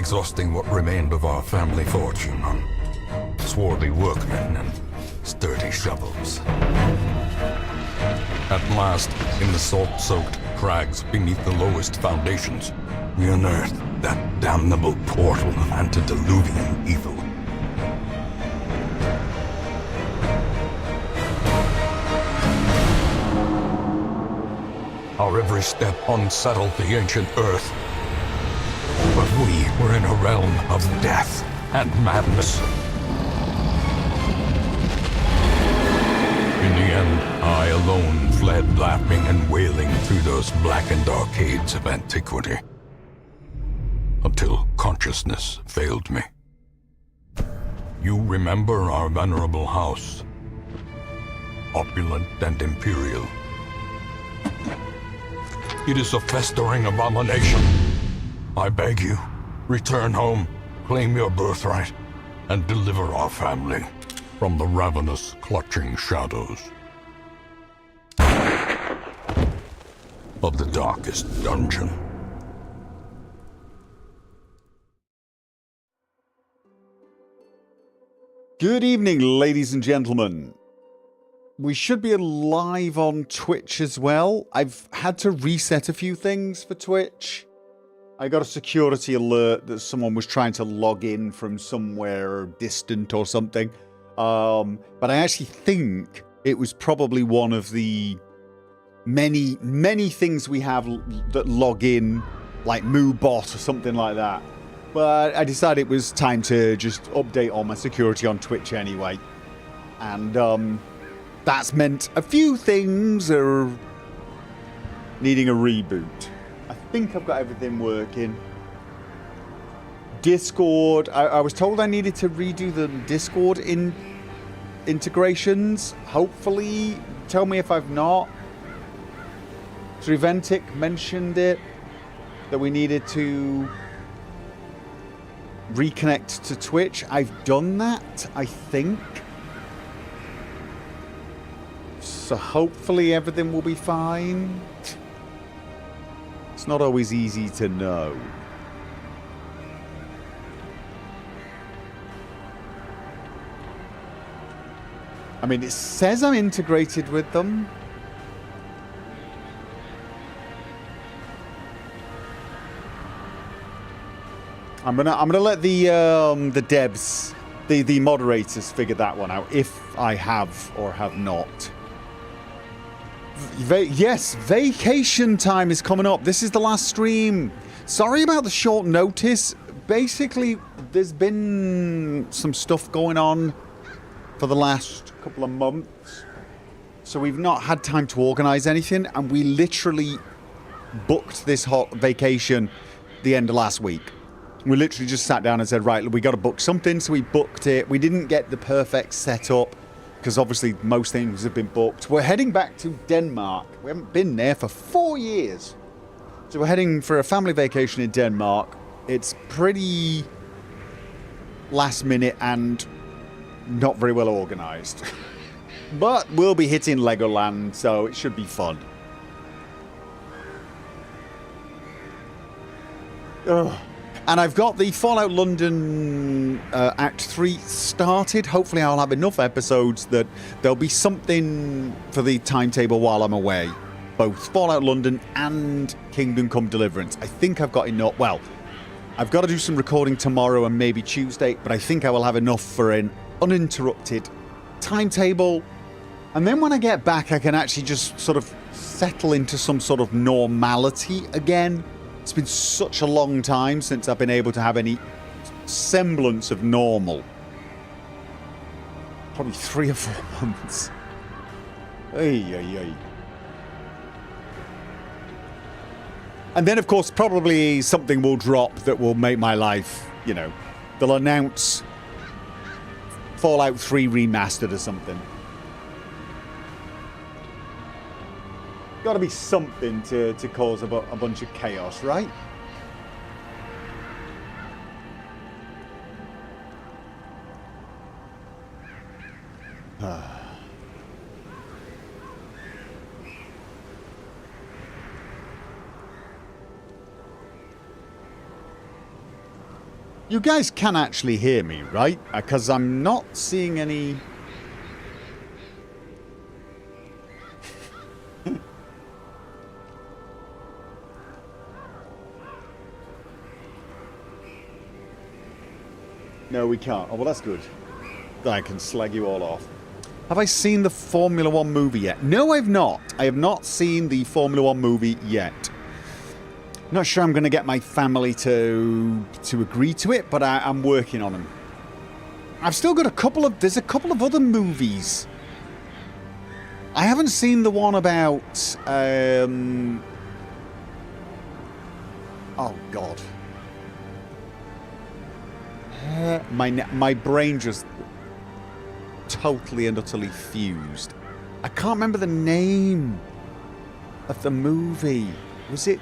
exhausting what remained of our family fortune on swarthy workmen and sturdy shovels. At last, in the salt-soaked crags beneath the lowest foundations, we unearthed that damnable portal of antediluvian evil. Our every step unsettled the ancient earth. But we were in a realm of death and madness. In the end, I alone fled laughing and wailing through those blackened arcades of antiquity. Until consciousness failed me. You remember our venerable house. Opulent and imperial. It is a festering abomination. I beg you, return home, claim your birthright, and deliver our family from the ravenous, clutching shadows of the darkest dungeon. Good evening, ladies and gentlemen. We should be live on Twitch as well. I've had to reset a few things for Twitch. I got a security alert that someone was trying to log in from somewhere distant or something. But I actually think it was probably one of the many things we have that log in, like MooBot or something like that. But I decided it was time to just update all my security on Twitch anyway. And that's meant a few things are needing a reboot. I think I've got everything working. Discord, I was told I needed to redo the Discord integrations. Hopefully, tell me if I've not. Triventic mentioned it, that we needed to reconnect to Twitch. I've done that, I think. So hopefully everything will be fine. It's not always easy to know. I mean, it says I'm integrated with them. I'm gonna let the devs, the moderators figure that one out if I have or have not. Yes, vacation time is coming up. This is the last stream. Sorry about the short notice. Basically, there's been some stuff going on for the last couple of months. So we've not had time to organise anything. And we literally booked this hot vacation the end of last week. We literally just sat down and said, right, we got to book something. So we booked it. We didn't get the perfect setup, because obviously most things have been booked. We're heading back to Denmark. We haven't been there for 4 years. So we're heading for a family vacation in Denmark. It's pretty last minute and not very well organised. But we'll be hitting Legoland, so it should be fun. Ugh. And I've got the Fallout London Act 3 started. Hopefully I'll have enough episodes that there'll be something for the timetable while I'm away. Both Fallout London and Kingdom Come Deliverance. I think I've got enough. Well, I've got to do some recording tomorrow and maybe Tuesday, but I think I will have enough for an uninterrupted timetable. And then when I get back, I can actually just sort of settle into some sort of normality again. It's been such a long time since I've been able to have any semblance of normal. Probably 3 or 4 months. Ay, ay, ay. And then, of course, probably something will drop that will make my life, you know, they'll announce Fallout 3 remastered or something. Got to be something to cause a bunch of chaos, right? You guys can actually hear me, right? Because I'm not seeing any... No, we can't. Oh, well, that's good. Then I can slag you all off. Have I seen the Formula One movie yet? No, I've not. I have not seen the Formula One movie yet. Not sure I'm going to get my family to agree to it, but I'm working on them. I've still got there's a couple of other movies. I haven't seen the one about, oh God. My brain just totally and utterly fused. I can't remember the name of the movie. Was it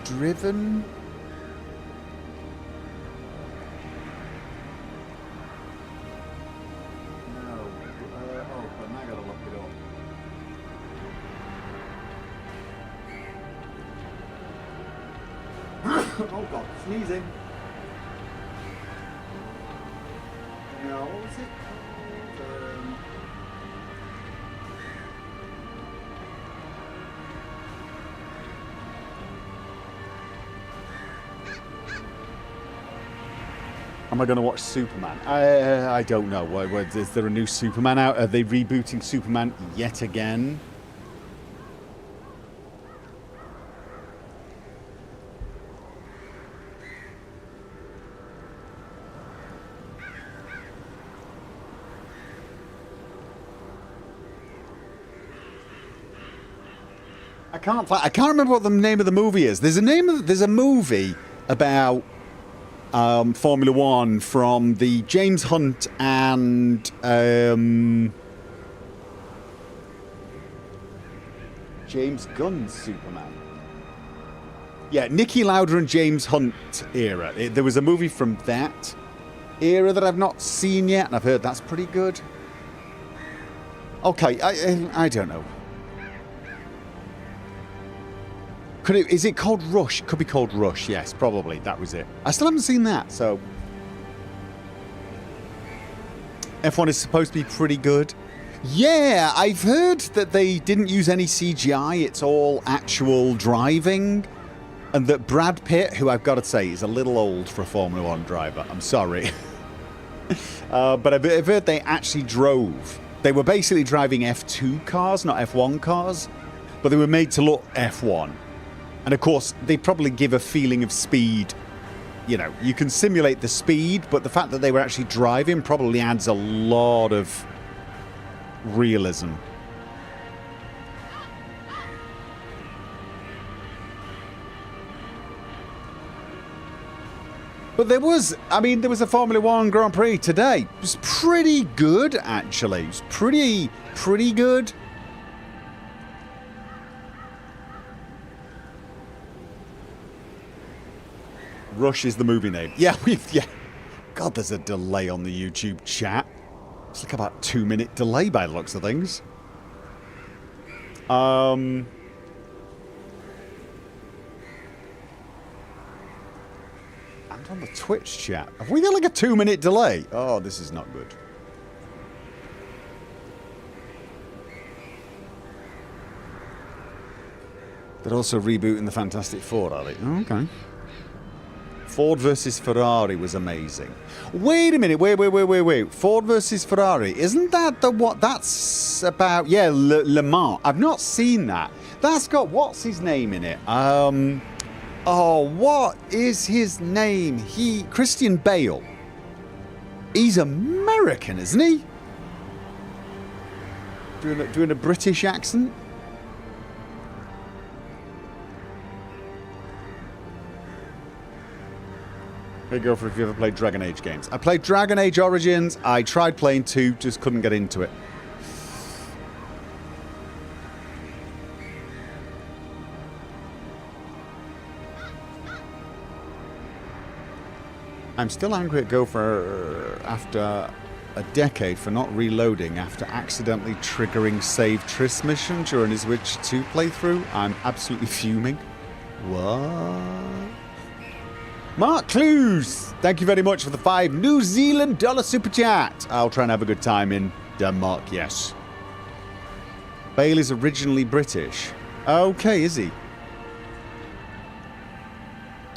Driven? No. But now I gotta look it up. Oh God, sneezing. No, what was it called? Am I going to watch Superman? I don't know. Is there a new Superman out? Are they rebooting Superman yet again? I can't remember what the name of the movie is. There's a movie about Formula One from the James Hunt and James Gunn's Superman. Yeah, Niki Lauda and James Hunt era. There was a movie from that era that I've not seen yet, and I've heard that's pretty good. Okay, I don't know. Is it called Rush? Could be called Rush, yes, probably. That was it. I still haven't seen that, so... F1 is supposed to be pretty good. Yeah, I've heard that they didn't use any CGI. It's all actual driving. And that Brad Pitt, who I've got to say is a little old for a Formula One driver. I'm sorry. But I've heard they actually drove. They were basically driving F2 cars, not F1 cars. But they were made to look F1. And of course, they probably give a feeling of speed. You know, you can simulate the speed, but the fact that they were actually driving probably adds a lot of realism. But there was a Formula One Grand Prix today. It was pretty good, actually. It was pretty good. Rush is the movie name. Yeah. God, there's a delay on the YouTube chat. It's like about 2-minute delay by the looks of things. And on the Twitch chat. Have we got like a 2-minute delay? Oh, this is not good. They're also rebooting the Fantastic Four, are they? Oh, okay. Ford versus Ferrari was amazing. Wait a minute. Wait. Ford versus Ferrari. Isn't that what that's about? Yeah, Le Mans. I've not seen that. That's got, what's his name in it? Oh, what is his name? Christian Bale. He's American, isn't he? Doing a British accent? Hey, Gopher, if you ever played Dragon Age games. I played Dragon Age Origins. I tried playing 2, just couldn't get into it. I'm still angry at Gopher after a decade for not reloading after accidentally triggering save Triss mission during his Witcher 2 playthrough. I'm absolutely fuming. What? Mark Clues, thank you very much for the $5 New Zealand dollar super chat. I'll try and have a good time in Denmark, yes. Bale is originally British. Okay, is he?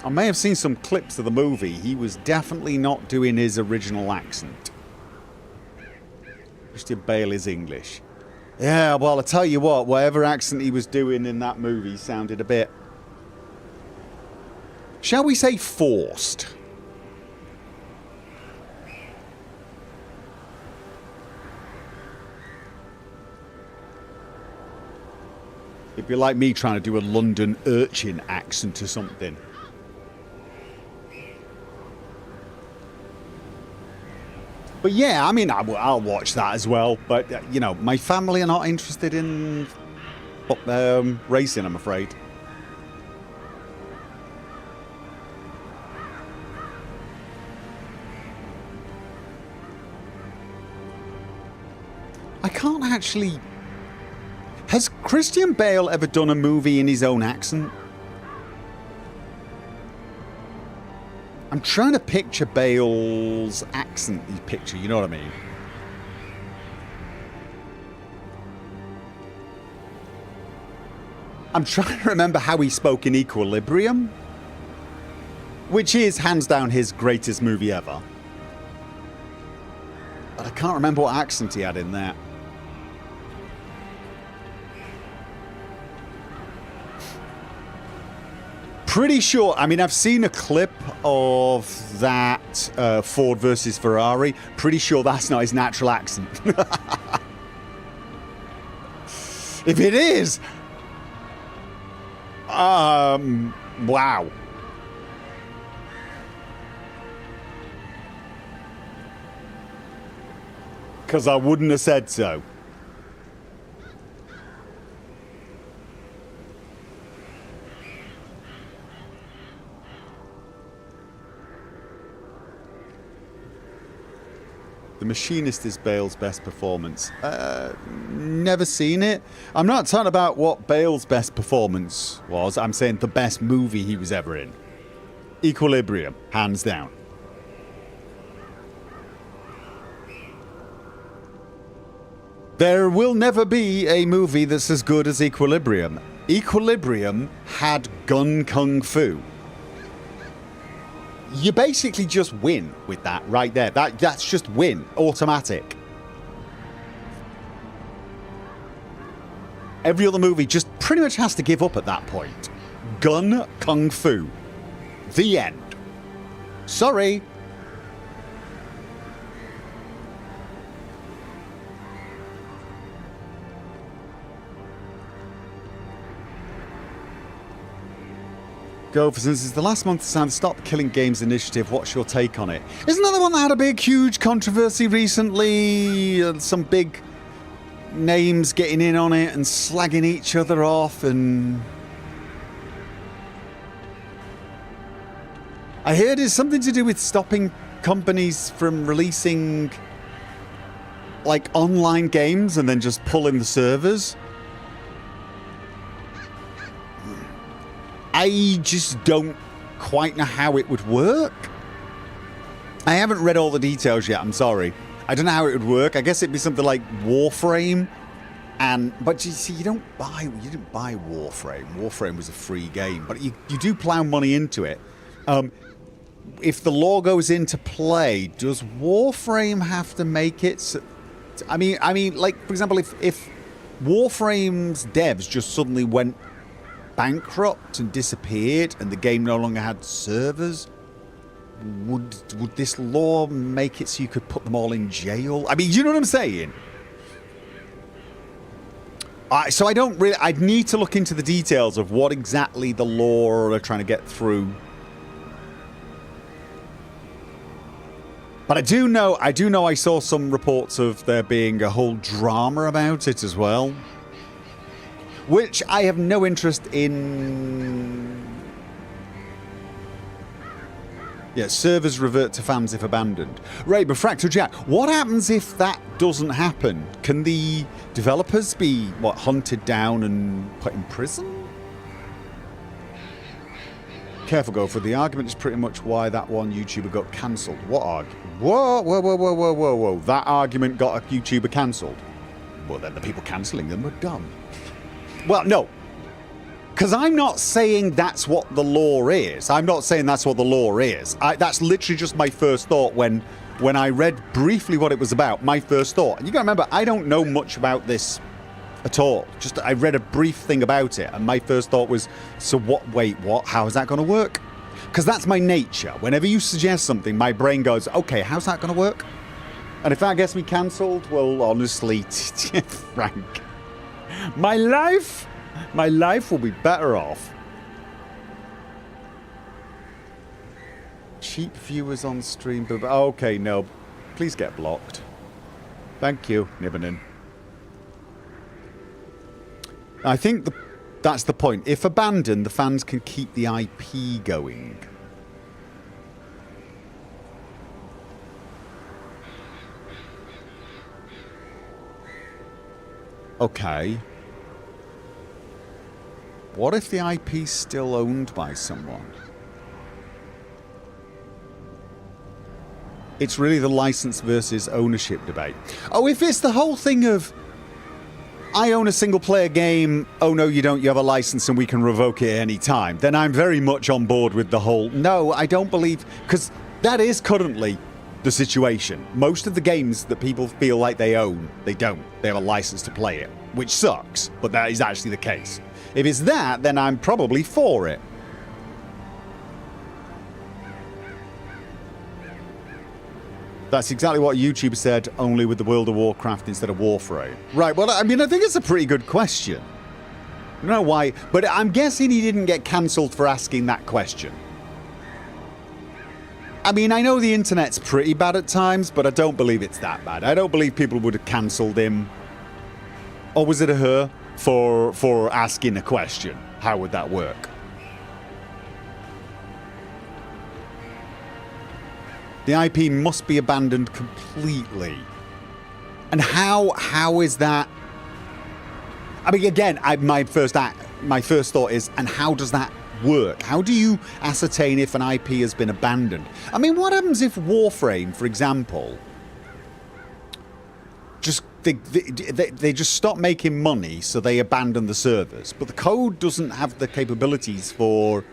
I may have seen some clips of the movie. He was definitely not doing his original accent. Christian Bale is English. Yeah, well, I tell you what, whatever accent he was doing in that movie sounded a bit, shall we say, forced. It'd be like me trying to do a London urchin accent or something. But yeah, I mean, I'll watch that as well. But, you know, my family are not interested in racing, I'm afraid. I can't actually... Has Christian Bale ever done a movie in his own accent? I'm trying to picture Bale's accent, you know what I mean? I'm trying to remember how he spoke in Equilibrium, which is hands down his greatest movie ever. But I can't remember what accent he had in that. Pretty sure, I mean, I've seen a clip of that Ford versus Ferrari. Pretty sure that's not his natural accent. If it is, wow. Because I wouldn't have said so. The Machinist is Bale's best performance. Never seen it. I'm not talking about what Bale's best performance was. I'm saying the best movie he was ever in. Equilibrium, hands down. There will never be a movie that's as good as Equilibrium. Equilibrium had gun kung fu. You basically just win with that right there. That's just win. Automatic. Every other movie just pretty much has to give up at that point. Gun kung fu. The end. Sorry. Gopher, since it's the last month to sign the Stop Killing Games initiative, what's your take on it? Isn't that the one that had a big, huge controversy recently? Some big names getting in on it and slagging each other off, and I heard it's something to do with stopping companies from releasing like online games and then just pulling the servers. I just don't quite know how it would work. I haven't read all the details yet, I'm sorry. I don't know how it would work. I guess it'd be something like Warframe. But you see, you didn't buy Warframe. Warframe was a free game, but you do plow money into it. If the law goes into play, does Warframe have to make it so, I mean, like, for example, if Warframe's devs just suddenly went bankrupt and disappeared and the game no longer had servers, would this law make it so you could put them all in jail? I mean, you know what I'm saying? So I don't really... I'd need to look into the details of what exactly the law are trying to get through. But I do know I saw some reports of there being a whole drama about it as well. Which I have no interest in. Yeah, servers revert to fans if abandoned. Right, but Fractal Jack, what happens if that doesn't happen? Can the developers be, hunted down and put in prison? Careful, Gopher. The argument is pretty much why that one YouTuber got cancelled. What argument? Whoa. That argument got a YouTuber cancelled. Well, then the people cancelling them were dumb. Well, no. Because I'm not saying that's what the law is. I'm not saying that's what the law is. That's literally just my first thought when I read briefly what it was about. My first thought. And you got to remember, I don't know much about this at all. Just I read a brief thing about it, and my first thought was, so what? Wait, what? How is that going to work? Because that's my nature. Whenever you suggest something, my brain goes, okay, how's that going to work? And if that gets me cancelled, well, honestly, Frank, my life will be better off. Cheap viewers on stream. Okay, no. Please get blocked. Thank you, Nibbinin. I think that's the point. If abandoned, the fans can keep the IP going. Okay. What if the IP's still owned by someone? It's really the license versus ownership debate. Oh, if it's the whole thing of, I own a single-player game, oh no you don't, you have a license and we can revoke it at any time, then I'm very much on board with the whole, no, I don't believe, because that is currently the situation. Most of the games that people feel like they own, they don't. They have a license to play it, which sucks, but that is actually the case. If it's that, then I'm probably for it. That's exactly what a YouTuber said, only with the World of Warcraft instead of Warframe. Right, well, I mean, I think it's a pretty good question. I don't know why, but I'm guessing he didn't get cancelled for asking that question. I mean, I know the internet's pretty bad at times, but I don't believe it's that bad. I don't believe people would have cancelled him. Or was it a her? For asking a question. How would that work? The IP must be abandoned completely. And how is that? I mean, again, my first thought is, and how does that work? How do you ascertain if an IP has been abandoned? I mean, what happens if Warframe, for example, just they just stop making money, so they abandon the servers, but the code doesn't have the capabilities for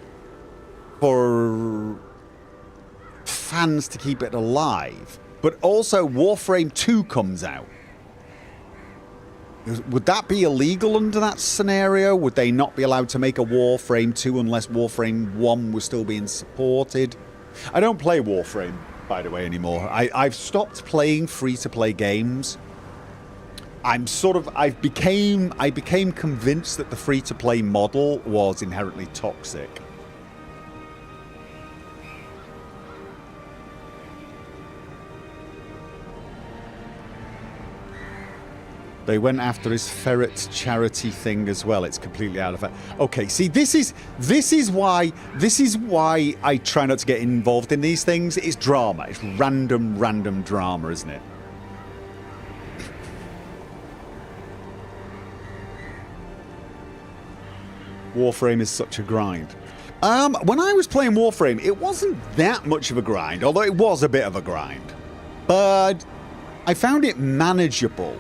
fans to keep it alive, but also Warframe 2 comes out. Would that be illegal under that scenario? Would they not be allowed to make a Warframe 2 unless Warframe 1 was still being supported? I don't play Warframe, by the way, anymore. I've stopped playing free-to-play games. I became convinced that the free-to-play model was inherently toxic. They went after his ferret charity thing as well. It's completely out of it. Okay, see, this is why I try not to get involved in these things. It's drama. It's random drama, isn't it? Warframe is such a grind. When I was playing Warframe, it wasn't that much of a grind, although it was a bit of a grind. But I found it manageable.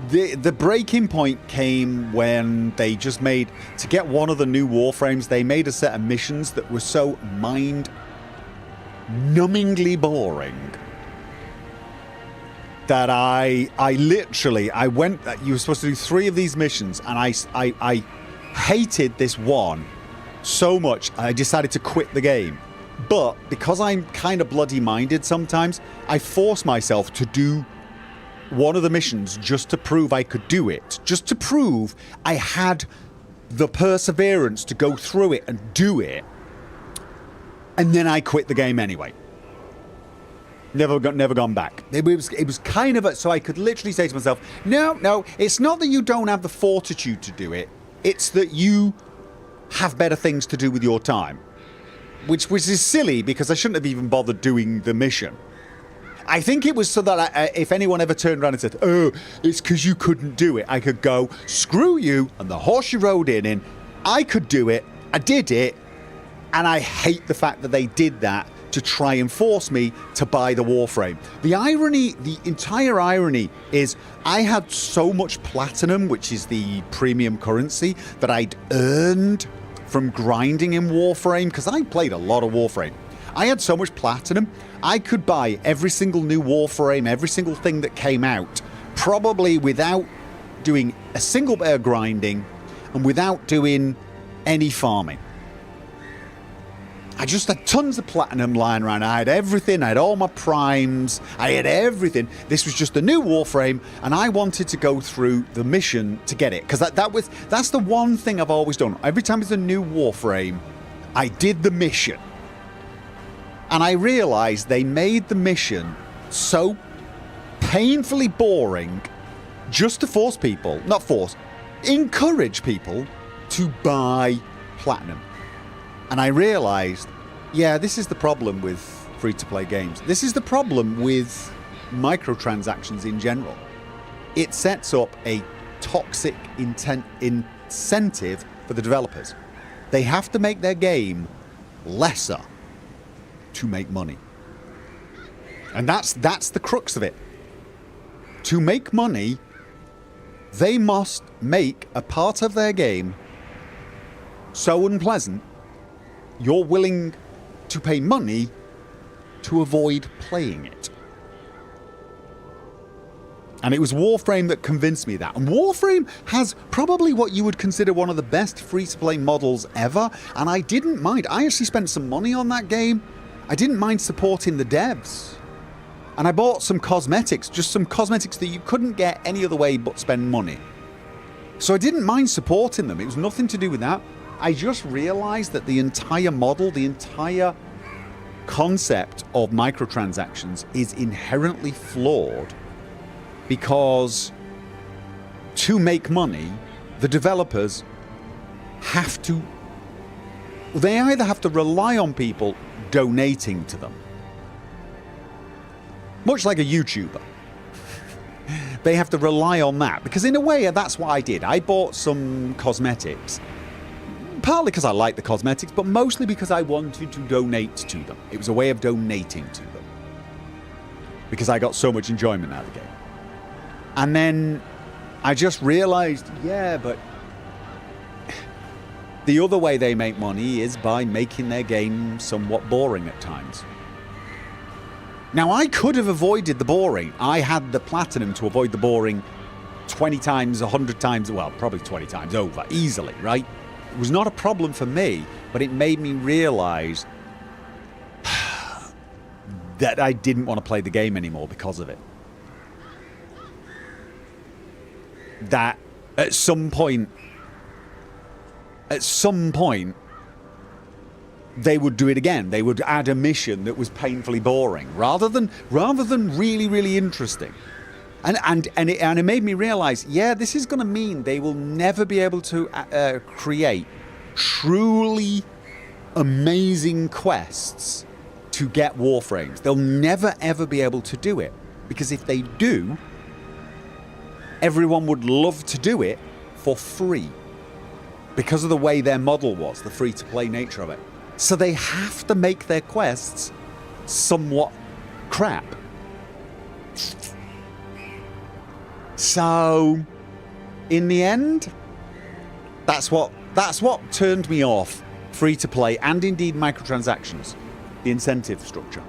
The breaking point came when they just made, to get one of the new Warframes, they made a set of missions that were so mind-numbingly boring that I went, you were supposed to do 3 of these missions, and I hated this one so much, I decided to quit the game. But because I'm kind of bloody-minded sometimes, I force myself to do one of the missions just to prove I could do it. Just to prove I had the perseverance to go through it and do it. And then I quit the game anyway. Never gone back. It was kind of so I could literally say to myself, no, it's not that you don't have the fortitude to do it. It's that you have better things to do with your time. Which is silly, because I shouldn't have even bothered doing the mission. I think it was so that if anyone ever turned around and said, oh, it's because you couldn't do it, I could go, screw you, and the horse you rode in, I could do it, I did it, and I hate the fact that they did that to try and force me to buy the Warframe. The irony, the entire irony is I had so much platinum, which is the premium currency, that I'd earned from grinding in Warframe, because I played a lot of Warframe. I had so much platinum, I could buy every single new Warframe, every single thing that came out, probably without doing a single bit of grinding and without doing any farming. I just had tons of platinum lying around. I had everything. I had all my primes. I had everything. This was just a new Warframe, and I wanted to go through the mission to get it, because that's the one thing I've always done. Every time it's a new Warframe, I did the mission, and I realised they made the mission so painfully boring just to force people, not force, encourage people to buy platinum. And I realised, yeah, this is the problem with free-to-play games. This is the problem with microtransactions in general. It sets up a toxic incentive for the developers. They have to make their game lesser to make money. And that's the crux of it. To make money, they must make a part of their game so unpleasant you're willing to pay money to avoid playing it. And it was Warframe that convinced me that. And Warframe has probably what you would consider one of the best free-to-play models ever. And I didn't mind. I actually spent some money on that game. I didn't mind supporting the devs. And I bought some cosmetics, just some cosmetics that you couldn't get any other way but spend money. So I didn't mind supporting them. It was nothing to do with that. I just realised that the entire model, the entire concept of microtransactions is inherently flawed, because to make money, the developers have to... They either have to rely on people donating to them, much like a YouTuber. They have to rely on that, because in a way that's what I did. I bought some cosmetics, partly because I like the cosmetics, but mostly because I wanted to donate to them. It was a way of donating to them, because I got so much enjoyment out of the game. And then I just realised, yeah, but the other way they make money is by making their game somewhat boring at times. Now, I could have avoided the boring. I had the platinum to avoid the boring 20 times, 100 times, well, probably 20 times over, easily, right? It was not a problem for me, but it made me realise that I didn't want to play the game anymore because of it. That at some point, they would do it again. They would add a mission that was painfully boring, rather than really, really interesting. And it made me realise, yeah, this is going to mean they will never be able to create truly amazing quests to get Warframes. They'll never, ever be able to do it. Because if they do, everyone would love to do it for free. Because of the way their model was, the free-to-play nature of it. So they have to make their quests somewhat crap. So, in the end, that's what turned me off free-to-play and indeed microtransactions, the incentive structure.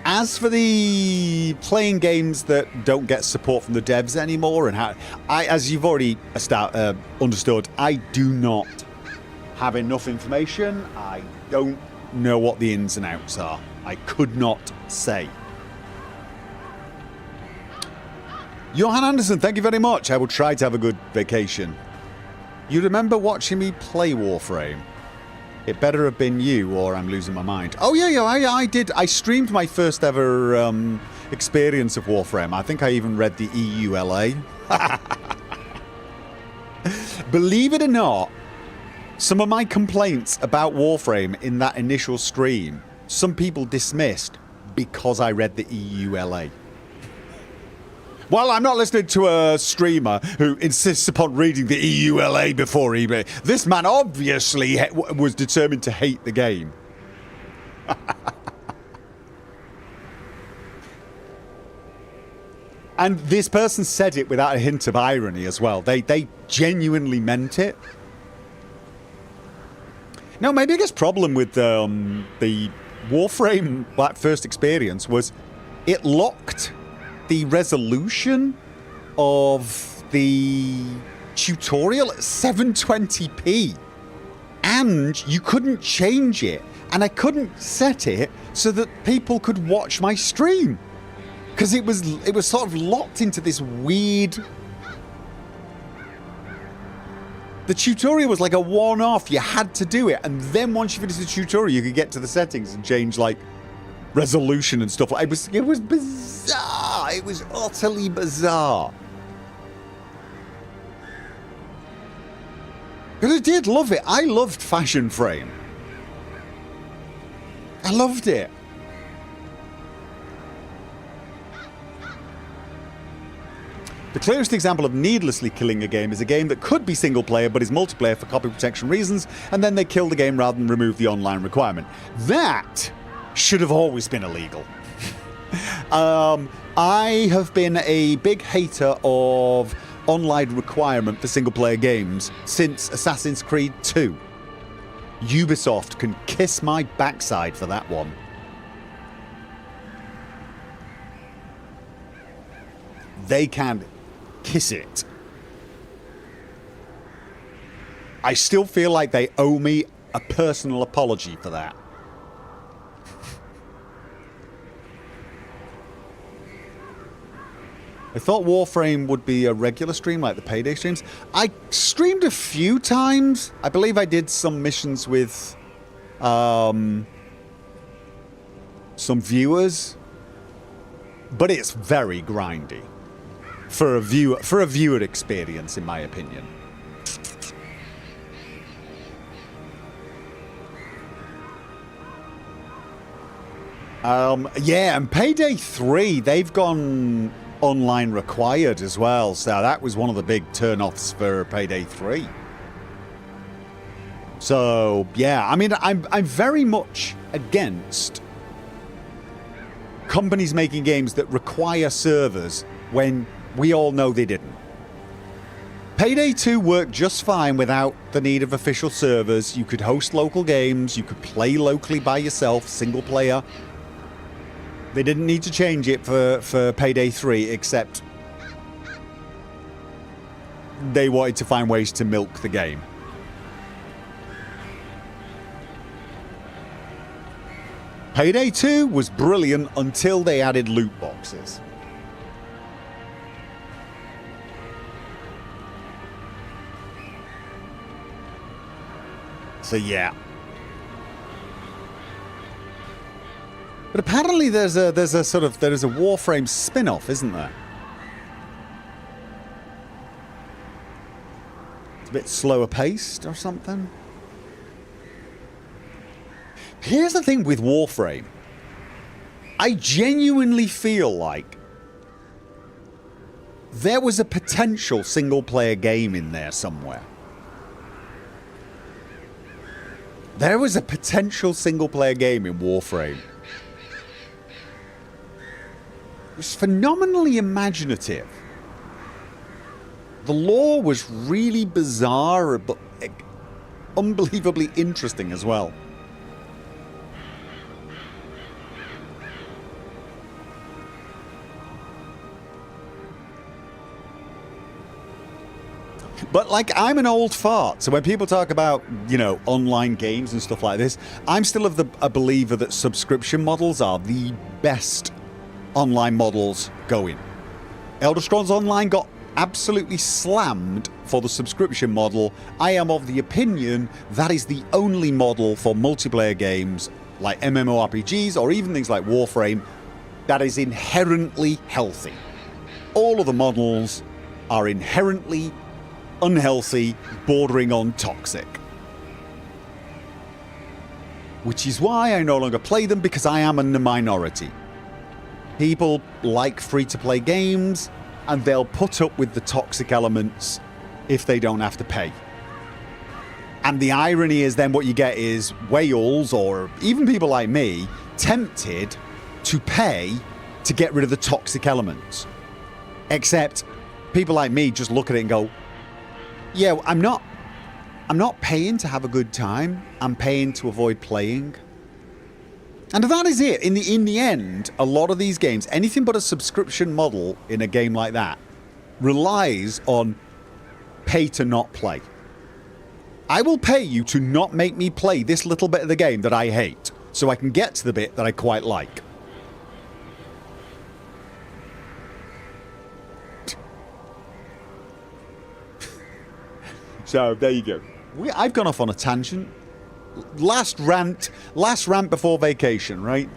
As for the playing games that don't get support from the devs anymore, and how, as you've already understood, I do not have enough information. I don't know what the ins and outs are. I could not say. Johan Anderson, thank you very much. I will try to have a good vacation. You remember watching me play Warframe? It better have been you, or I'm losing my mind. Oh, yeah, I did. I streamed my first ever experience of Warframe. I think I even read the EULA. Believe it or not, some of my complaints about Warframe in that initial stream, some people dismissed because I read the EULA. Well, I'm not listening to a streamer who insists upon reading the EULA before eBay. This man obviously was determined to hate the game. And this person said it without a hint of irony as well. They genuinely meant it. No, my biggest problem with the Warframe first experience was it locked the resolution of the tutorial at 720p. And you couldn't change it. And I couldn't set it so that people could watch my stream. Because it was sort of locked into this weird... The tutorial was like a one-off. You had to do it. And then once you finished the tutorial, you could get to the settings and change, like, resolution and stuff. It was bizarre. It was utterly bizarre. But I did love it. I loved Fashion Frame. I loved it. The clearest example of needlessly killing a game is a game that could be single player but is multiplayer for copy protection reasons, and then they kill the game rather than remove the online requirement. That should have always been illegal. I have been a big hater of online requirement for single player games since Assassin's Creed 2. Ubisoft can kiss my backside for that one. They can kiss it. I still feel like they owe me a personal apology for that. I thought Warframe would be a regular stream like the Payday streams. I streamed a few times. I believe I did some missions with some viewers, but it's very grindy for a viewer experience, in my opinion. Yeah, and Payday 3, they've gone online required as well, so that was one of the big turn-offs for Payday 3. So, yeah, I mean, I'm very much against companies making games that require servers when we all know they didn't. Payday 2 worked just fine without the need of official servers. You could host local games, you could play locally by yourself, single player. They didn't need to change it for Payday 3, except they wanted to find ways to milk the game. Payday 2 was brilliant until they added loot boxes. So yeah. But apparently there's a Warframe spin-off, isn't there? It's a bit slower paced or something. Here's the thing with Warframe. I genuinely feel like there was a potential single-player game in there somewhere. There was a potential single-player game in Warframe. It was phenomenally imaginative. The lore was really bizarre, but unbelievably interesting as well. But, like, I'm an old fart, so when people talk about, you know, online games and stuff like this, I'm still a believer that subscription models are the best online models going. Elder Scrolls Online got absolutely slammed for the subscription model. I am of the opinion that is the only model for multiplayer games like MMORPGs or even things like Warframe that is inherently healthy. All of the models are inherently unhealthy, bordering on toxic. Which is why I no longer play them, because I am in the minority. People like free-to-play games. and they'll put up with the toxic elements if they don't have to pay. And the irony is then what you get is whales, or even people like me, tempted to pay to get rid of the toxic elements. Except people like me just look at it and go, yeah, I'm not paying to have a good time. I'm paying to avoid playing. And that is it. In the end, a lot of these games, anything but a subscription model in a game like that, relies on pay to not play. I will pay you to not make me play this little bit of the game that I hate, so I can get to the bit that I quite like. So, there you go. I've gone off on a tangent. Last rant before vacation, right?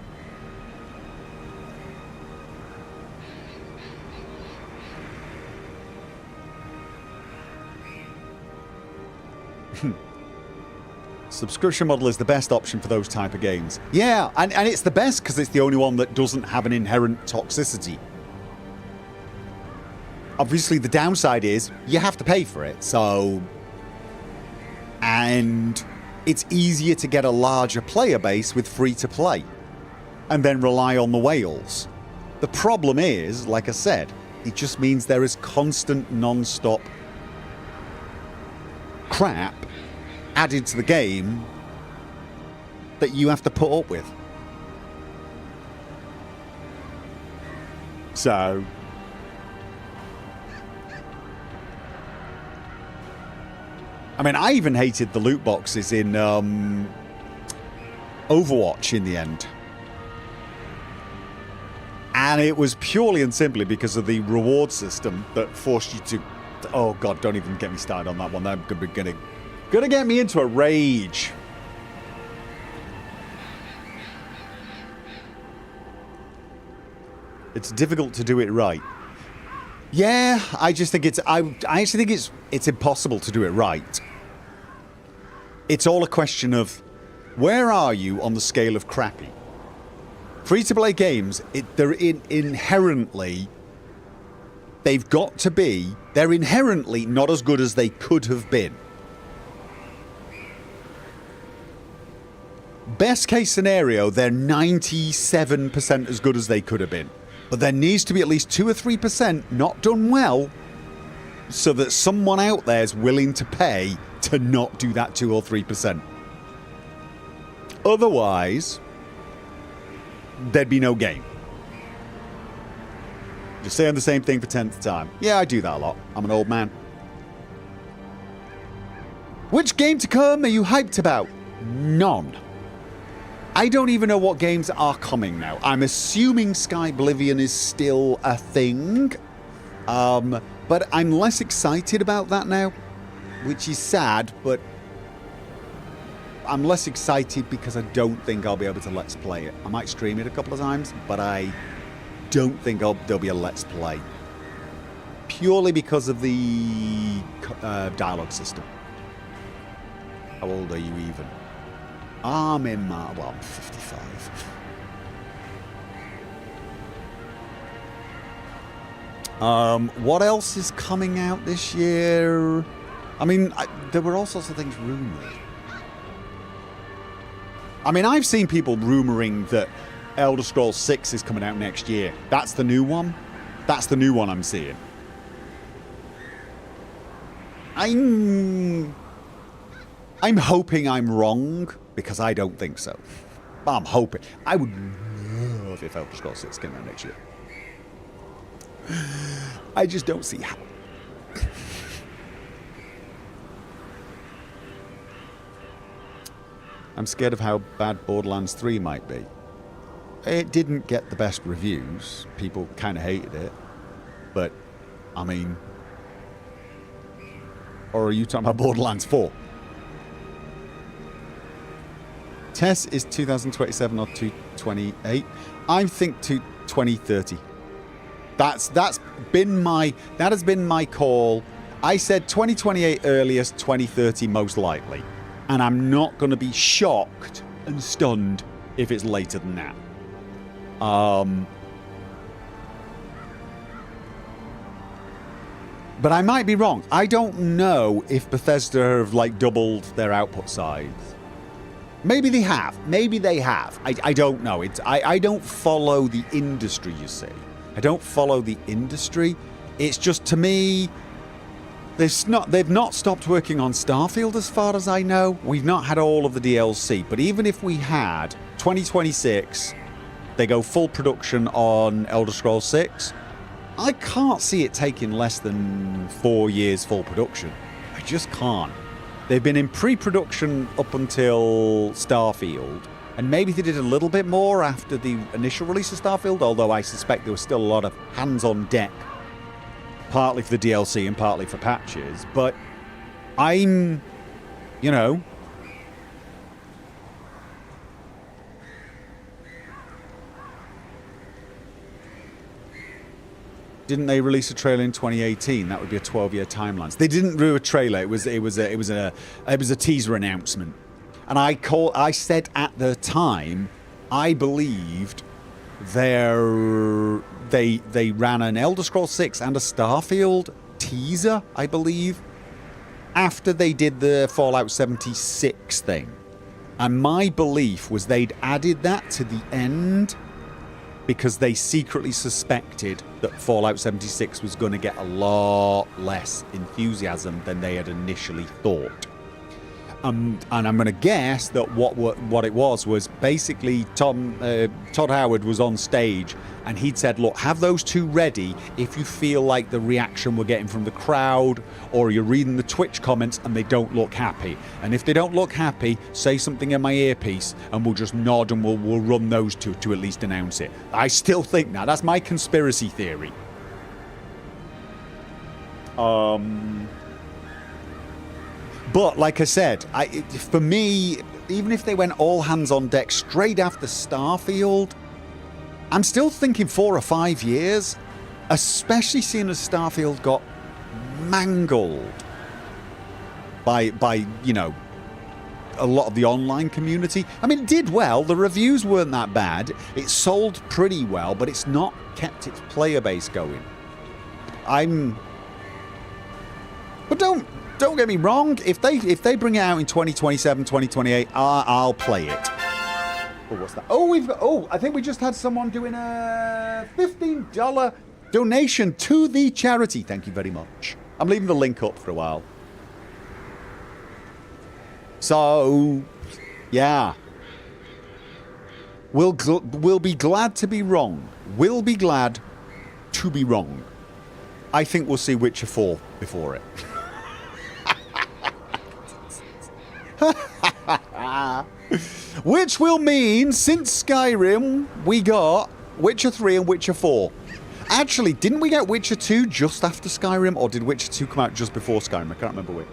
Subscription model is the best option for those type of games. Yeah, and it's the best because it's the only one that doesn't have an inherent toxicity. Obviously, the downside is you have to pay for it, so... And it's easier to get a larger player base with free-to-play and then rely on the whales. The problem is, like I said, it just means there is constant non-stop crap added to the game that you have to put up with. So... I mean, I even hated the loot boxes in Overwatch in the end. And it was purely and simply because of the reward system that forced you to... Oh, God, don't even get me started on that one. That's gonna get me into a rage. It's difficult to do it right. Yeah, I just think it's... I actually think it's impossible to do it right. It's all a question of where are you on the scale of crappy? Free-to-play games, they're inherently... They've got to be... They're inherently not as good as they could have been. Best case scenario, they're 97% as good as they could have been. But there needs to be at least 2 or 3% not done well so that someone out there is willing to pay to not do that 2 or 3%. Otherwise, there'd be no game. Just saying the same thing for 10th time. Yeah, I do that a lot. I'm an old man. Which game to come are you hyped about? None. I don't even know what games are coming now. I'm assuming Sky Oblivion is still a thing. But I'm less excited about that now, which is sad, but I'm less excited because I don't think I'll be able to Let's Play it. I might stream it a couple of times, but I don't think there'll be a Let's Play. Purely because of the dialogue system. How old are you even? I'm in my... Well, I'm 55. What else is coming out this year? I mean, there were all sorts of things rumoured. I mean, I've seen people rumouring that Elder Scrolls 6 is coming out next year. That's the new one. That's the new one I'm seeing. I'm hoping I'm wrong, because I don't think so. But I'm hoping. I would love if Elder Scrolls 6 came out next year. I just don't see how. I'm scared of how bad Borderlands 3 might be. It didn't get the best reviews. People kind of hated it. But, I mean... Or are you talking about Borderlands 4? Tess is 2027 or 2028. I think to 2030. That has been my call. I said 2028 earliest, 2030 most likely. And I'm not going to be shocked and stunned if it's later than that. But I might be wrong. I don't know if Bethesda have like doubled their output size. Maybe they have. Maybe they have. I don't know. I don't follow the industry, you see. I don't follow the industry. It's just, to me, they've not stopped working on Starfield as far as I know. We've not had all of the DLC. But even if we had 2026, they go full production on Elder Scrolls 6, I can't see it taking less than 4 years full production. I just can't. They've been in pre-production up until Starfield, and maybe they did a little bit more after the initial release of Starfield, although I suspect there was still a lot of hands on deck, partly for the DLC and partly for patches. But I'm, you know... Didn't they release a trailer in 2018? That would be a 12-year timeline. So they didn't do a trailer. It was a teaser announcement. And I said at the time, I believed they ran an Elder Scrolls 6 and a Starfield teaser, I believe, after they did the Fallout 76 thing. And my belief was they'd added that to the end because they secretly suspected that Fallout 76 was going to get a lot less enthusiasm than they had initially thought. And I'm going to guess that what it was basically Todd Howard was on stage and he'd said, look, have those two ready if you feel like the reaction we're getting from the crowd or you're reading the Twitch comments and they don't look happy. And if they don't look happy, say something in my earpiece and we'll just nod and we'll run those two to at least announce it. I still think that. That's my conspiracy theory. But like I said, for me, even if they went all hands on deck straight after Starfield, I'm still thinking 4 or 5 years, especially seeing as Starfield got mangled by you know, a lot of the online community. I mean, it did well. The reviews weren't that bad. It sold pretty well, but it's not kept its player base going. But don't get me wrong. If they bring it out in 2027, 2028, I'll play it. Oh, what's that? Oh, I think we just had someone doing a $15 donation to the charity. Thank you very much. I'm leaving the link up for a while. So, yeah. We'll be glad to be wrong. We'll be glad to be wrong. I think we'll see Witcher 4 before it. Which will mean, since Skyrim, we got Witcher 3 and Witcher 4. Actually, didn't we get Witcher 2 just after Skyrim, or did Witcher 2 come out just before Skyrim? I can't remember which.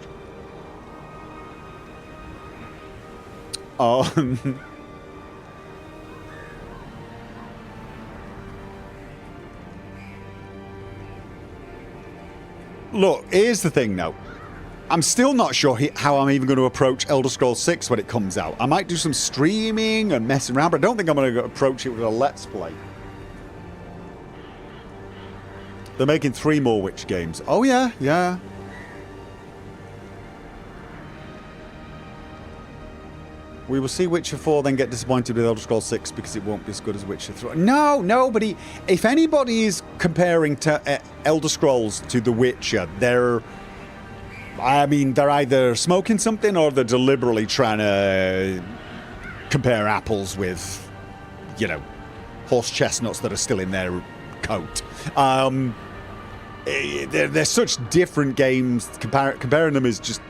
Look, here's the thing now. I'm still not sure how I'm even going to approach Elder Scrolls 6 when it comes out. I might do some streaming and messing around, but I don't think I'm going to approach it with a Let's Play. They're making 3 more Witch games. Oh, yeah. We will see Witcher 4, then get disappointed with Elder Scrolls 6 because it won't be as good as Witcher 3. No, nobody. If anybody is comparing to Elder Scrolls to The Witcher, they're either smoking something or they're deliberately trying to compare apples with, you know, horse chestnuts that are still in their coat. They're such different games. Comparing them is just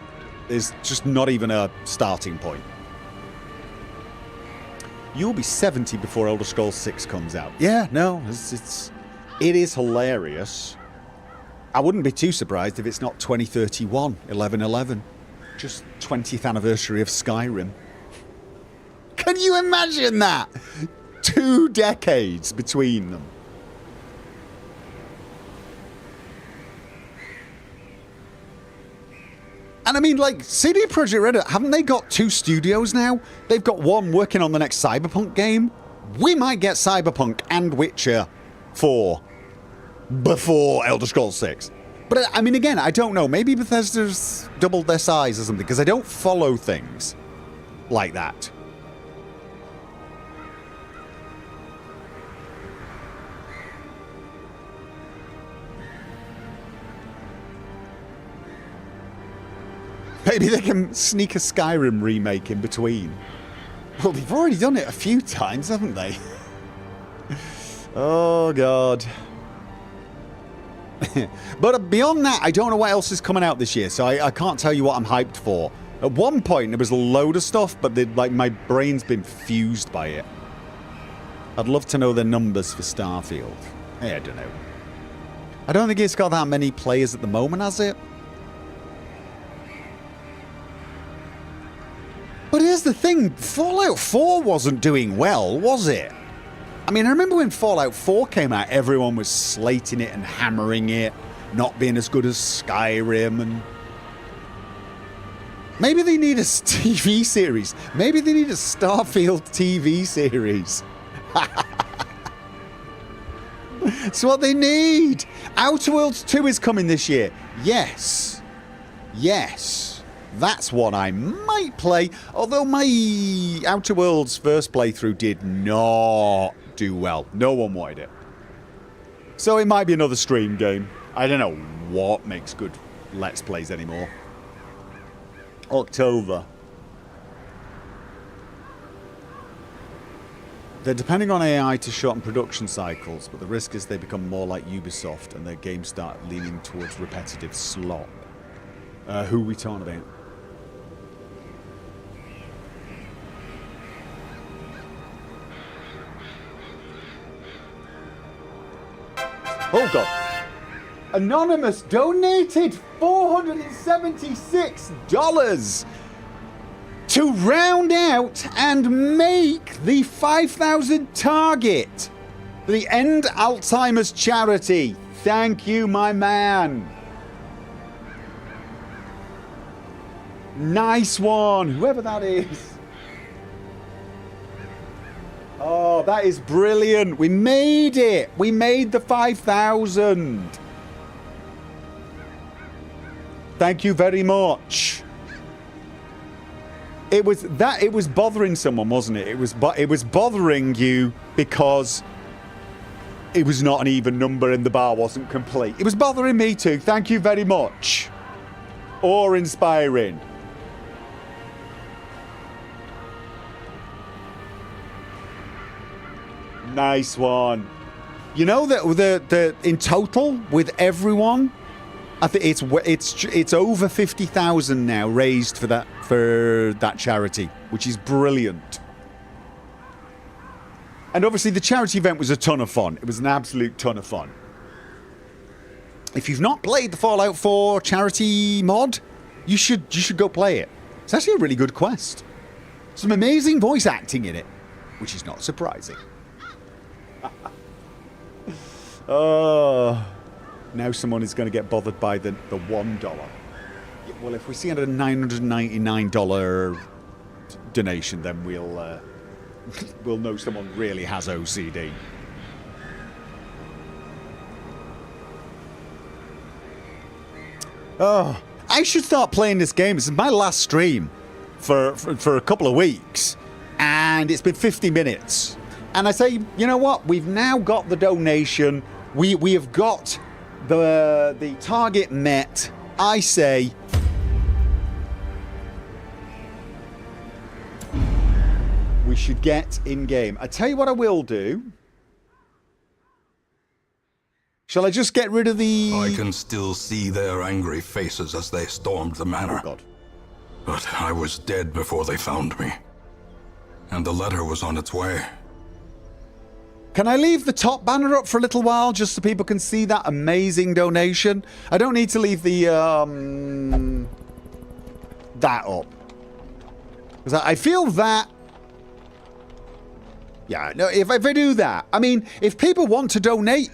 not even a starting point. You'll be 70 before Elder Scrolls 6 comes out. Yeah, no, it is hilarious. I wouldn't be too surprised if it's not 2031, 11/11. Just 20th anniversary of Skyrim. Can you imagine that? 2 decades between them. And I mean, like, CD Projekt Red, haven't they got 2 studios now? They've got one working on the next Cyberpunk game. We might get Cyberpunk and Witcher 4 before Elder Scrolls 6. But I mean, again, I don't know. Maybe Bethesda's doubled their size or something, because I don't follow things like that. Maybe they can sneak a Skyrim remake in between. Well, they've already done it a few times, haven't they? Oh, God. But beyond that, I don't know what else is coming out this year, so I can't tell you what I'm hyped for. At one point, there was a load of stuff, but like my brain's been fused by it. I'd love to know the numbers for Starfield. I don't know. I don't think it's got that many players at the moment, has it? But here's the thing, Fallout 4 wasn't doing well, was it? I mean, I remember when Fallout 4 came out, everyone was slating it and hammering it, not being as good as Skyrim, and... Maybe they need a TV series. Maybe they need a Starfield TV series. It's what they need. Outer Worlds 2 is coming this year. Yes. Yes. That's what I might play, although my Outer Worlds first playthrough did not do well. No one wanted it. So it might be another stream game. I don't know what makes good Let's Plays anymore. October. They're depending on AI to shorten production cycles, but the risk is they become more like Ubisoft and their games start leaning towards repetitive slop. Who are we talking about? Oh, God. Anonymous donated $476 to round out and make the 5,000 target for the End Alzheimer's charity. Thank you, my man. Nice one, whoever that is. Oh, that is brilliant. We made it. We made the 5,000. Thank you very much. It was bothering someone, wasn't it? It was bothering you because it was not an even number and the bar wasn't complete. It was bothering me too. Thank you very much. Awe-inspiring. Nice one. You know that the in total with everyone, I think it's over 50,000 now raised for that charity, which is brilliant. And obviously the charity event was a ton of fun. It was an absolute ton of fun. If you've not played the Fallout 4 charity mod, you should go play it. It's actually a really good quest. Some amazing voice acting in it, which is not surprising. Oh, now someone is going to get bothered by the $1. Well, if we see a $999 donation, then we'll know someone really has OCD. Oh, I should start playing this game. This is my last stream for a couple of weeks, and it's been 50 minutes. And I say, you know what? We've now got the donation. We have got the target met. I say, we should get in game. I tell you what I will do. Shall I just get rid of the... I can still see their angry faces as they stormed the manor. Oh, God. But I was dead before they found me. And the letter was on its way. Can I leave the top banner up for a little while just so people can see that amazing donation? I don't need to leave the that up. Because I feel that... Yeah, no, if I do that... I mean, if people want to donate,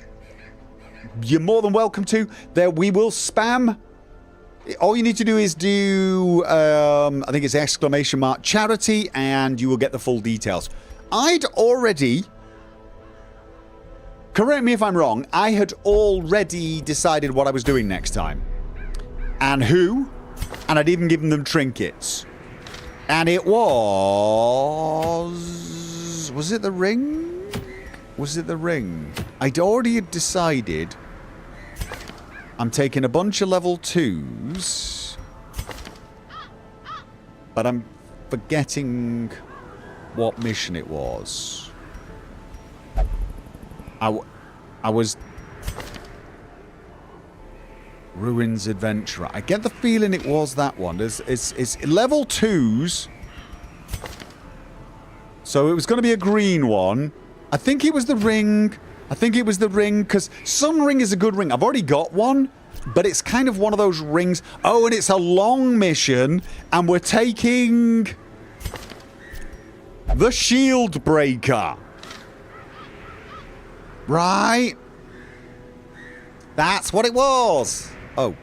you're more than welcome to. There, we will spam. All you need to do is do, I think it's ! charity, and you will get the full details. I'd already correct me if I'm wrong, I had already decided what I was doing next time. And who. And I'd even given them trinkets. And it was... Was it the ring? Was it the ring? I'd already decided I'm taking a bunch of level 2s. But I'm forgetting what mission it was. I was... Ruins Adventurer. I get the feeling it was that one. It's level 2s. So it was going to be a green one. I think it was the ring. I think it was the ring, because Sun Ring is a good ring. I've already got one, but it's kind of one of those rings. Oh, and it's a long mission, and we're taking... the Shield Breaker. Right. That's what it was. Oh.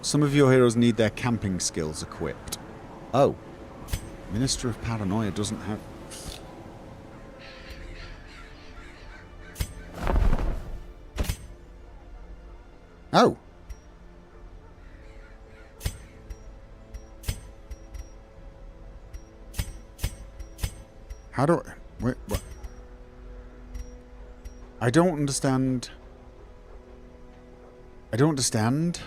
Some of your heroes need their camping skills equipped. Oh. Minister of Paranoia doesn't have... Oh. How do I... Wait, what? I don't understand... I don't understand.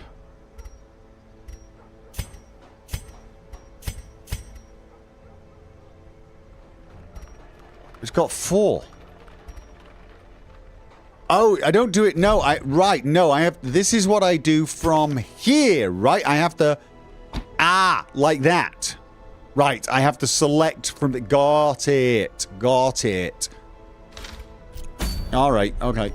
It's got 4. Oh, I don't do it. No, right. No, I have. This is what I do from here, right? I have to. Like that. Right. I have to select from the. Got it. Got it. All right. Okay.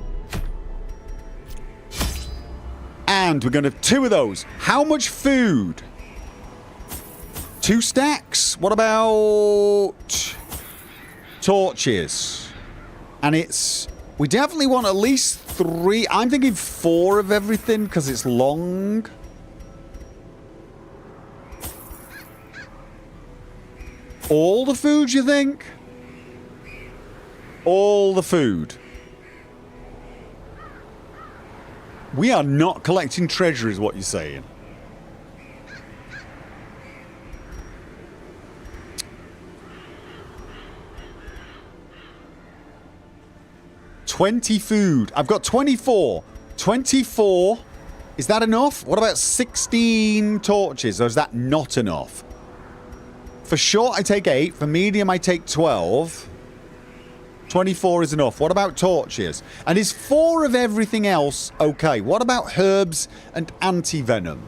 And we're going to have 2 of those. How much food? 2 stacks? What about torches? And it's... We definitely want at least 3. I'm thinking 4 of everything because it's long. All the food, you think? All the food. We are not collecting treasure, is what you're saying. $20 food. I've got 24. 24. Is that enough? What about 16 torches? Or is that not enough? For short, I take 8. For medium, I take 12. 24 is enough. What about torches? And is 4 of everything else okay? What about herbs and anti-venom?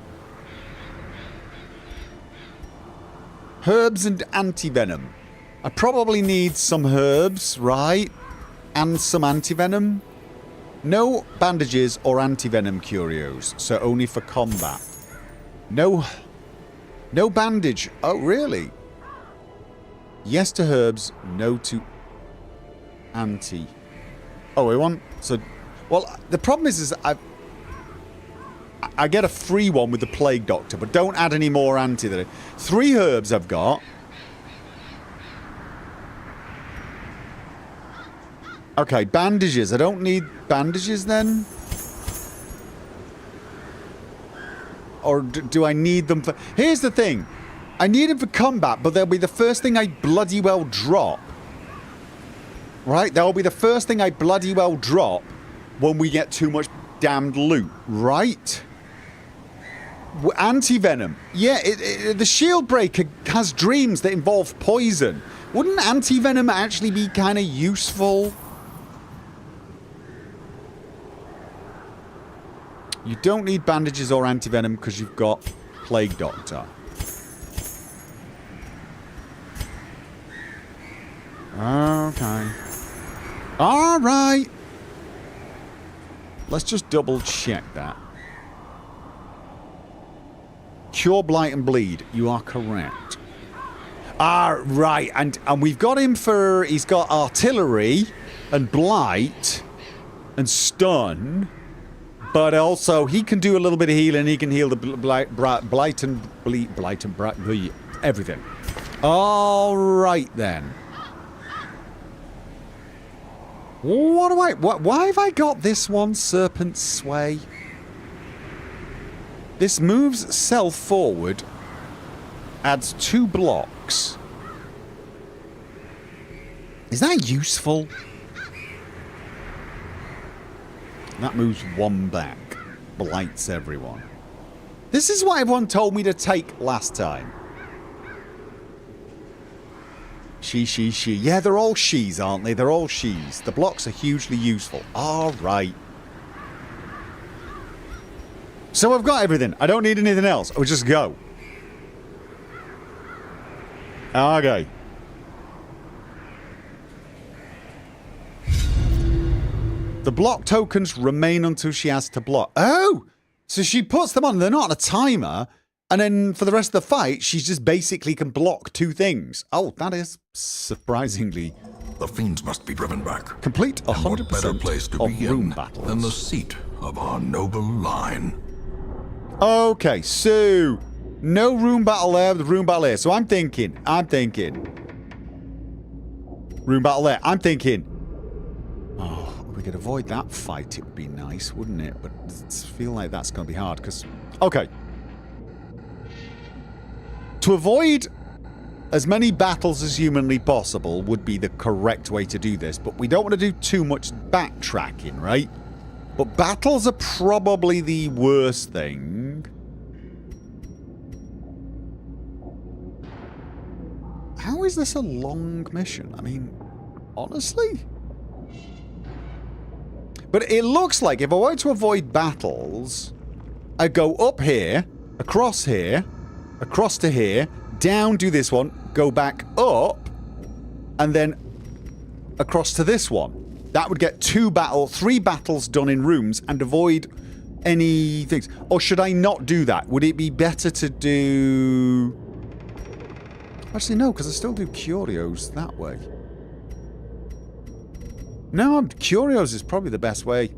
Herbs and anti-venom. I probably need some herbs, right? And some anti-venom. No bandages or anti-venom curios, so only for combat. No bandage. Oh, really? Yes to herbs, no to anti. Oh, we want... So, well, the problem is I get a free one with the Plague Doctor, but don't add any more anti there. 3 herbs I've got. Okay, bandages. I don't need bandages then? Or do I need them for... Here's the thing. I need them for combat, but they'll be the first thing I bloody well drop. Right? That'll be the first thing I bloody well drop when we get too much damned loot. Right? Anti-venom. Yeah, the shield breaker has dreams that involve poison. Wouldn't anti-venom actually be kind of useful? You don't need bandages or anti-venom because you've got Plague Doctor. Okay. Alright. Let's just double check that. Cure, Blight and Bleed. You are correct. Right. And we've got him for... He's got Artillery and Blight and Stun. But also, he can do a little bit of healing. He can heal the Blight and Bleed. Blight and everything. Alright then. What do I... why have I got this one, Serpent Sway? This moves self forward, adds 2 blocks. Is that useful? That moves 1 back. Blights everyone. This is what everyone told me to take last time. She. Yeah, they're all she's, aren't they? They're all she's. The blocks are hugely useful. Alright. So I've got everything. I don't need anything else. I'll just go. Okay. The block tokens remain until she has to block. Oh! So she puts them on. They're not on a timer. And then for the rest of the fight, she just basically can block 2 things. Oh, that is surprisingly... The fiends must be driven back. Complete 100% What better place to of be room in battles. than the seat of our noble line? Okay, so... No room battle there, the room battle here. So I'm thinking... Room battle there. I'm thinking... Oh, if we could avoid that fight, it would be nice, wouldn't it? But I feel like that's going to be hard, because... Okay. To avoid as many battles as humanly possible would be the correct way to do this, but we don't want to do too much backtracking, right? But battles are probably the worst thing. How is this a long mission? I mean, honestly? But it looks like if I wanted to avoid battles, I'd go up here, across to here, down, do this one, go back up, and then across to this one. That would get 3 battles done in rooms and avoid any things. Or should I not do that? Would it be better to do... Actually, no, because I still do curios that way. No, curios is probably the best way.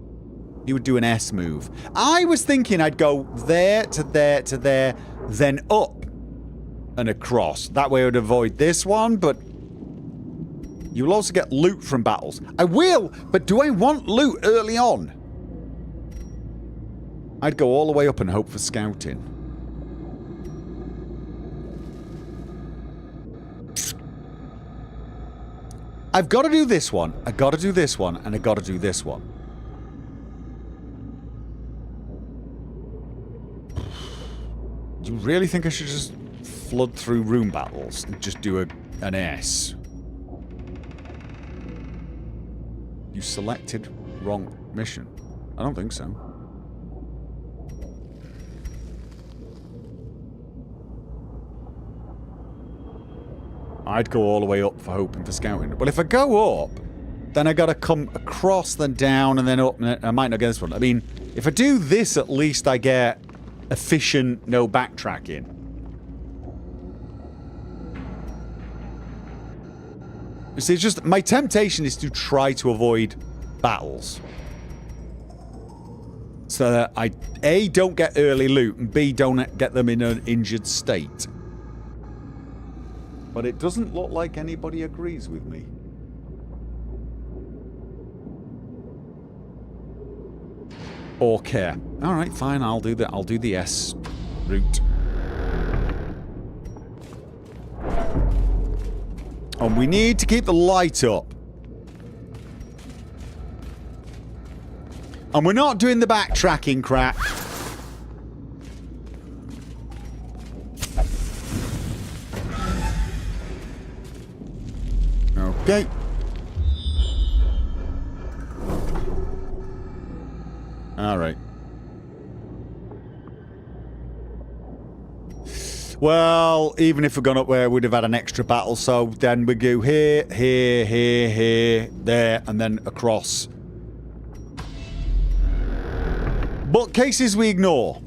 You would do an S move. I was thinking I'd go there to there to there, then up and across. That way I would avoid this one, but you will also get loot from battles. I will, but do I want loot early on? I'd go all the way up and hope for scouting. I've got to do this one, I've got to do this one, and I've got to do this one. Do you really think I should just flood through room battles and just do an S? You selected wrong mission. I don't think so. I'd go all the way up for hoping for scouting. Well, if I go up, then I gotta come across, then down, and then up. And I might not get this one. I mean, if I do this, at least I get efficient, no backtracking. You see, it's just my temptation is to try to avoid battles. So that I, A, don't get early loot, and B, don't get them in an injured state. But it doesn't look like anybody agrees with me. Or care. Alright, fine, I'll do the S route. And we need to keep the light up. And we're not doing the backtracking crap. Okay. Alright. Well, even if we'd gone up there, we'd have had an extra battle, so then we go here, here, here, here, there, and then across. But cases we ignore.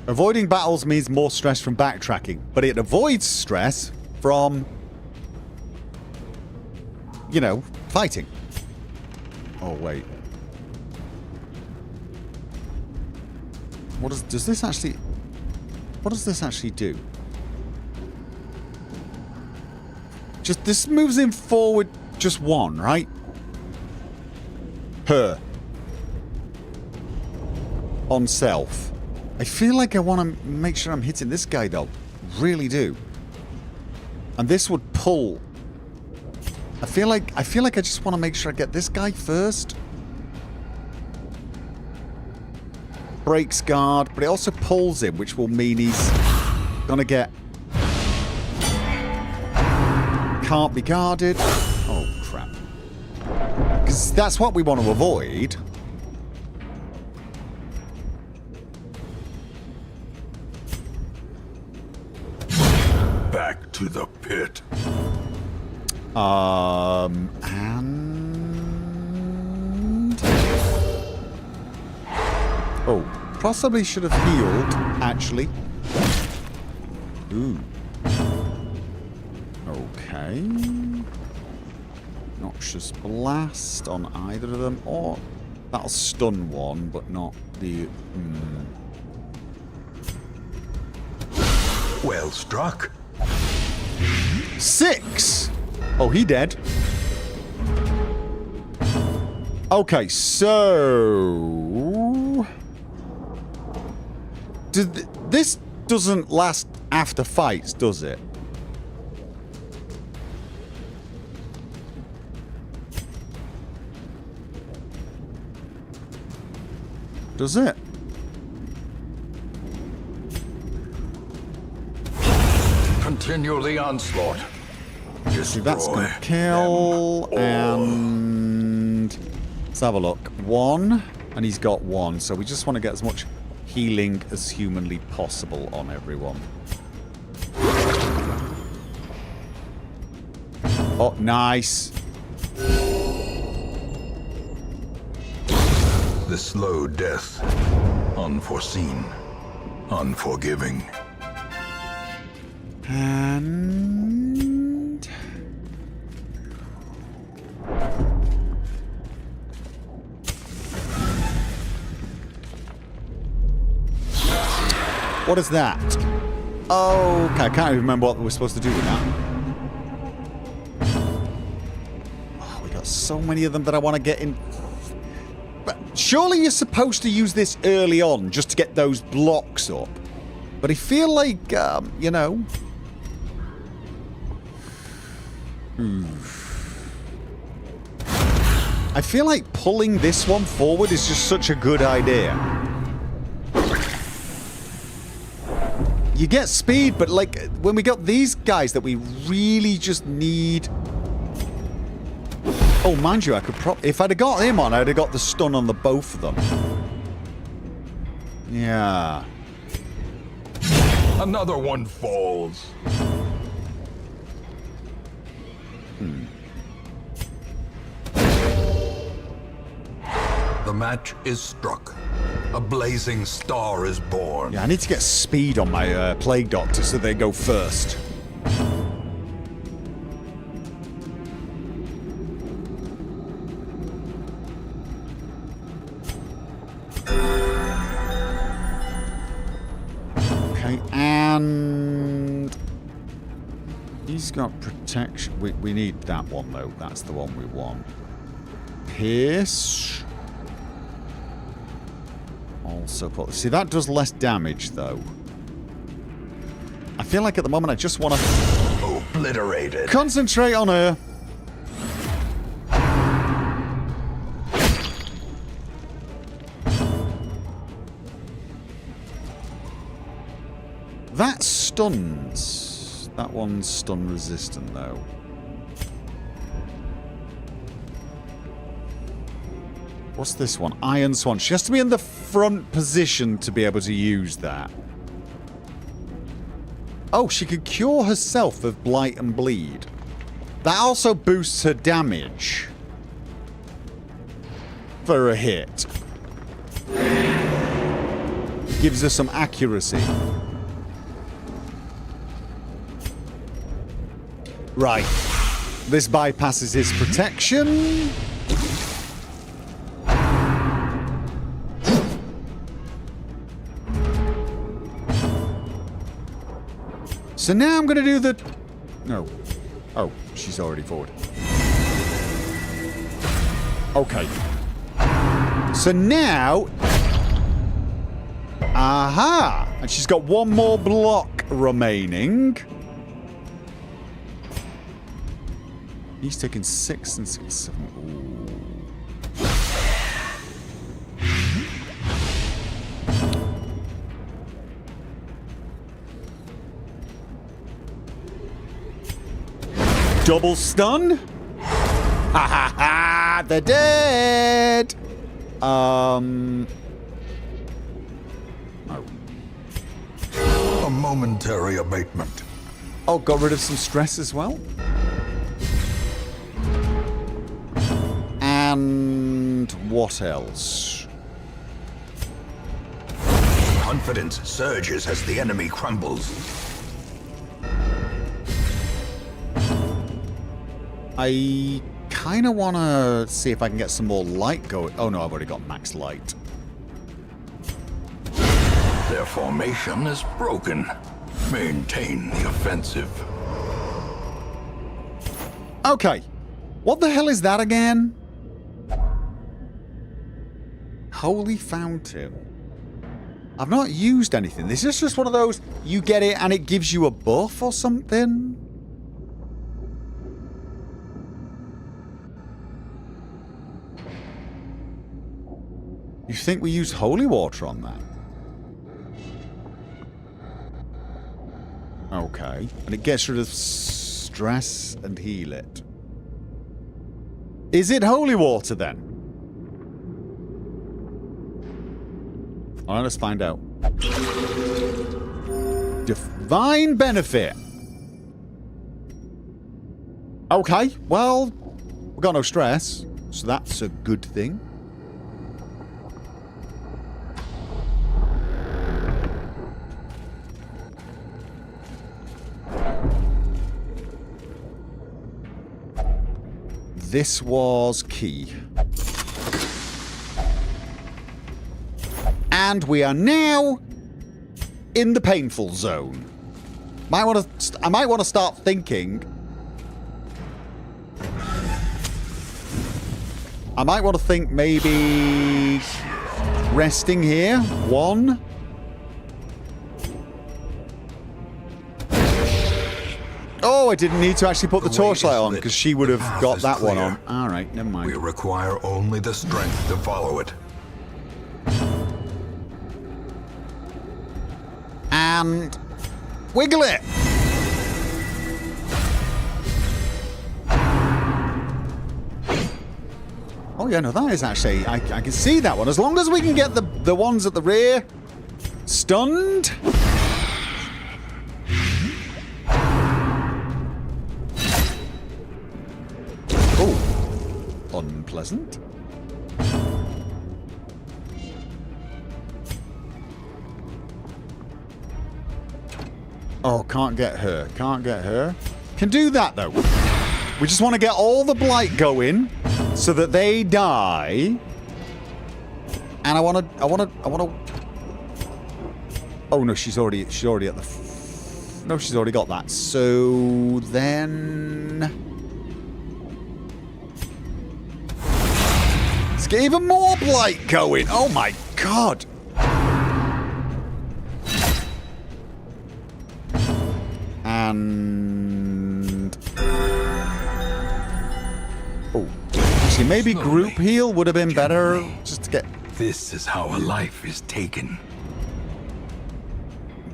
Avoiding battles means more stress from backtracking, but it avoids stress from, you know, fighting. Oh, wait. What does this actually... What does this actually do? Just this moves him forward just one, right? Her. On self. I feel like I want to make sure I'm hitting this guy though. Really do. And this would pull. I feel like I just want to make sure I get this guy first. Breaks guard, but it also pulls him, which will mean he's gonna get... Can't be guarded. Oh, crap. Because that's what we want to avoid. Back to the pit. And... Oh, possibly should have healed, actually. Ooh. Okay. Noxious Blast on either of them, or that'll stun one, but not the... Well struck. 6! Oh, he dead. Okay, so... This doesn't last after fights, does it? Does it? Continue the onslaught. See, that's gonna kill, and let's have a look. 1, and he's got 1, so we just want to get as much healing as humanly possible on everyone. Oh, nice. The slow death. Unforeseen. Unforgiving. And... what is that? Oh, okay, I can't even remember what we're supposed to do with that. Oh, we got so many of them that I want to get in. But surely you're supposed to use this early on just to get those blocks up. But I feel like, you know... I feel like pulling this one forward is just such a good idea. You get speed, but like when we got these guys that we really just need... Oh, mind you, I could if I'd have got him on, I'd have got the stun on the both of them. Yeah. Another one falls. The match is struck. A blazing star is born. Yeah, I need to get speed on my Plague Doctor so they go first. Okay, and... he's got protection. We need that one, though. That's the one we want. Pierce... also put... see, that does less damage, though. I feel like at the moment I just want to... obliterated. Concentrate on her. That stuns. That one's stun resistant, though. What's this one? Iron Swan. She has to be in the front position to be able to use that. Oh, she could cure herself of Blight and Bleed. That also boosts her damage. For a hit. Gives her some accuracy. Right. This bypasses his protection. So now I'm going to do the... No. Oh, she's already forward. Okay. So now... Aha! And she's got one more block remaining. He's taking 6 and 6, 7. Ooh. Double stun? Ha ha ha! They're dead! Oh. A momentary abatement. Oh, got rid of some stress as well. And what else? Confidence surges as the enemy crumbles. I kind of want to see if I can get some more light going. Oh no, I've already got max light. Their formation is broken. Maintain the offensive. Okay. What the hell is that again? Holy Fountain. I've not used anything. This is just one of those, you get it and it gives you a buff or something. You think we use holy water on that? Okay. And it gets rid of stress and heal it. Is it holy water then? Alright, let's find out. Divine benefit. Okay, well, we've got no stress, so that's a good thing. This was key. And we are now in the painful zone. I might want to start thinking. I might want to think maybe resting here. 1. Oh, I didn't need to actually put the torchlight on because she would have got that one on. All right, never mind. We require only the strength to follow it. And wiggle it. Oh yeah, no, that is actually, I can see that one. As long as we can get the ones at the rear stunned. Oh, unpleasant. Oh, can't get her. Can't get her. Can do that, though. We just want to get all the blight going so that they die. And I want to... Oh, no, she's already at the... No, she's already got that. So then... Let's get even more blight going. Oh, my God. And... Oh. Actually, maybe group heal would have been better. Just to get... This is how a life is taken.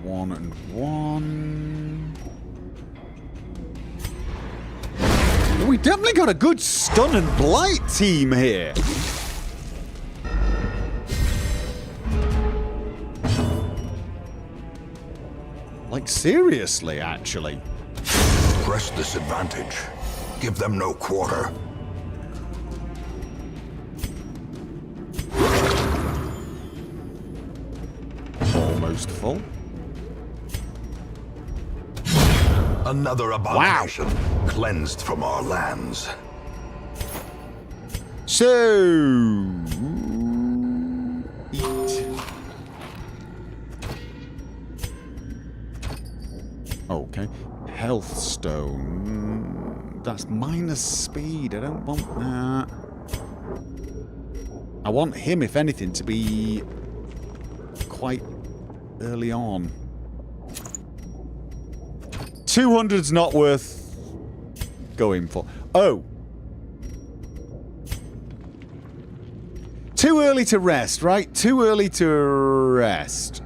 1 and 1. We definitely got a good stun and blight team here. Like, seriously, actually. Press this advantage. Give them no quarter. Almost full. Another abomination cleansed from our lands. So... Eat. Okay. Health stone. That's minus speed. I don't want that. I want him, if anything, to be quite early on. 200's not worth going for. Oh. Too early to rest, right? Too early to rest.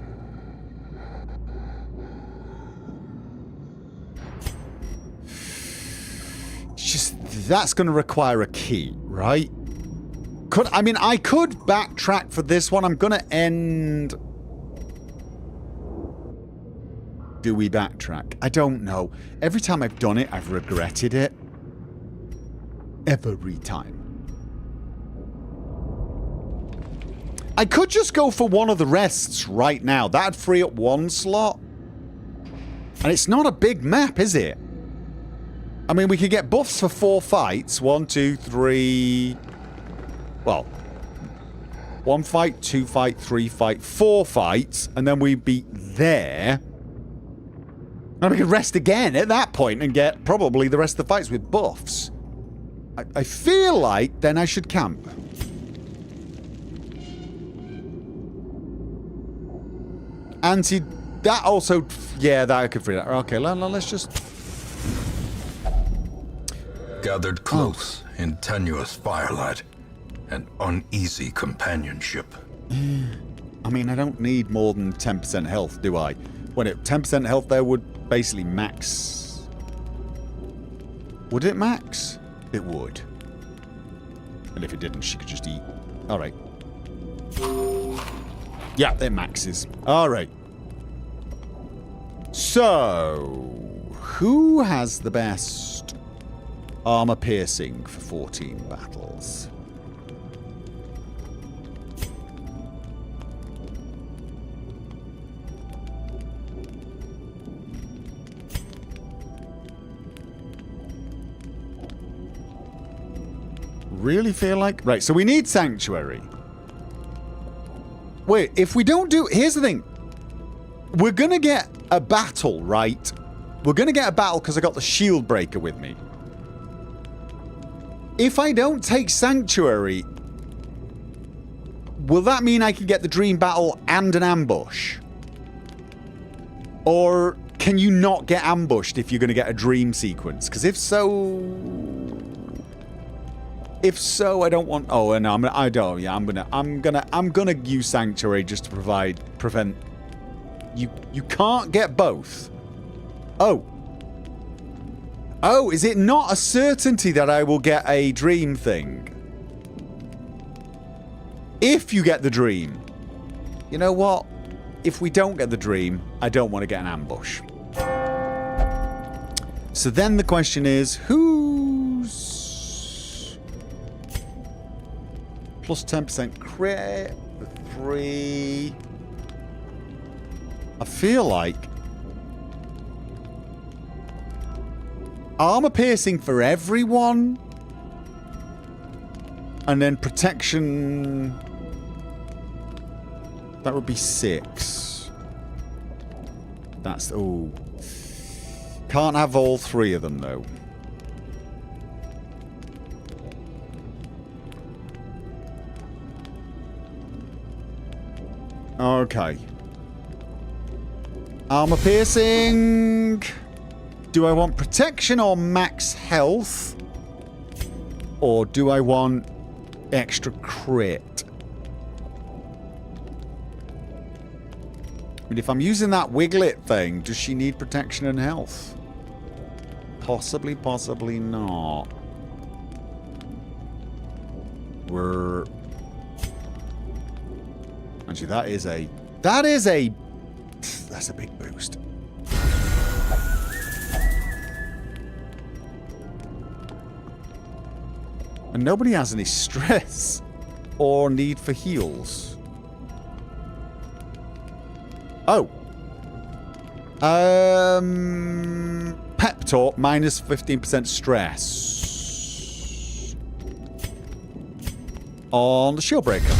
Just, that's going to require a key, right? I could backtrack for this one. I'm going to end... Do we backtrack? I don't know. Every time I've done it, I've regretted it. Every time. I could just go for one of the rests right now. That'd free up one slot. And it's not a big map, is it? I mean, we could get buffs for 4 fights. 1, 2, 3... Well, 1 fight, 2 fight, 3 fight, 4 fights. And then we'd be there. And we could rest again at that point and get probably the rest of the fights with buffs. I feel like then I should camp. That also... Yeah, that I could free that. Okay, let's just... Gathered close in tenuous firelight and uneasy companionship. I mean, I don't need more than 10% health, do I? When 10% health there would basically max... Would it max? It would. And if it didn't, she could just eat. Alright. Yeah, it maxes. Alright. So... Who has the best armor piercing for 14 battles? Really feel like... Right, so we need Sanctuary. Wait, if we don't do... Here's the thing. We're going to get a battle, right? We're going to get a battle because I got the Shield Breaker with me. If I don't take Sanctuary, will that mean I can get the Dream Battle and an ambush? Or can you not get ambushed if you're going to get a Dream Sequence? Because if so... If so, I don't want... Oh, no, I don't. Yeah, I'm gonna use Sanctuary just to prevent... You can't get both. Oh. Oh, is it not a certainty that I will get a dream thing? If you get the dream. You know what? If we don't get the dream, I don't want to get an ambush. So then the question is, who's... Plus 10% crit, 3... I feel like... Armor piercing for everyone. And then protection... That would be 6. That's... Oh. Can't have all 3 of them, though. Okay. Armor piercing. Do I want protection or max health? Or do I want extra crit? I mean, if I'm using that Wiglet thing, does she need protection and health? Possibly, possibly not. We're... Actually, that's a big boost. And nobody has any stress or need for heals. Oh. Pep talk minus 15% stress on the Shield Breaker.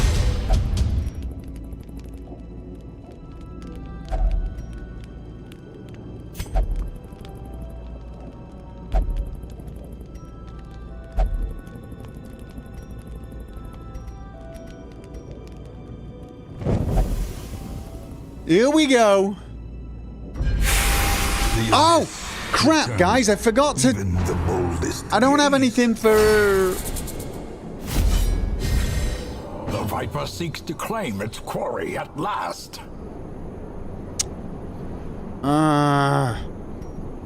Here we go. The Oh, crap, guys. I forgot to... even the boldest. I don't have gaze. anything for... The Viper seeks to claim its quarry at last.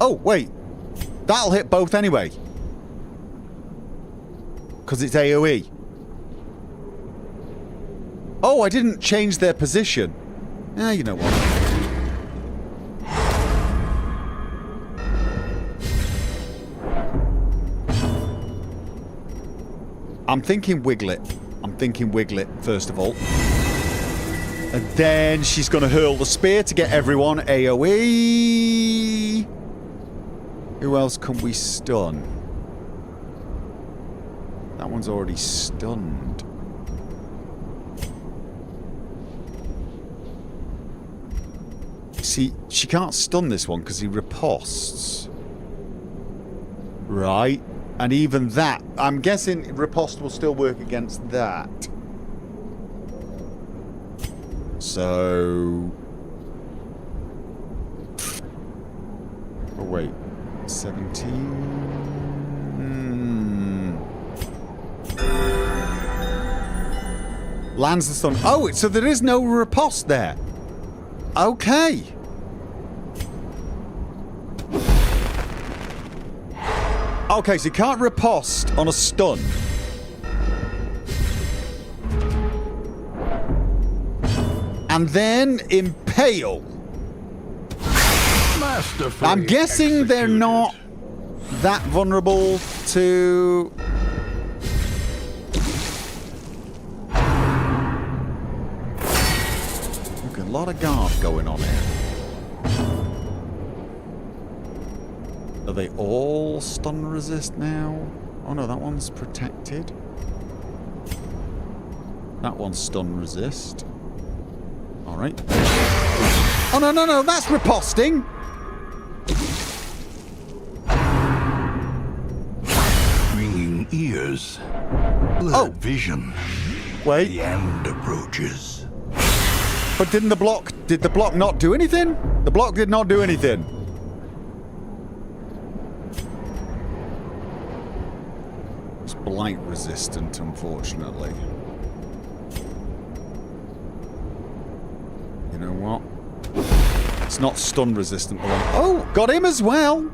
Oh, wait. That'll hit both anyway. Because it's AoE. Oh, I didn't change their position. Yeah, you know what. I'm thinking Wiglet. I'm thinking Wiglet, first of all. And then she's going to hurl the spear to get everyone AoE. Who else can we stun? That one's already stunned. See, she can't stun this one because he riposts. Right. And even that, I'm guessing riposte will still work against that. So... Oh, wait. 17... Lands the stun. Oh, so there is no riposte there. Okay. Okay, so you can't riposte on a stun. And then impale. Masterfully I'm guessing they're executed. not that vulnerable to... Look, a lot of guard going on here. Are they all stun resist now? Oh no, that one's protected. That one's stun resist. Alright. Oh no, no, no, that's riposting! Ringing ears. Blurred Oh. vision. Wait, The end approaches. but did the block not do anything? The block did not do anything. It's blight resistant, unfortunately. You know what? It's not stun resistant. Oh, got him as well!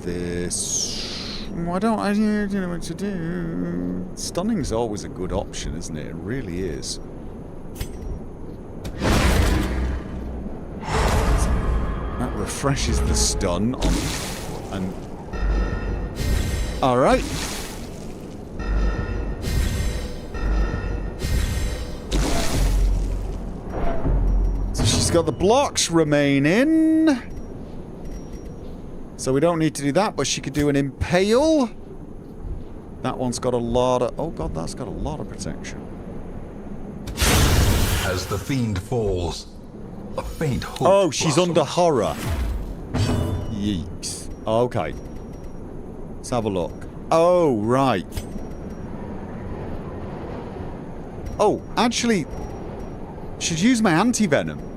This... I don't know what to do. Stunning's always a good option, isn't it? It really is. That refreshes the stun on... and... Alright. So she's got the blocks remaining. So we don't need to do that, but she could do an impale. That one's got a lot of... Oh god, that's got a lot of protection. As the fiend falls, a faint hope. Oh, she's blossoms. under horror. Yeeks. Okay. Let's have a look. Oh, right. Oh, actually, should use my anti-venom.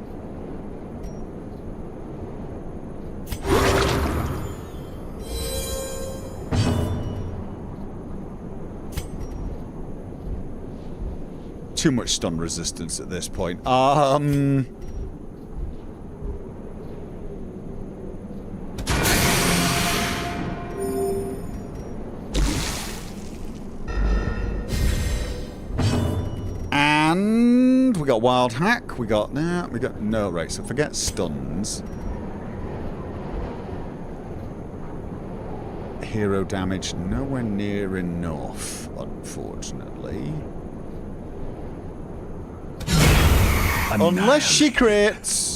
Too much stun resistance at this point. And we got wild hack. We got that. We got no right. So forget stuns. Hero damage nowhere near enough, unfortunately. Unless she crits.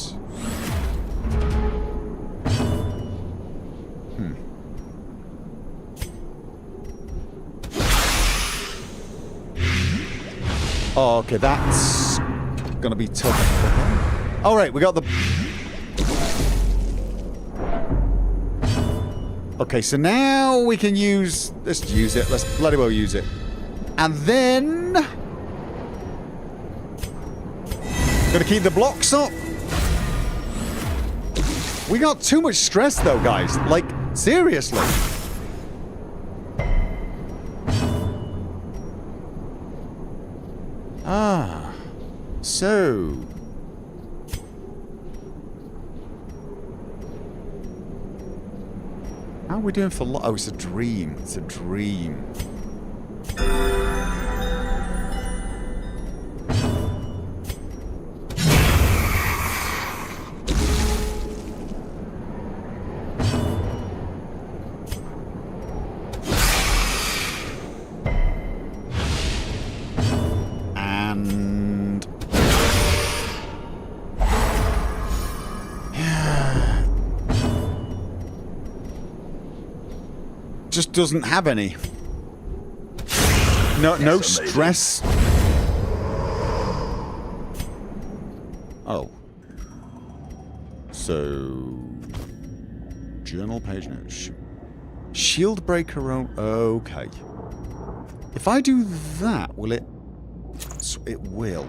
Oh, okay, that's gonna be tough. All right, we got the... Okay, so now we can use... Let's use it. Let's bloody well use it. And then... Gotta keep the blocks up. We got too much stress, though, guys. Like, seriously. Ah. So... How are we doing for... Oh, it's a dream. It's a dream. And... just doesn't have any. No stress. Oh. So... Journal page notes. Shield breaker... Okay. If I do that, will it... It will.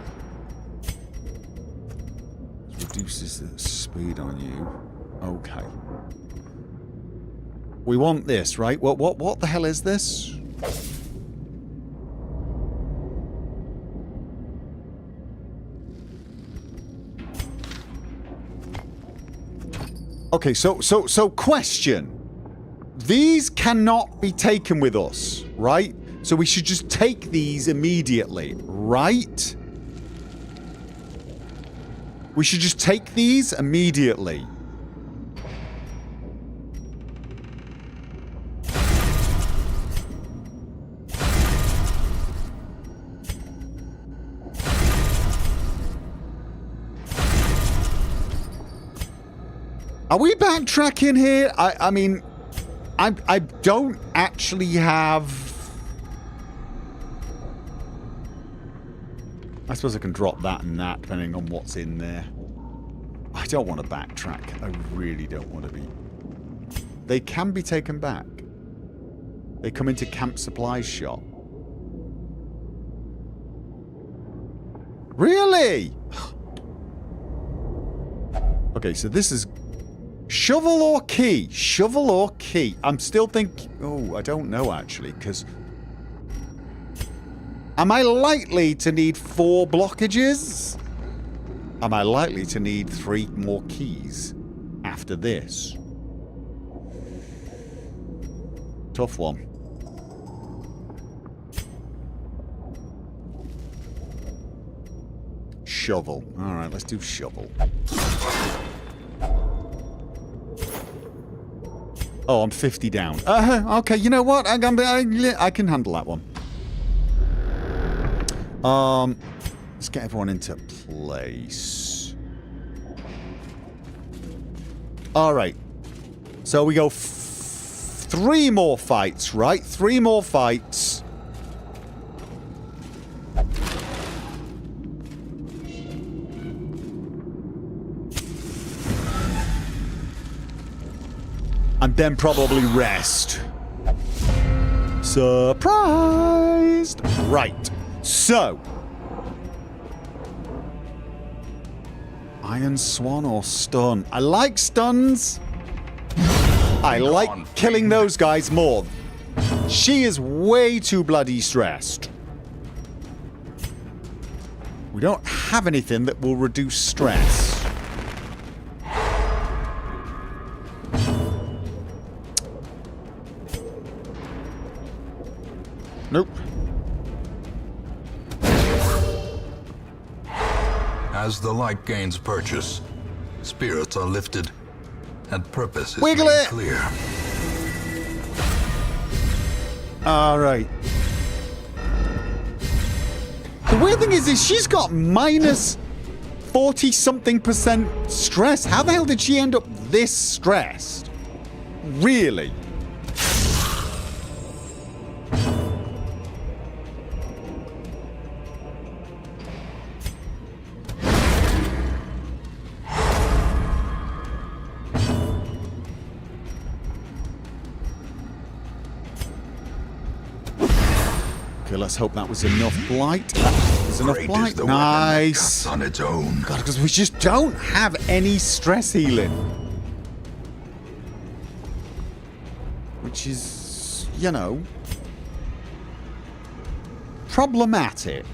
It reduces the speed on you. Okay. We want this, right? What the hell is this? Okay, so question. These cannot be taken with us, right? So we should just take these immediately, right? We should just take these immediately. Are we backtracking here? I mean, I don't actually have... I suppose I can drop that and that, depending on what's in there. I don't want to backtrack. I really don't want to be. They can be taken back. They come into camp supplies shop. Really? Okay, so this is... Shovel or key? Shovel or key? I'm still thinking... Oh, I don't know, actually, because... Am I likely to need 4 blockages? Am I likely to need 3 more keys after this? Tough one. Shovel. Alright, let's do shovel. Oh, I'm 50 down. Okay, you know what? I can handle that one. Let's get everyone into place. Alright. So we go 3 more fights, right? 3 more fights. And then probably rest. Surprised! Right. So. Iron Swan or stun? I like stuns. I like killing those guys more. She is way too bloody stressed. We don't have anything that will reduce stress. Nope. As the light gains purchase, spirits are lifted, and purpose is Wiggle made it! clear. Alright. The weird thing is she's got minus 40-something% stress. How the hell did she end up this stressed? Really? let's hope that was enough blight. There's enough Great is blight. the weapon that Nice. cuts on its own. God, because we just don't have any stress healing. Which is, you know, problematic.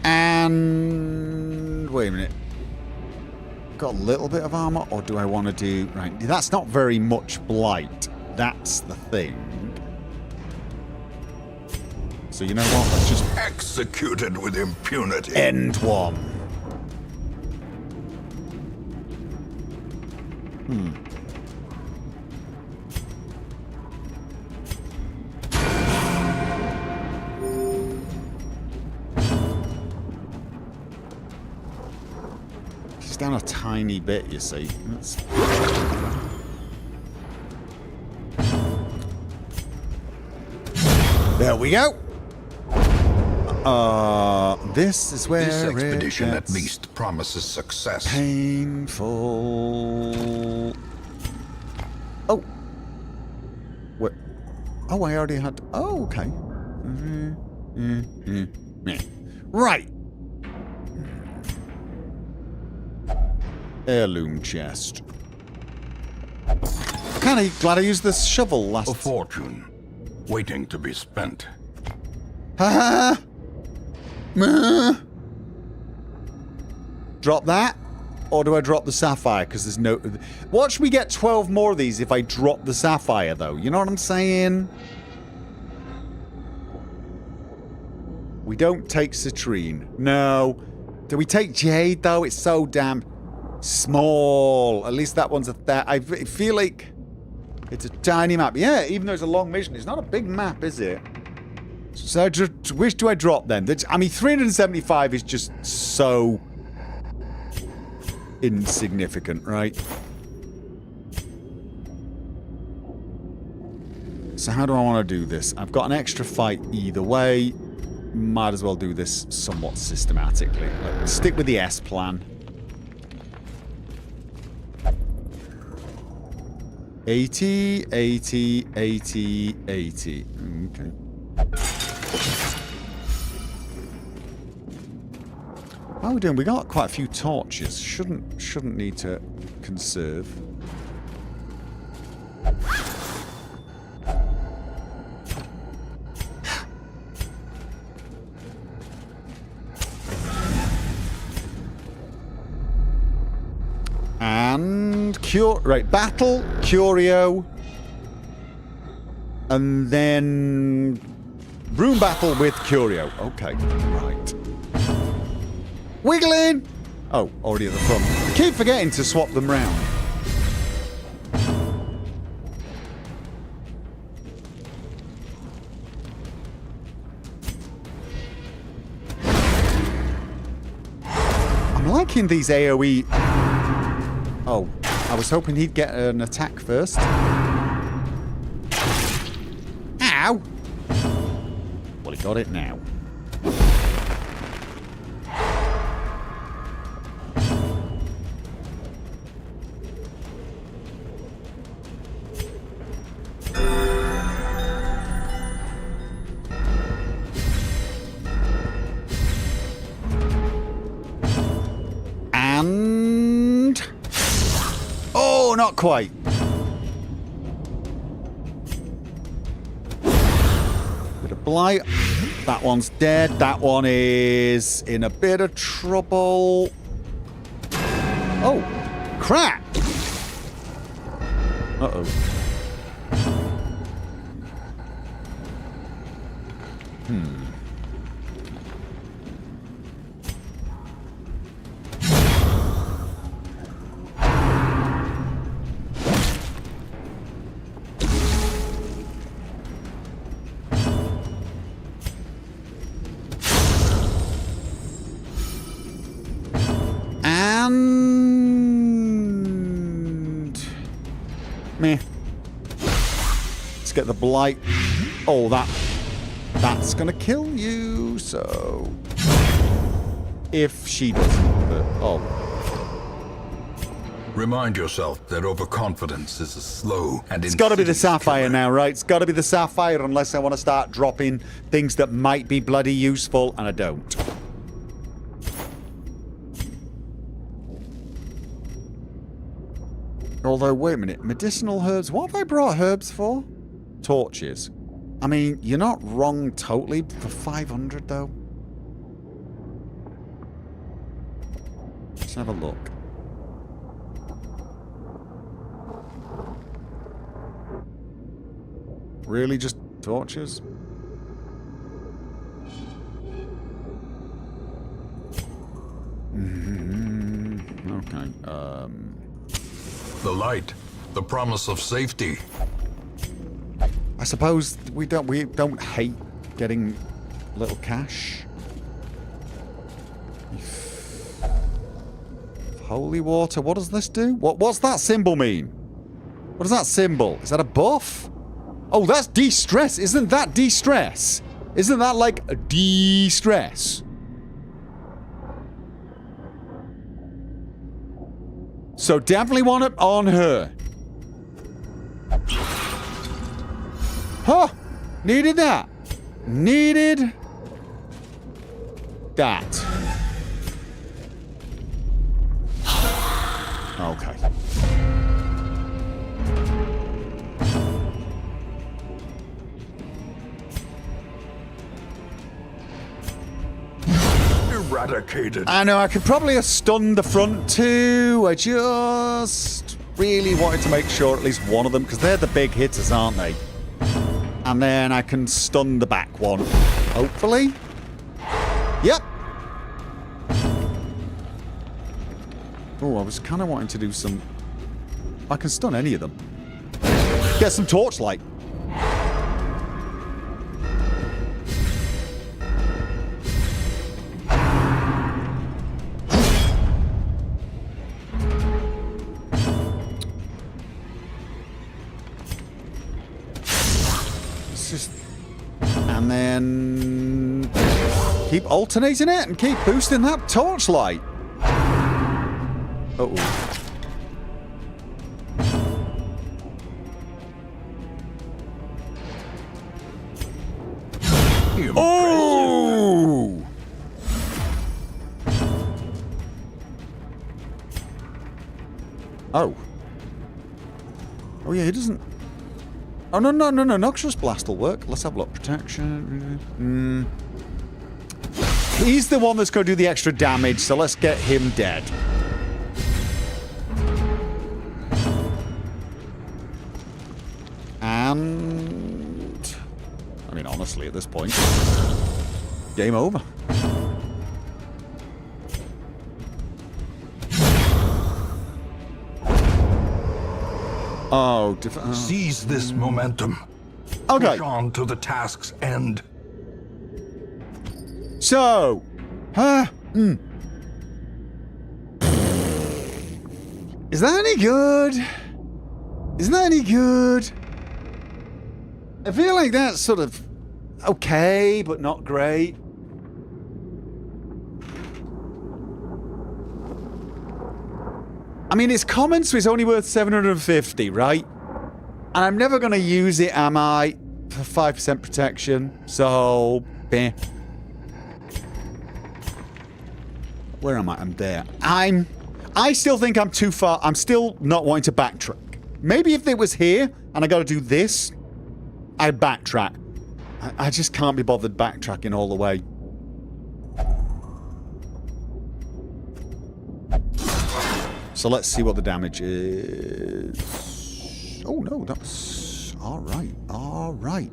And wait a minute. Got a little bit of armor, or do I want to do... Right, that's not very much blight. That's the thing. So you know what? Let's just Executed with impunity. end one. She's down a tiny bit, you see. There we go. This is where This expedition it at gets least promises success. painful. Oh. What? Oh, I already had... Oh, okay. Right. Heirloom chest. Kinda glad I used this shovel last... A fortune, waiting to be spent. Ha ha! Drop that? Or do I drop the sapphire? Because there's no... Watch me get 12 more of these if I drop the sapphire, though. You know what I'm saying? We don't take citrine. No. Do we take jade, though? It's so damn small. At least that one's a... I feel like it's a tiny map. Yeah, even though it's a long mission, it's not a big map, is it? So which do I drop then? I mean, 375 is just so insignificant, right? So how do I want to do this? I've got an extra fight either way. Might as well do this somewhat systematically. Let's stick with the S plan. 80, 80, 80, 80. Okay. How are we doing? We got quite a few torches. Shouldn't need to conserve. And right, battle, curio, and then room battle with curio. Okay, right. Wiggling! Oh, already at the front. Keep forgetting to swap them round. I'm liking these AoE... Oh, I was hoping he'd get an attack first. Ow! Well, he got it now. And... Oh, not quite. Bit of blight. That one's dead. That one is in a bit of trouble. Oh, crap. Uh-oh. And... Meh. Let's get the blight. Oh, that's gonna kill you, so... If she doesn't, but... Oh. Remind yourself that overconfidence is a slow and It's got to be the insidious sapphire killer. now, right? It's got to be the sapphire unless I want to start dropping things that might be bloody useful, and I don't. Although, wait a minute. Medicinal herbs. What have I brought herbs for? Torches. I mean, you're not wrong totally for 500, though. Let's have a look. Really, just torches? Okay. The light, the promise of safety. I suppose we don't hate getting little cash. Holy water. What does this do? What's that symbol mean? What does that symbol? Is that a buff? Oh, that's de-stress. Isn't that de-stress? Isn't that like a de-stress? So definitely want it on her. Huh! Needed that. Needed that. Okay. Eradicated. I know, I could probably have stunned the front two. I just really wanted to make sure at least one of them, because they're the big hitters, aren't they? And then I can stun the back one. Hopefully. Yep. Oh, I was kind of wanting to do some... I can stun any of them. Get some torchlight. And then keep alternating it and keep boosting that torchlight. Uh-oh. Oh! Oh. Oh yeah, he doesn't... Oh, no. Noxious Blast will work. Let's have a look. Protection. He's the one that's going to do the extra damage, so let's get him dead. And... I mean, honestly, at this point, game over. Oh, Seize this momentum. Okay. Push on to the task's end. So, Is that any good? Isn't that any good? I feel like that's sort of okay, but not great. I mean, it's common, so it's only worth 750, right? And I'm never going to use it, am I? For 5% protection. So, beh. Where am I? I'm there. I still think I'm too far. I'm still not wanting to backtrack. Maybe if it was here and I got to do this, I'd backtrack. I just can't be bothered backtracking all the way. So let's see what the damage is. Oh no, that was... Alright, alright.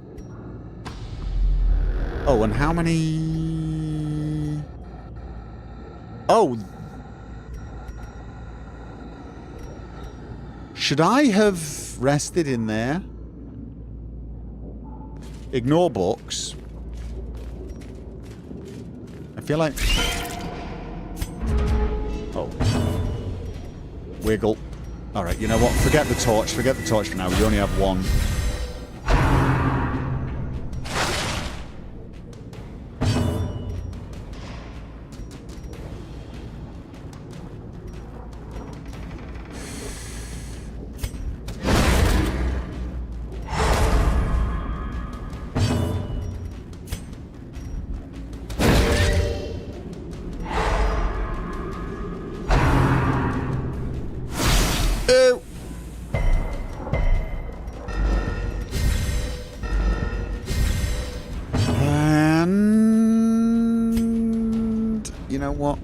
Oh, and how many... Oh. Should I have rested in there? Ignore books. I feel like... Oh. Wiggle. Alright, you know what? Forget the torch. Forget the torch for now. We only have one. know what?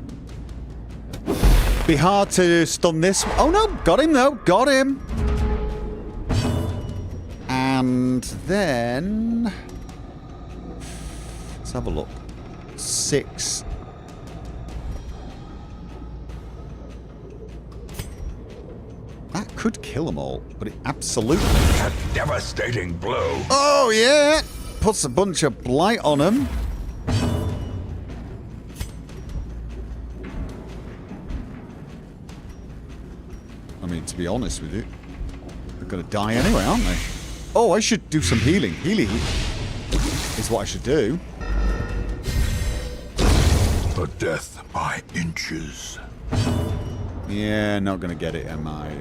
Be hard to stun this. Oh no, got him though. Got him. And then let's have a look. 6. That could kill them all, but it absolutely... A devastating blow. Oh, yeah! Puts a bunch of blight on them. I mean, to be honest with you, they're going to die anyway, aren't they? Oh, I should do some healing. Healing is what I should do. The death by inches. Yeah, not going to get it, am I?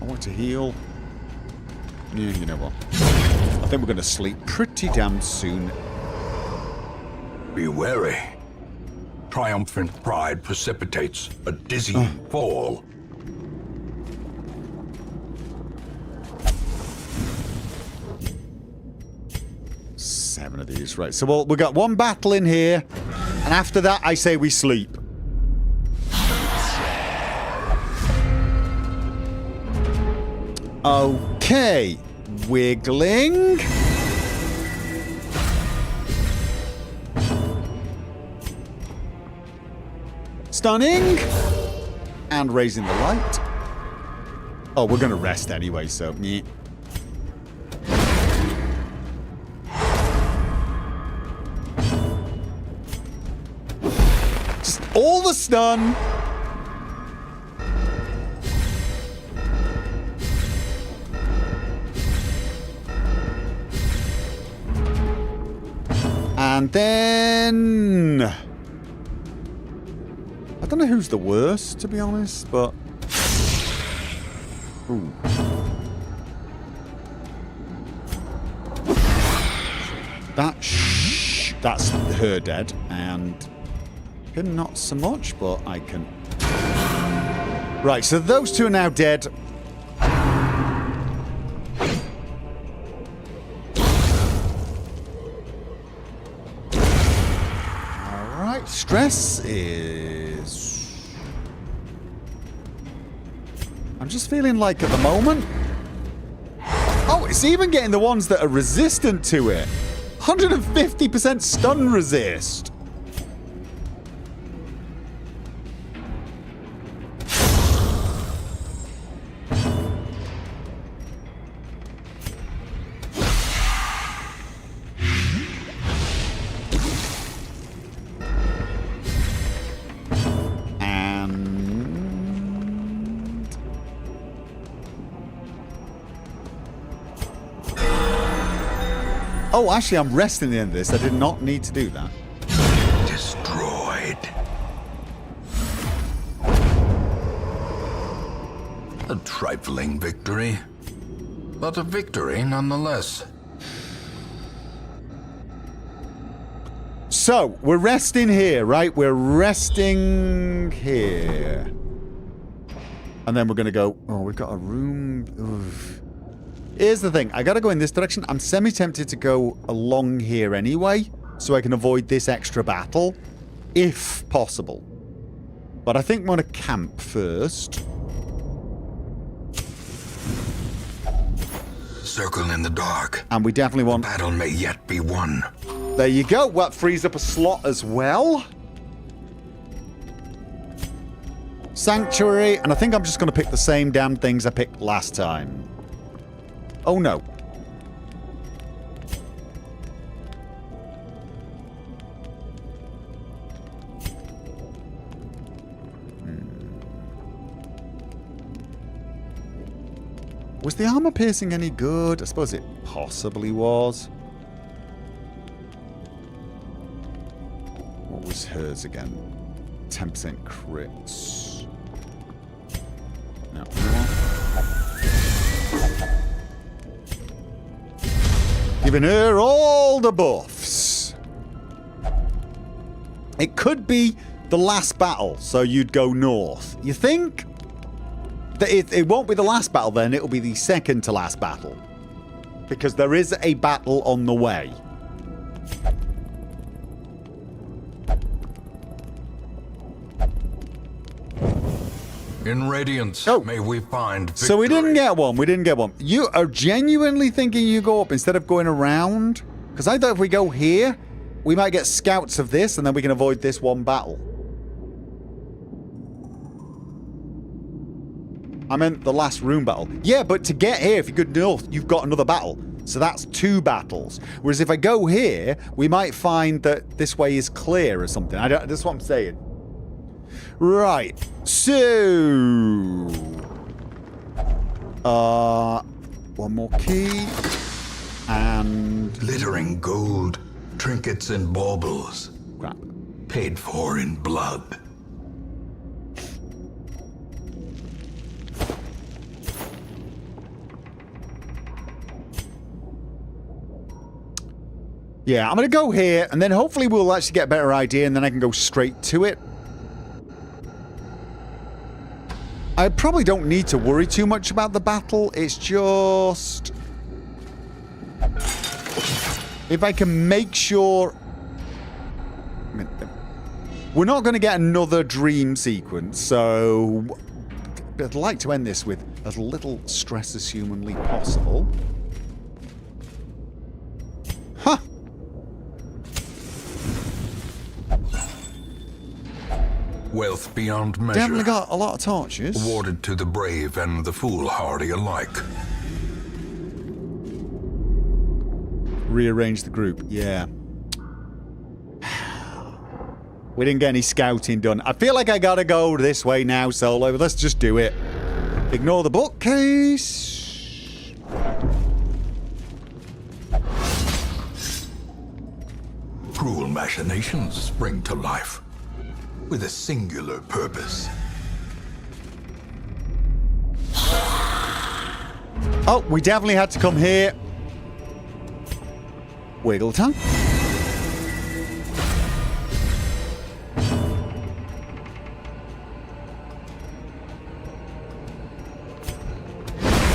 I want to heal. Yeah, you know what? I think we're going to sleep pretty damn soon. Be wary. Triumphant pride precipitates a dizzying fall. Seven of these, right. So we've got one battle in here, and after that, I say we sleep. Okay. Wiggling. Stunning. And raising the light. Oh, we're going to rest anyway, so... Meh. Just all the stun. And then... I don't know who's the worst, to be honest, but... Ooh. That's her dead, and him not so much, but I can... Right, so those two are now dead. Alright, stress is... I'm just feeling like at the moment... Oh, it's even getting the ones that are resistant to it. 150% stun resist. Oh, actually, I'm resting the end of this. I did not need to do that. Destroyed. A trifling victory, but a victory nonetheless. So, we're resting here, right? We're resting here. And then we're going to go... Oh, we've got a room... Oof. Here's the thing. I got to go in this direction. I'm semi-tempted to go along here anyway, so I can avoid this extra battle, if possible. But I think I'm going to camp first. Circle in the dark. And we definitely want... The battle may yet be won. There you go. Well, that frees up a slot as well. Sanctuary. And I think I'm just going to pick the same damn things I picked last time. Oh, no. Was the armor piercing any good? I suppose it possibly was. What was hers again? 10% crits. No. Giving her all the buffs. It could be the last battle, so you'd go north. You think? That it won't be the last battle then, it'll be the second to last battle. Because there is a battle on the way. In Radiance, Oh. may we find victory. So we didn't get one. We didn't get one. You are genuinely thinking you go up instead of going around? Because I thought if we go here, we might get scouts of this, and then we can avoid this one battle. I meant the last room battle. Yeah, but to get here, if you go north, you've got another battle. So that's 2 battles. Whereas if I go here, we might find that this way is clear or something. That's what I'm saying. Right. So... one more key. And... Glittering gold, trinkets and baubles, crap. paid for in blood. Yeah, I'm going to go here, and then hopefully we'll actually get a better idea, and then I can go straight to it. I probably don't need to worry too much about the battle. It's just... if I can make sure... I mean, we're not going to get another dream sequence, so... I'd like to end this with as little stress as humanly possible. Huh! Wealth beyond measure. Definitely got a lot of torches. Awarded to the brave and the foolhardy alike. Rearrange the group. Yeah. We didn't get any scouting done. I feel like I gotta go this way now, Solo. Let's just do it. Ignore the bookcase. Cruel machinations spring to life with a singular purpose. Oh, we definitely had to come here. Wiggle tongue.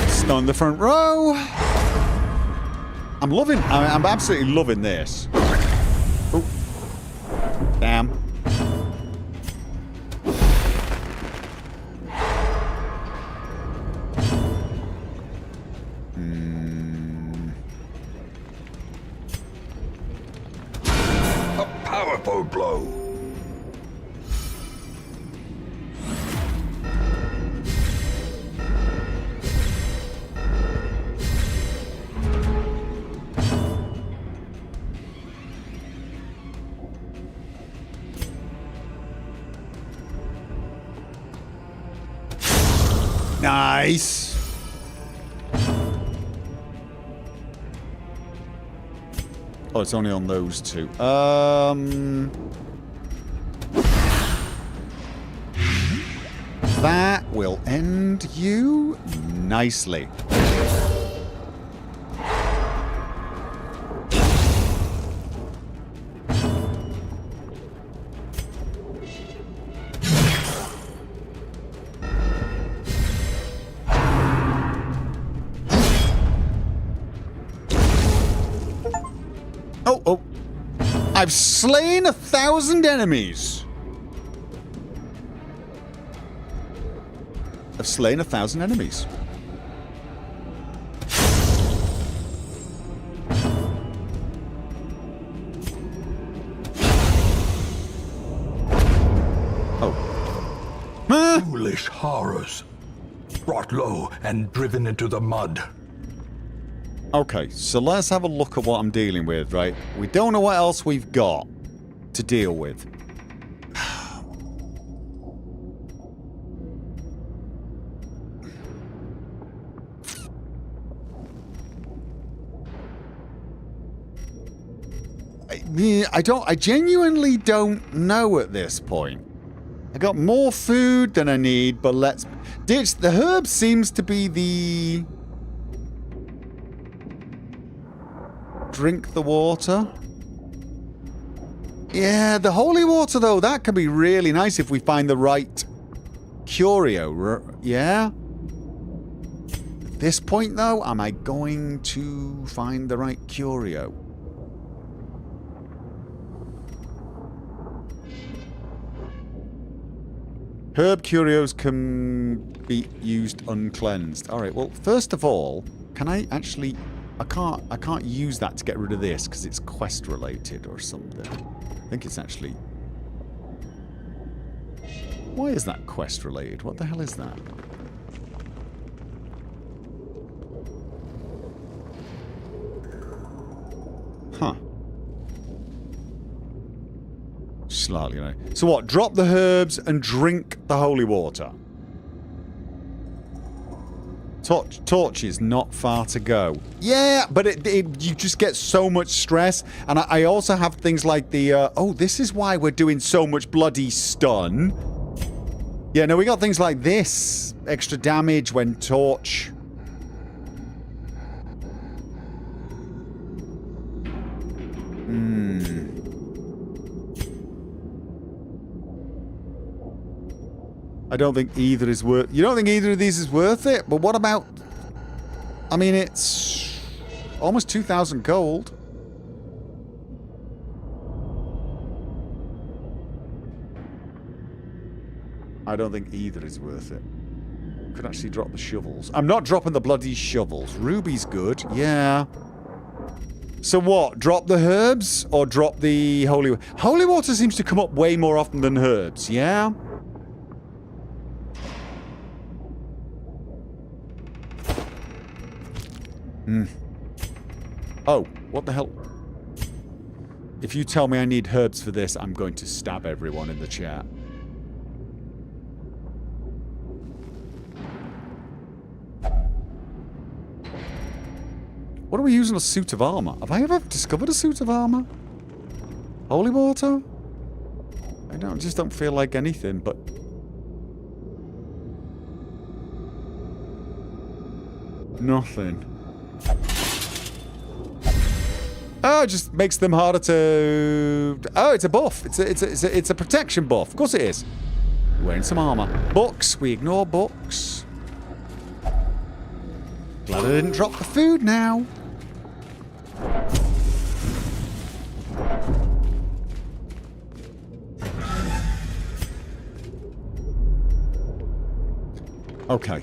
Stun the front row. I'm absolutely loving this. Oh. Damn. A powerful blow. Nice. Oh, it's only on those 2. That will end you nicely. Oh. I've slain 1,000 enemies. I've slain 1,000 enemies. Oh. Foolish horrors. Brought low and driven into the mud. Okay, so let's have a look at what I'm dealing with, right? We don't know what else we've got to deal with. I genuinely don't know at this point. I got more food than I need, but let's ditch. The herb seems to be the... Drink the water. Yeah, the holy water, though, that could be really nice if we find the right curio. Yeah? At this point, though, am I going to find the right curio? Herb curios can be used uncleansed. Alright, well, first of all, can I actually... I can't use that to get rid of this because it's quest related or something. I think it's actually... Why is that quest related? What the hell is that? Huh. Slightly, you know. So what? Drop the herbs and drink the holy water. Torch is not far to go. Yeah, but you just get so much stress. And I also have things like the... oh, this is why we're doing so much bloody stun. Yeah, no, we got things like this. Extra damage when torch... I don't think either is worth... You don't think either of these is worth it? But what about... I mean, it's... almost 2,000 gold. I don't think either is worth it. Could actually drop the shovels. I'm not dropping the bloody shovels. Ruby's good. Yeah. So what? Drop the herbs? Or drop the holy... Holy water seems to come up way more often than herbs. Yeah? Oh, what the hell? If you tell me I need herbs for this, I'm going to stab everyone in the chat. What are we using a suit of armor? Have I ever discovered a suit of armor? Holy water? I just don't feel like anything, but... Nothing. Oh, it just makes them harder to... Oh, it's a buff. It's a protection buff. Of course it is. Wearing some armor. Books. We ignore books. Glad I didn't drop the food now. Okay.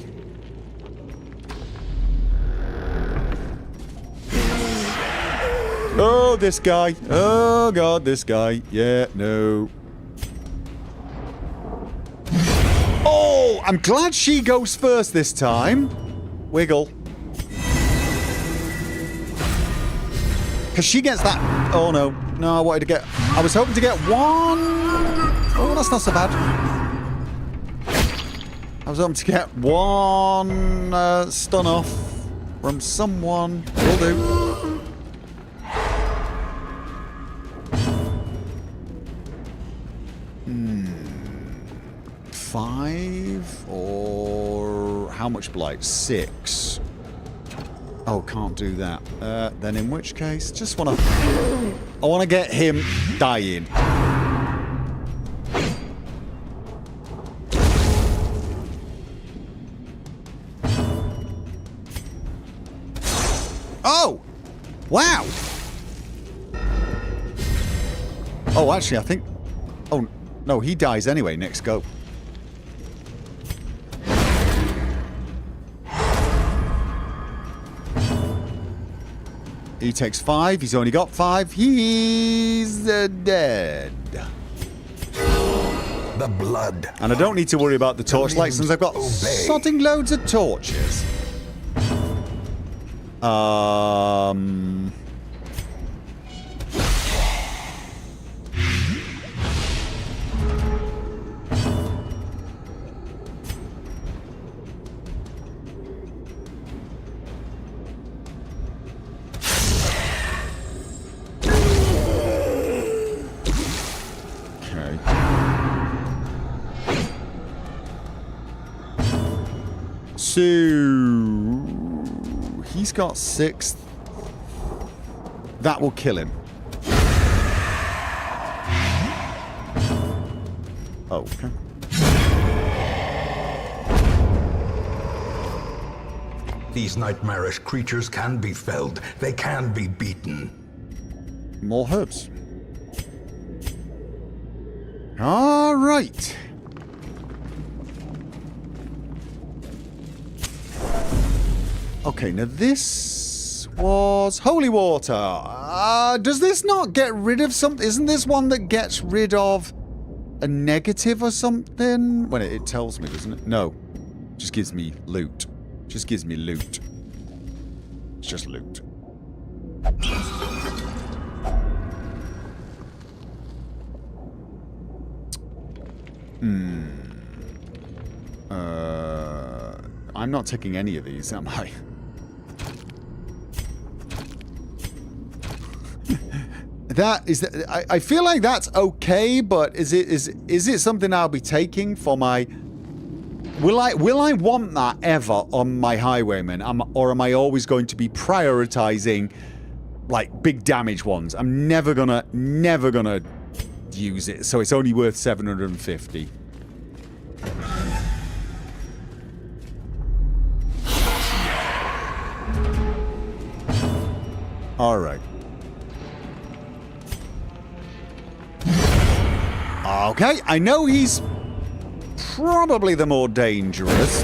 Oh, this guy. Oh, God, this guy. Yeah, no. Oh, I'm glad she goes first this time. Wiggle. Because she gets that... Oh, no. No, I wanted to get... I was hoping to get one... Oh, that's not so bad. I was hoping to get one stun off from someone. Will do. 5 or how much blight? 6. Oh, can't do that. Then in which case, just wanna... I wanna get him dying. Oh! Wow! Oh, actually, I think... Oh, no, he dies anyway. Next go. He takes 5. He's only got 5. He's dead. The blood. And I don't need to worry about the torchlight since I've got sodding loads of torches. So he's got 6. That will kill him. Oh, okay. These nightmarish creatures can be felled. They can be beaten. More herbs. All right. Okay, now this was holy water. Does this not get rid of something? Isn't this one that gets rid of a negative or something? When it tells me, doesn't it? No. Just gives me loot. Just gives me loot. It's just loot. I'm not taking any of these, am I? That is. I feel like that's okay, but is it something I'll be taking for my? Will I want that ever on my highwayman? Or am I always going to be prioritizing like big damage ones? I'm never gonna use it, so it's only worth 750. All right. Okay, I know he's probably the more dangerous,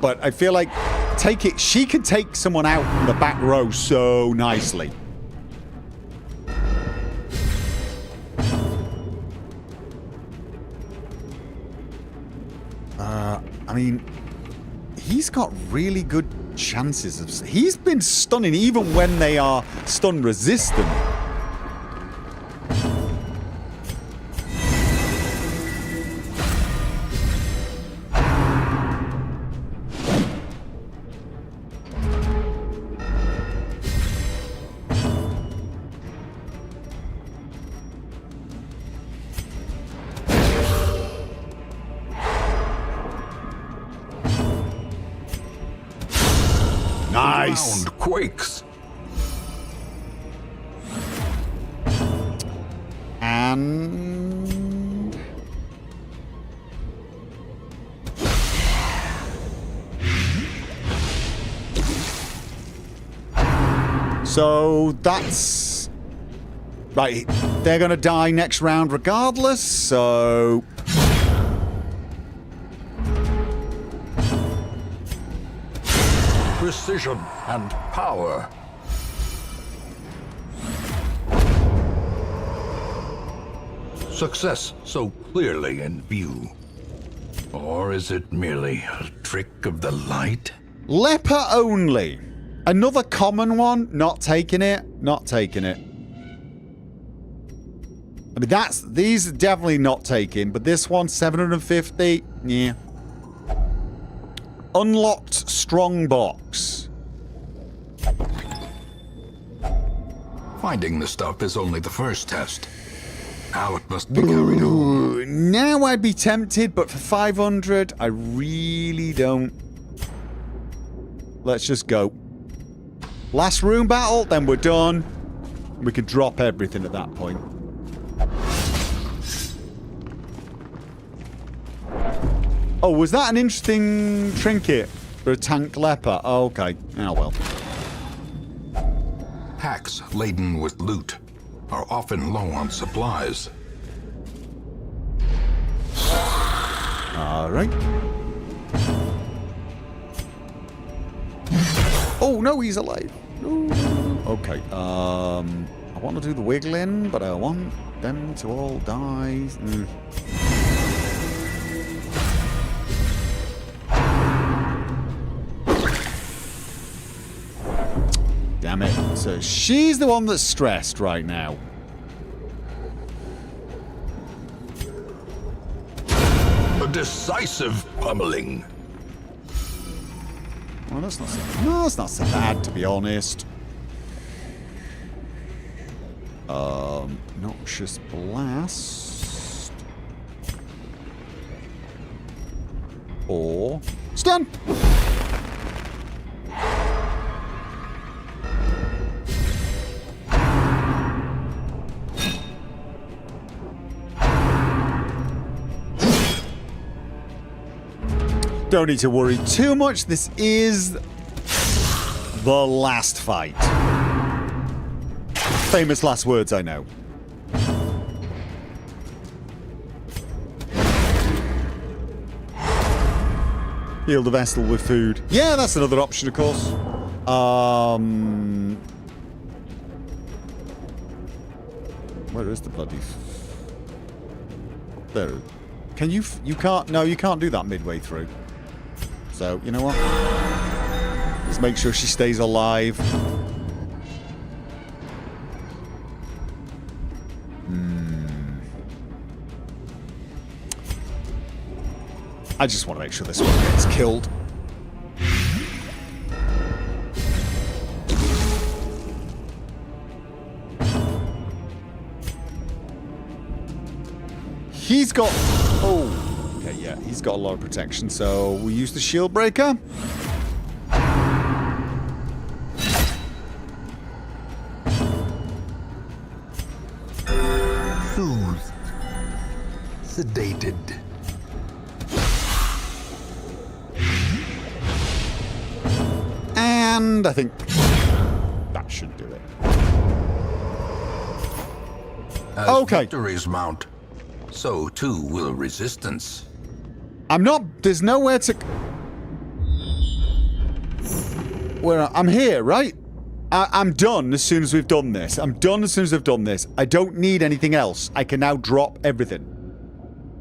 but I feel like she can take someone out in the back row so nicely. I mean, he's got really good chances of... He's been stunning even when they are stun resistant. Nice. Ground quakes. And... so that's... Right, they're gonna die next round regardless, so... Precision and power. Success so clearly in view. Or is it merely a trick of the light? Leper only. Another common one. Not taking it. Not taking it. I mean, these are definitely not taking, but this one, 750. Yeah. Unlocked strong box. Finding the stuff is only the first test. Now it must be carried home. Now I'd be tempted, but for 500, I really don't. Let's just go. Last room battle, then we're done. We can drop everything at that point. Oh, was that an interesting trinket for a tank leper? Oh, okay. Oh, well. Packs laden with loot are often low on supplies. All right. Oh, no, he's alive. No. Okay. I want to do the wiggling, but I want them to all die. Damn it. So she's the one that's stressed right now. A decisive pummeling. Well, that's not so bad, to be honest. Noxious blast. Or stun. Don't need to worry too much. This is the last fight. Famous last words, I know. Heal the vessel with food. Yeah, that's another option, of course. Where is the bloody... There. Can you... You can't... No, you can't do that midway through. So, you know what? Let's make sure she stays alive. I just want to make sure this one gets killed. He's got... Oh, okay, yeah. He's got a lot of protection, so we use the shield breaker. Soothed. Sedated. And I think that should do it. As Okay. victories mount, so too will resistance. I'm not... There's nowhere to... Where I'm here, right? I'm done as soon as we've done this. I'm done as soon as I've done this. I don't need anything else. I can now drop everything.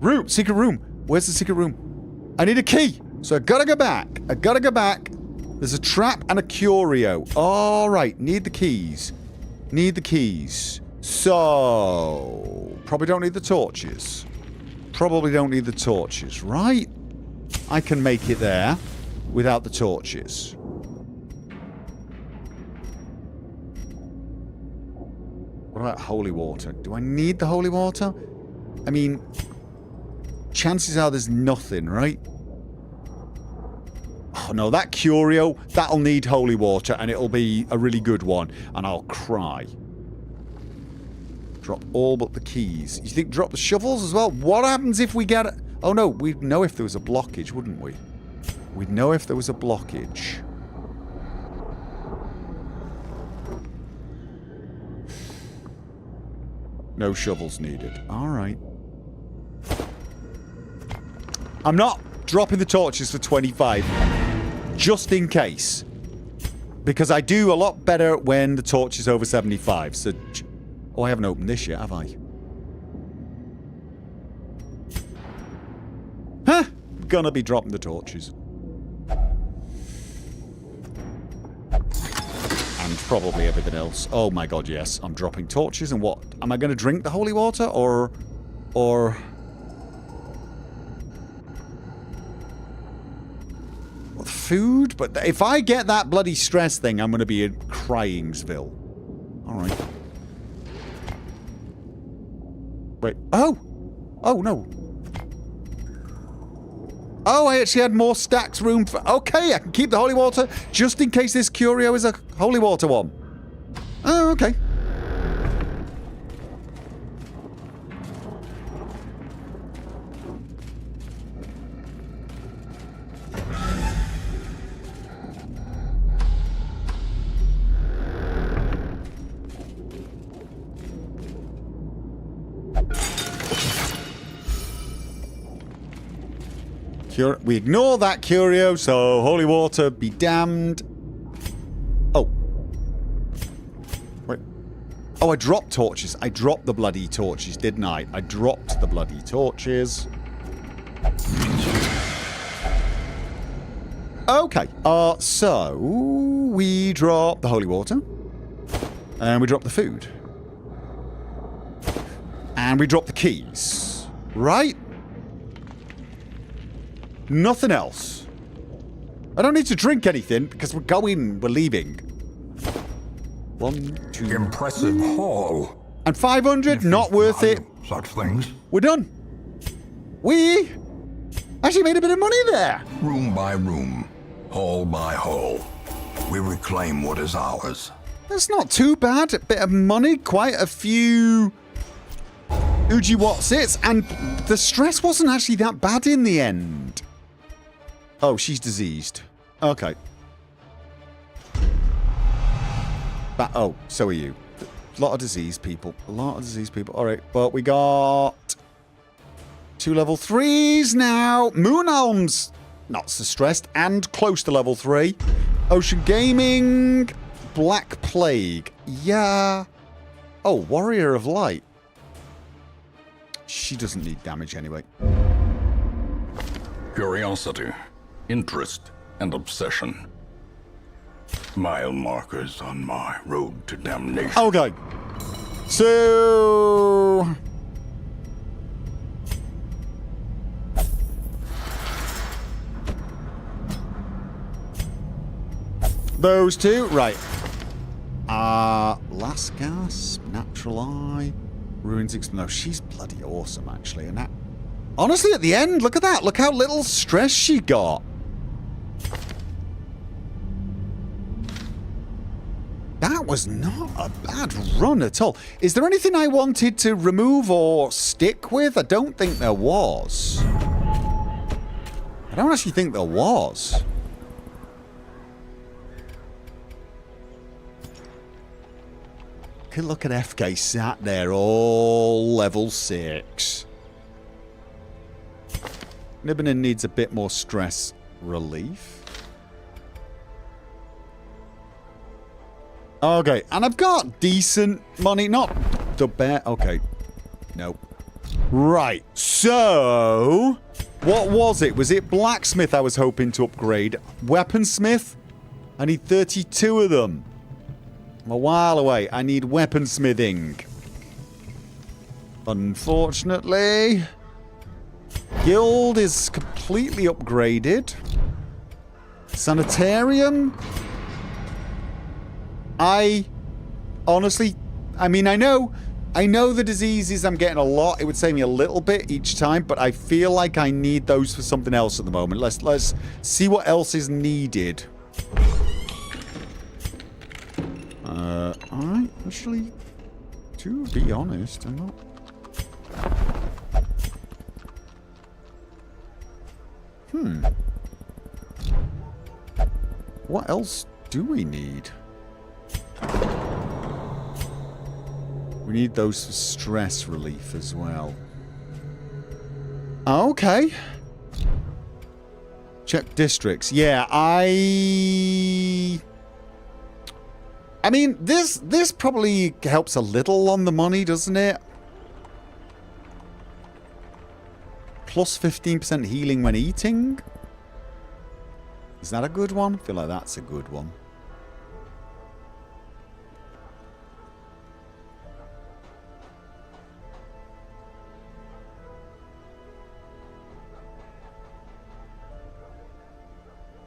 Room. Secret room. Where's the secret room? I need a key. So I gotta go back. I gotta go back. There's a trap and a curio. All right. Need the keys. Need the keys. So... Probably don't need the torches. Probably don't need the torches, right? I can make it there without the torches. What about holy water? Do I need the holy water? I mean, chances are there's nothing, right? Oh no, that curio, that'll need holy water and it'll be a really good one. And I'll cry. Drop all but the keys. You think drop the shovels as well? What happens if we get... Oh no, we'd know if there was a blockage, wouldn't we? We'd know if there was a blockage. No shovels needed. Alright. I'm not dropping the torches for 25. Just in case. Because I do a lot better when the torch is over 75. So... Oh, I haven't opened this yet, have I? Huh? Gonna be dropping the torches. And probably everything else. Oh my god, yes. I'm dropping torches and what? Am I gonna drink the holy water or... Well, the food? But if I get that bloody stress thing, I'm gonna be in Cryingsville. Alright. Wait. Oh! Oh, no. Oh, I actually had more stacks room for... Okay, I can keep the holy water just in case this curio is a holy water one. Oh, okay. We ignore that curio, so holy water be damned. Oh. Wait. Oh, I dropped torches. I dropped the bloody torches, didn't I? I dropped the bloody torches. Okay. So we drop the holy water. And we drop the food. And we drop the keys. Right? Nothing else. I don't need to drink anything because we're going, we're leaving. 1, 2... Impressive haul. And 500, not worth it. Such things. We're done. We actually made a bit of money there. Room by room, hall by hall, we reclaim what is ours. That's not too bad. A bit of money, quite a few Uji Watsits, and the stress wasn't actually that bad in the end. Oh, she's diseased. Okay. Oh, so are you. A lot of diseased people. A lot of diseased people. Alright, but we got 2 level 3s now. Moon Elms, not so stressed, and close to level 3. Ocean Gaming. Black Plague. Yeah. Oh, Warrior of Light. She doesn't need damage anyway. Curiosity, interest, and obsession. Mile markers on my road to damnation. Okay. So... those two. Right. Last Gasp, Natural Eye, Ruins Exp... No, she's bloody awesome, actually. And that... honestly, at the end, look at that. Look how little stress she got. That was not a bad run at all. Is there anything I wanted to remove or stick with? I don't think there was. I don't actually think there was. Look at FK sat there, all level 6. Nibbinin needs a bit more stress relief. Okay, and I've got decent money. Not the bear. Okay. Nope. Right. So, what was it? Was it blacksmith I was hoping to upgrade? Weaponsmith? I need 32 of them. I'm a while away. I need weaponsmithing. Unfortunately, guild is completely upgraded. Sanitarium? I honestly, I mean, I know the diseases I'm getting a lot. It would save me a little bit each time, but I feel like I need those for something else at the moment. Let's see what else is needed. I actually, to be honest, I'm not... What else do we need? We need those for stress relief as well. Okay. Check districts. Yeah, I mean, this probably helps a little on the money, doesn't it? Plus 15% healing when eating. Is that a good one? I feel like that's a good one.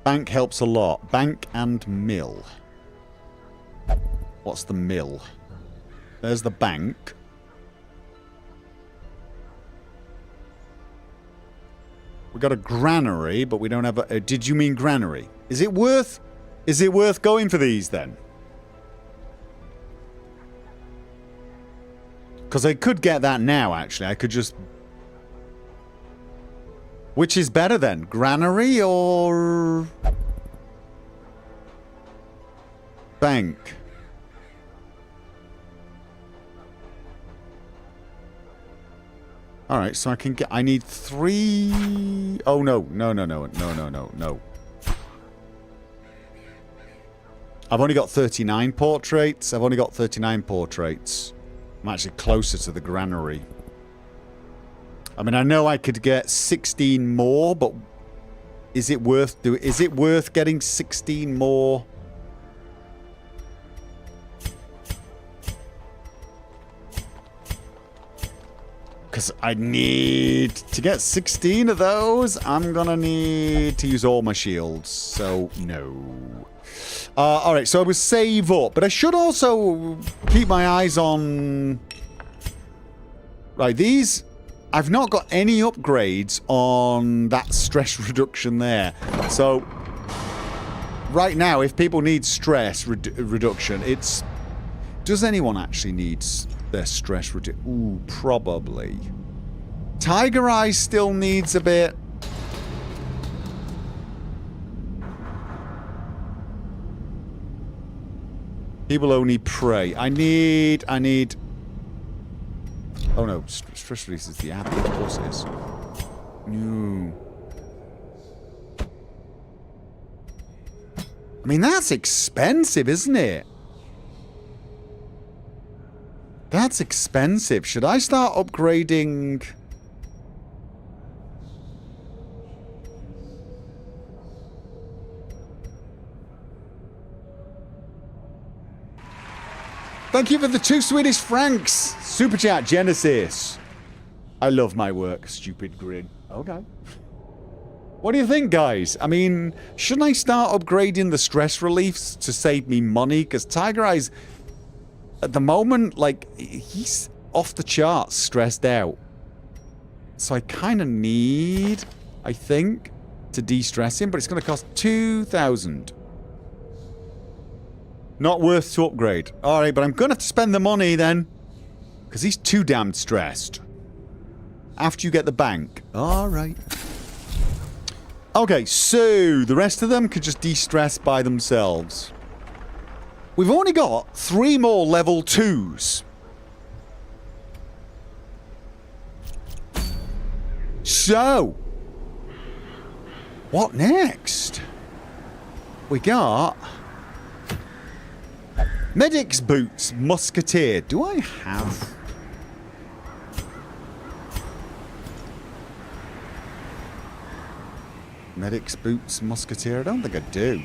Bank helps a lot. Bank and mill. What's the mill? There's the bank. We got a granary, but we don't have a... did you mean granary? Is it worth going for these then? Because I could get that now, actually. I could just... which is better then? Granary or... bank? Alright, so I can get... I need 3... oh, no. No. I've only got 39 portraits. I'm actually closer to the granary. I mean, I know I could get 16 more, but is it worth getting 16 more? Because I need to get 16 of those. I'm gonna need to use all my shields. So, no. Alright, so I would save up. But I should also keep my eyes on... right, these... I've not got any upgrades on that stress reduction there. So, right now, if people need stress reduction, it's... does anyone actually need their stress reduction? Ooh, probably. Tiger Eye still needs a bit. People only pray. I need... oh no, stress release is the abbey, of course it is. No. I mean, that's expensive, isn't it? That's expensive. Should I start upgrading? Thank you for the 2 Swedish francs. Super chat, Genesis. I love my work, stupid grin. Okay. What do you think, guys? I mean, shouldn't I start upgrading the stress reliefs to save me money? Because Tiger Eyes, at the moment, like, he's off the charts stressed out. So I kind of need, I think, to de-stress him, but it's going to cost 2,000. Not worth to upgrade. Alright, but I'm going to have to spend the money then. Because he's too damn stressed. After you get the bank. Alright. Okay, so the rest of them could just de-stress by themselves. We've only got 3 more level 2s. So, what next? We got Medic's Boots, Musketeer. Do I have? Medic's Boots, Musketeer? I don't think I do.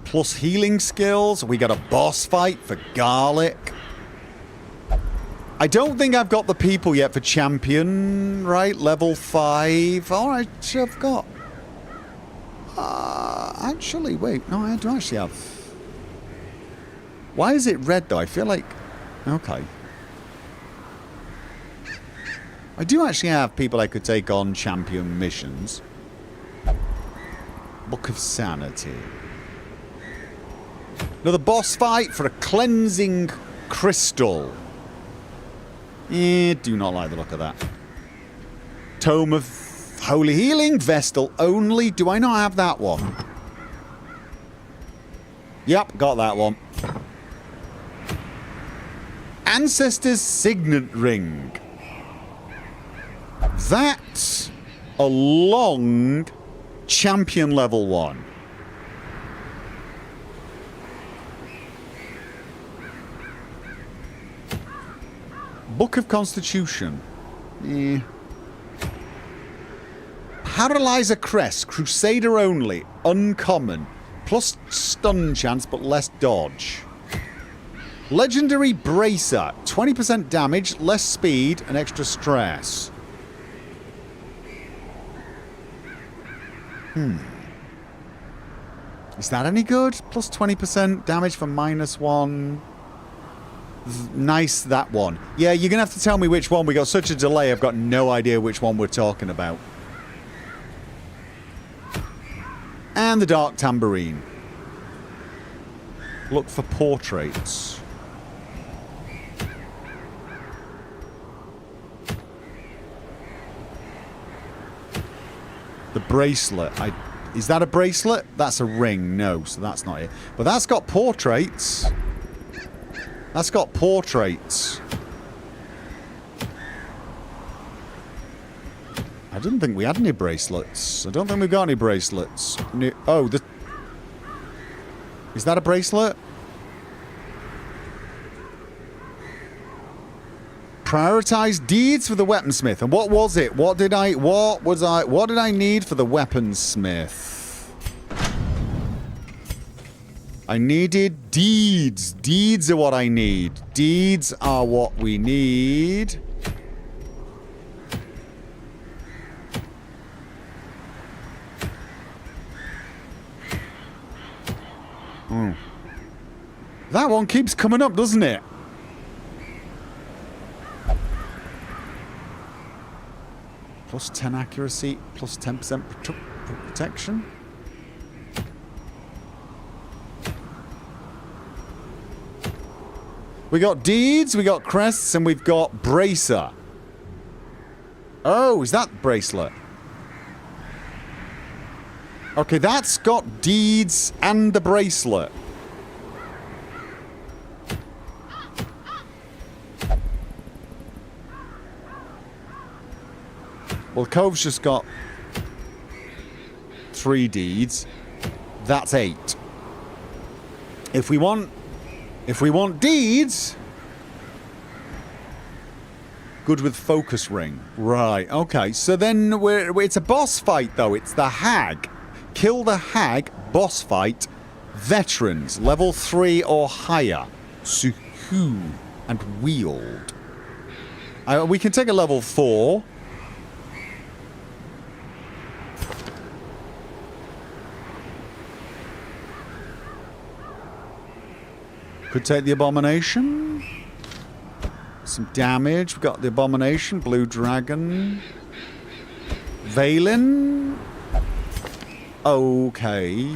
Plus healing skills. We got a boss fight for Garlic. I don't think I've got the people yet for champion, right? Level 5. Alright, I've got... actually, wait. No, I do actually have... Why is it red, though? I feel like... Okay. I do actually have people I could take on champion missions. Book of Sanity. Another boss fight for a cleansing crystal. Do not like the look of that. Tome of Holy Healing, Vestal only. Do I not have that one? Yep, got that one. Ancestor's Signet Ring. That's a long champion level 1. Book of Constitution. Paralyzer Crest, Crusader only, uncommon. Plus stun chance, but less dodge. Legendary Bracer, 20% damage, less speed, and extra stress. Is that any good? Plus 20% damage for -1. Nice, that one. Yeah, you're going to have to tell me which one. We got such a delay, I've got no idea which one we're talking about. And the Dark Tambourine. Look for portraits. The bracelet. Is that a bracelet? That's a ring. No, so that's not it. But that's got portraits. That's got portraits. I didn't think we had any bracelets. I don't think we've got any bracelets. Oh, is that a bracelet? Prioritize deeds for the weaponsmith. And what was it? What did I need for the weaponsmith? I needed deeds. Deeds are what I need. Deeds are what we need. That one keeps coming up, doesn't it? Plus 10 accuracy, plus 10% protection. We got deeds, we got crests, and we've got bracer. Oh, is that bracelet? Okay, that's got deeds and the bracelet. Well, Cove's just got 3 deeds. That's 8. If we want deeds, good with focus ring. Right, okay. So then it's a boss fight, though. It's the hag. Kill the hag, boss fight, veterans, level 3 or higher. Suhu and wield. We can take a level 4. Could take the abomination. Some damage. We've got the abomination, blue dragon. Valen. Okay.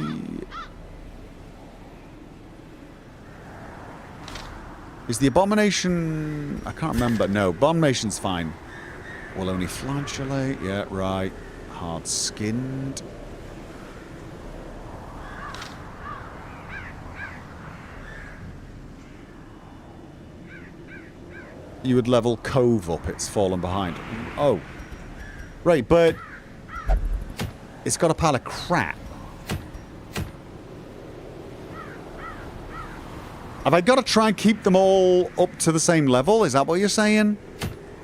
Is the abomination... I can't remember. No, abomination's fine. Will only flagellate. Yeah, right. Hard-skinned. You would level Cove up. It's fallen behind. Oh. Right, but... it's got a pile of crap. Have I got to try and keep them all up to the same level? Is that what you're saying?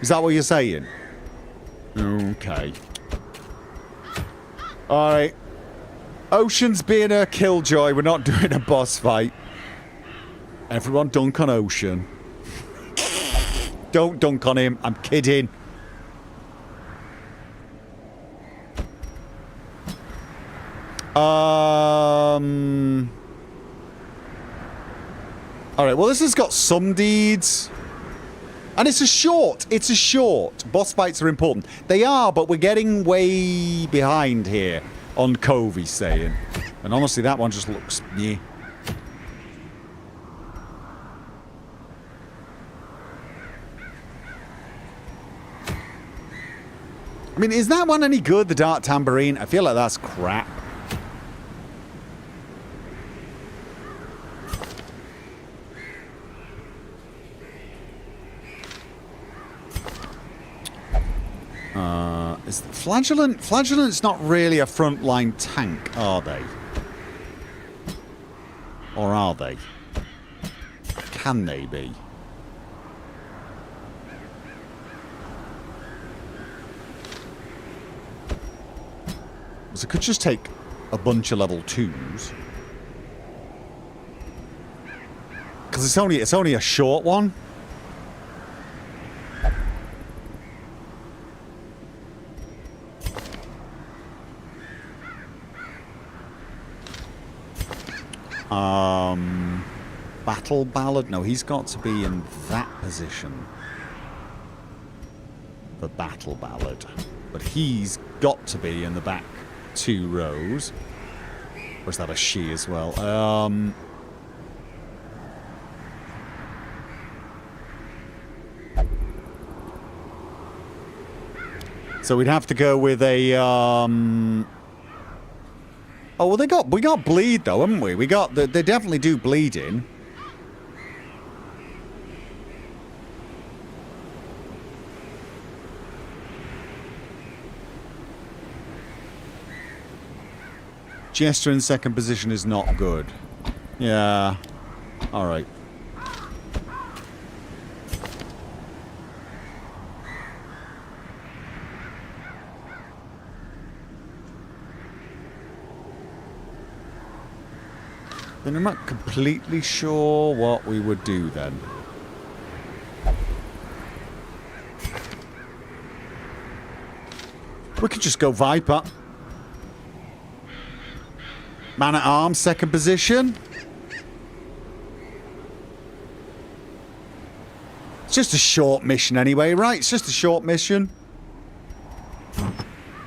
Is that what you're saying? Okay. Alright. Ocean's being a killjoy. We're not doing a boss fight. Everyone dunk on Ocean. Don't dunk on him. I'm kidding. Alright, well this has got some deeds. And it's a short. It's a short. Boss fights are important. They are, but we're getting way behind here on Cove, he's saying. And honestly, that one just looks... yeah. I mean, is that one any good, the Dark Tambourine? I feel like that's crap. Is Flagellant? Flagellant's not really a frontline tank, are they? Or are they? Can they be? So I could just take a bunch of level 2s. Because it's only a short one. Battle Ballad? No, he's got to be in that position. The Battle Ballad. But he's got to be in the back 2 rows. Or is that a she as well? So we'd have to go with a oh well, we got bleed though, haven't we? They definitely do bleeding. Jester in second position is not good. Yeah. Alright. Then I'm not completely sure what we would do then. We could just go Viper. Man at arms, second position. It's just a short mission anyway, right? It's just a short mission.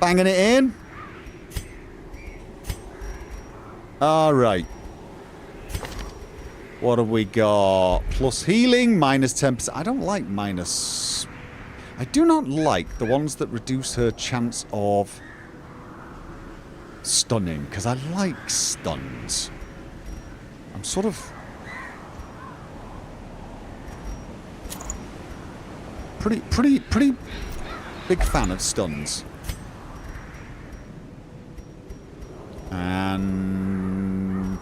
Banging it in. Alright. What have we got? Plus healing, minus 10%. I don't like minus... I do not like the ones that reduce her chance of stunning, because I like stuns. I'm sort of... pretty big fan of stuns. And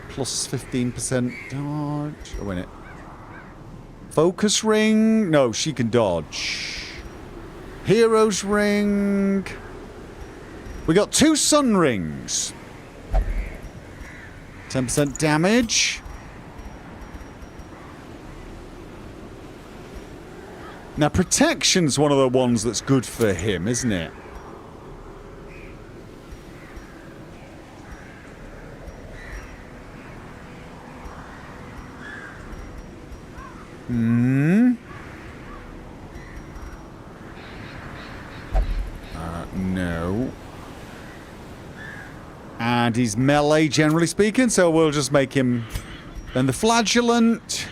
plus 15% dodge. Oh, wait a minute. Focus ring. No, she can dodge. Hero's ring. We got 2 sun rings. 10% damage. Now, protection's one of the ones that's good for him, isn't it? No. And he's melee, generally speaking, so we'll just make him... Then the flagellant...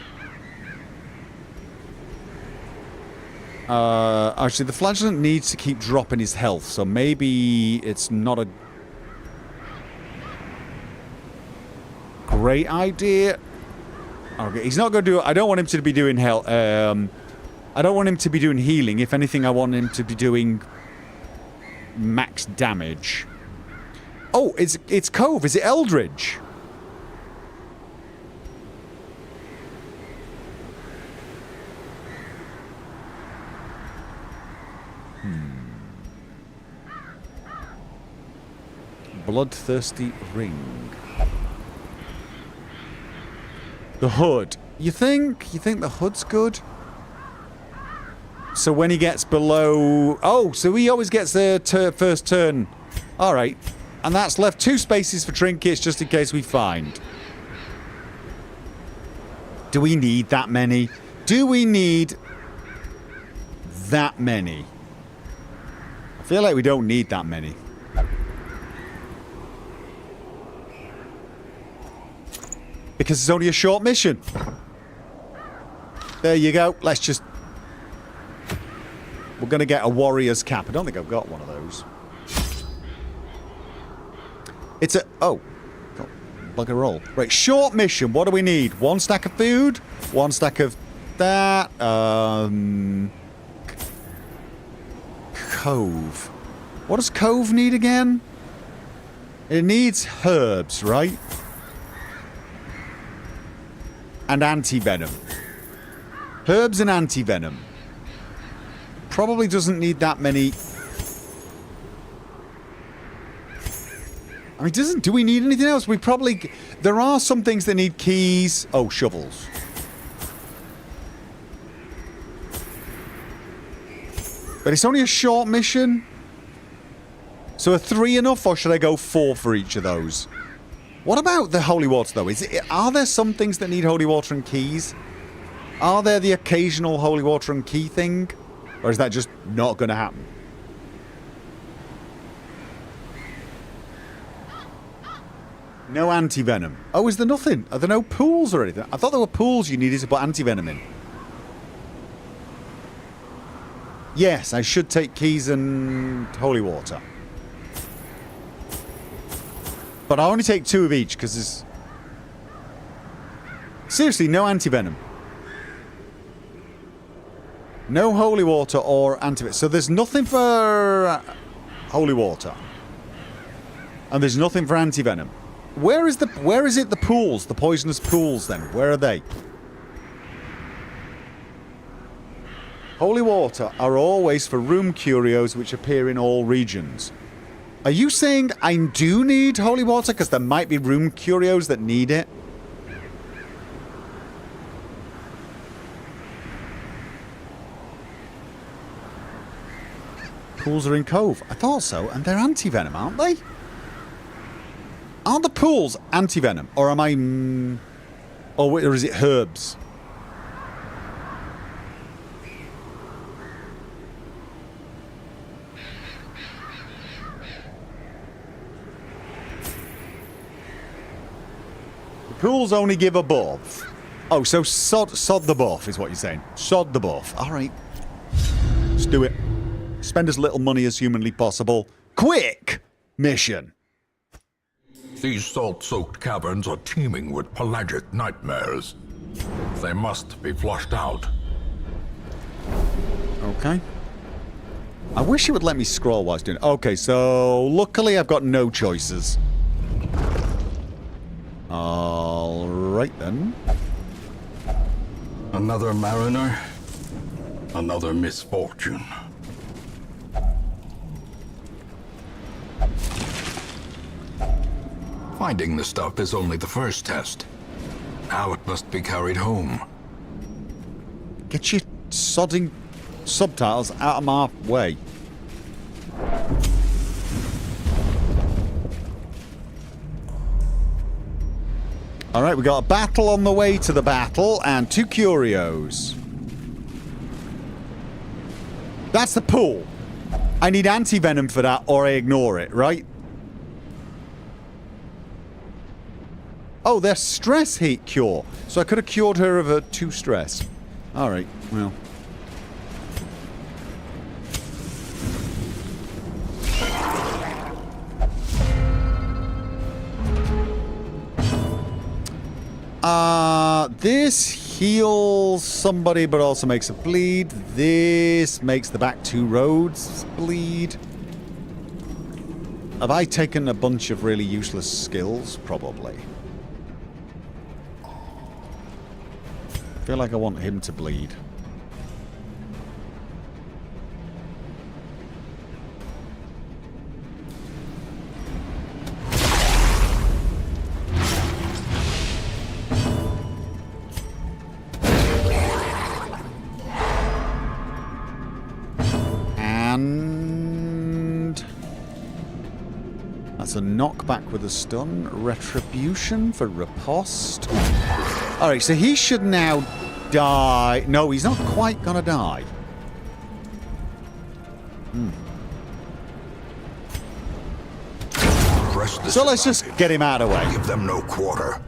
actually, the flagellant needs to keep dropping his health, so maybe it's not a great idea. Okay, he's not going to do it. I don't want him to be doing health. I don't want him to be doing healing. If anything, I want him to be doing max damage. Oh, it's Cove. Is it Eldridge? Bloodthirsty ring. The hood. You think the hood's good? So when he gets below... Oh, so he always gets the first turn. Alright. And that's left 2 spaces for trinkets just in case we find. Do we need that many? Do we need that many? I feel like we don't need that many. Because it's only a short mission. There you go. Let's just... We're going to get a warrior's cap. I don't think I've got one of those. It's a... Oh. Like a roll. Right, short mission. What do we need? 1 stack of food. 1 stack of that. Cove. What does Cove need again? It needs herbs, right? And anti-venom. Herbs and anti-venom. Probably doesn't need that many. I mean, do we need anything else? We probably... There are some things that need keys. Oh, shovels. But it's only a short mission. So are 3 enough, or should I go 4 for each of those? What about the holy water, though? Are there some things that need holy water and keys? Are there the occasional holy water and key thing? Or is that just not going to happen? No anti-venom. Oh, is there nothing? Are there no pools or anything? I thought there were pools you needed to put anti-venom in. Yes, I should take keys and holy water. But I only take 2 of each, because there's... Seriously, no anti-venom. No holy water or anti-venom. So there's nothing for holy water. And there's nothing for anti-venom. Where is it the pools? The poisonous pools, then? Where are they? Holy water are always for room curios which appear in all regions. Are you saying I do need holy water? Because there might be room curios that need it. Pools are in Cove. I thought so. And they're anti-venom, aren't they? Aren't the pools anti-venom? Or am I... or is it herbs? Pools only give a buff. Oh, so sod the buff is what you're saying. Sod the buff. All right. Let's do it. Spend as little money as humanly possible. Quick mission. These salt-soaked caverns are teeming with pelagic nightmares. They must be flushed out. Okay. I wish it would let me scroll while I was doing it. Okay, so luckily I've got no choices. Alright then. Another mariner, another misfortune. Finding the stuff is only the first test. Now it must be carried home. Get your sodding subtitles out of my way. Alright, we got a battle on the way to the battle and 2 curios. That's the pool. I need anti-venom for that or I ignore it, right? Oh, they're stress heat cure. So I could have cured her of her 2 stress. Alright, well. This heals somebody but also makes it bleed. This makes the back 2 roads bleed. Have I taken a bunch of really useless skills? Probably. I feel like I want him to bleed. And that's a knockback with a stun. Retribution for riposte. Alright, so he should now die. No, he's not quite gonna die. So let's just get him out of the way. Give them no quarter.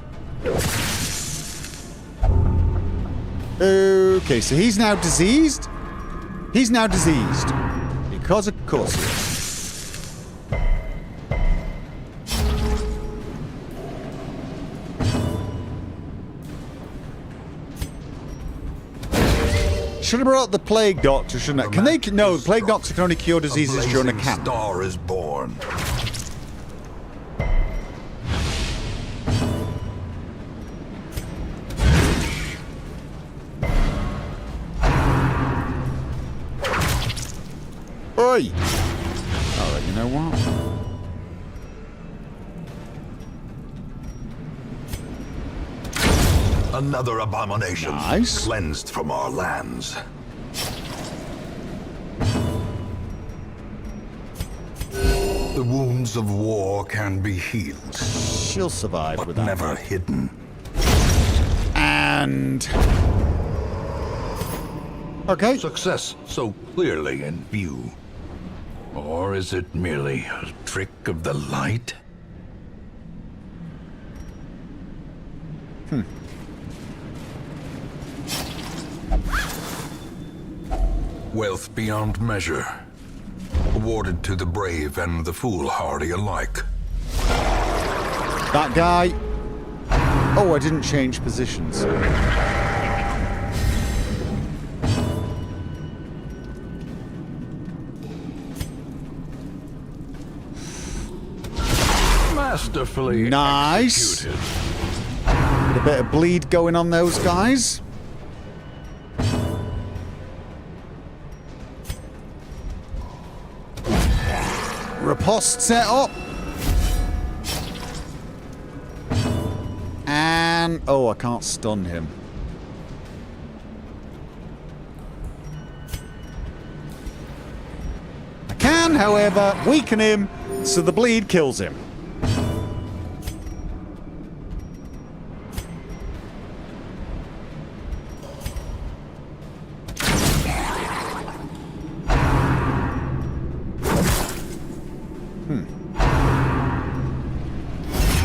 Okay, so he's now diseased. He's now diseased. Because of course he is. Should have brought the plague doctor, shouldn't I? Can they? No, the plague doctor can only cure diseases during a camp. Star is born. Oi! Alright, you know what? Another abomination. Nice. Cleansed from our lands. The wounds of war can be healed, She'll survive but with that. never hidden. And... okay. Success so clearly in view. Or is it merely a trick of the light? Wealth beyond measure. Awarded to the brave and the foolhardy alike. That guy... oh, I didn't change positions. Masterfully Nice. executed. A bit of bleed going on those guys. Riposte set up. And... oh, I can't stun him. I can, however, weaken him so the bleed kills him.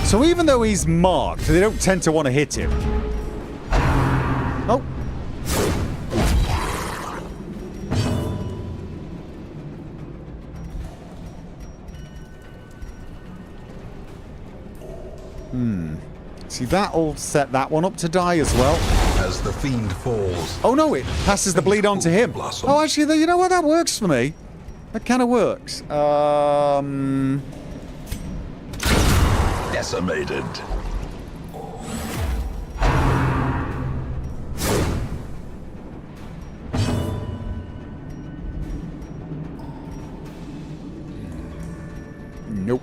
So even though he's marked, they don't tend to want to hit him. Oh. See, that'll set that one up to die as well. As the fiend falls. Oh no, it passes the bleed on to him. Blossom. Oh, actually, you know what? That works for me. That kind of works. Decimated. Nope.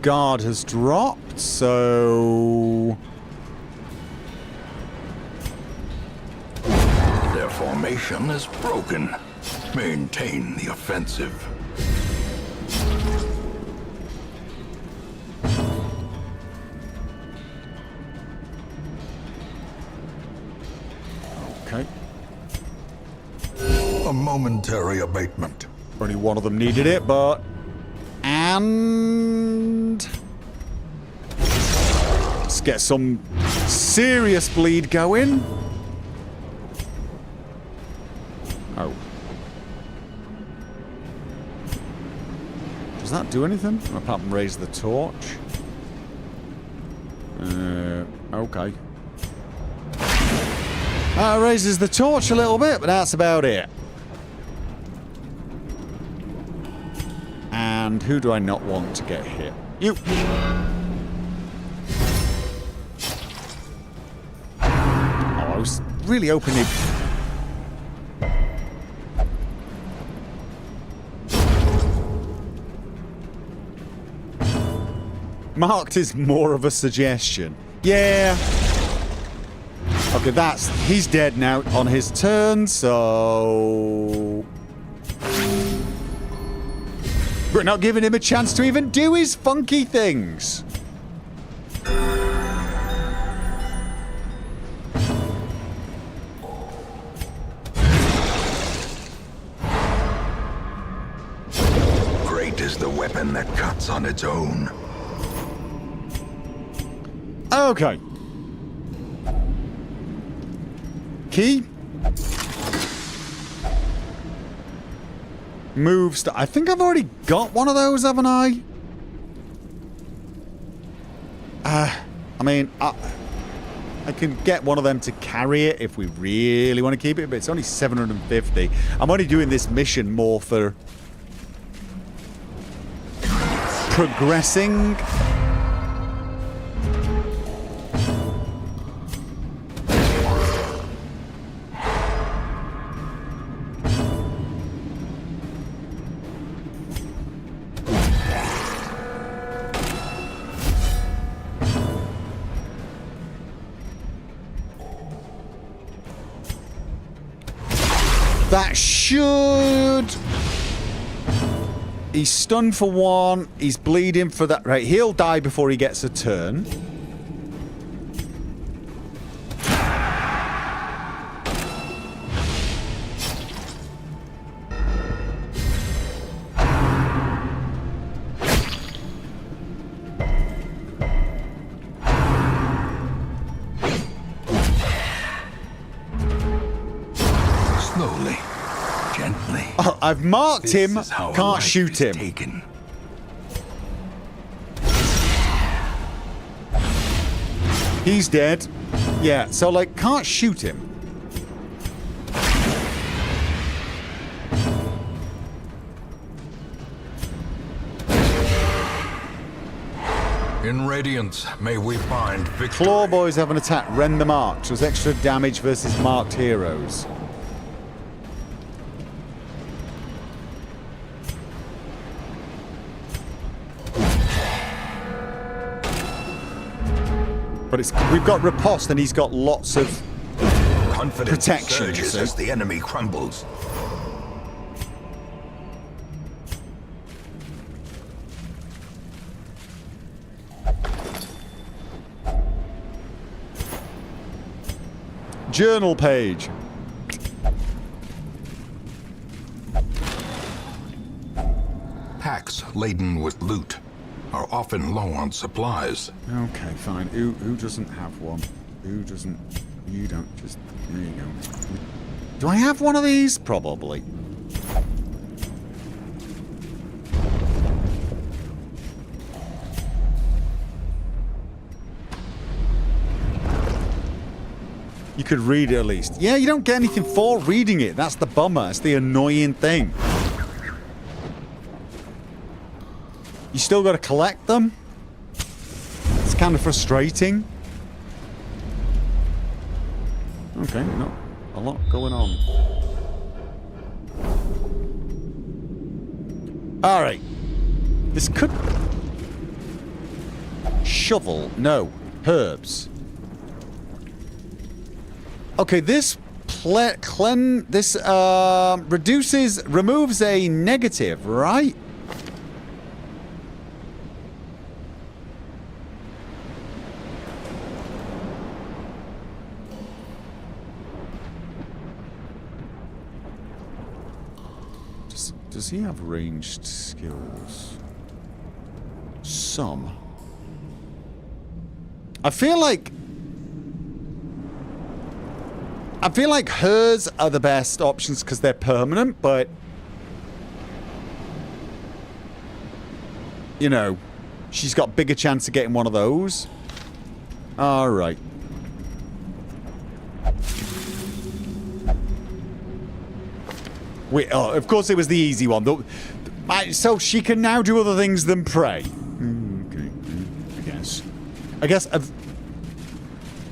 Guard has dropped, so... Their formation is broken. Maintain the offensive. Okay. A momentary abatement. Only one of them needed it, but... And... Let's get some serious bleed going. Oh. Does that do anything? Apart from raise the torch? Okay. That raises the torch a little bit, but that's about it. And who do I not want to get hit? You! Oh, I was really hoping it... Marked is more of a suggestion. Yeah. Okay, that's... He's dead now on his turn, so... We're not giving him a chance to even do his funky things. Great is the weapon that cuts on its own. Okay. Key. Moves. I think I've already got one of those, haven't I? I mean, I can get one of them to carry it if we really want to keep it, but it's only 750. I'm only doing this mission more for progressing. That should... He's stunned for one. He's bleeding for that. Right, he'll die before he gets a turn. Slowly, gently. Oh, I've marked him. This is how a Can't life shoot is him. taken. He's dead. Yeah, so like, can't shoot him. In Radiance, may we find victory. Claw boys have an attack. Rend the marked. Was extra damage versus marked heroes. But it's we've got riposte and he's got lots of Confidence protection, surges see? as the enemy crumbles. journal page. Packs laden with loot are often low on supplies. Okay, fine. Who doesn't have one? Who doesn't? You don't. Just there you go. Do I have one of these? Probably. You could read it at least. Yeah, you don't get anything for reading it. That's the bummer. It's the annoying thing. You still got to collect them. It's kind of frustrating. Okay, not a lot going on. Alright. This could... Shovel. No. Herbs. Okay, this removes a negative, right? Does he have ranged skills? Some. I feel like hers are the best options because they're permanent, but you know, she's got bigger chance of getting one of those. All right. Wait, oh, of course it was the easy one. So she can now do other things than pray. Okay, I guess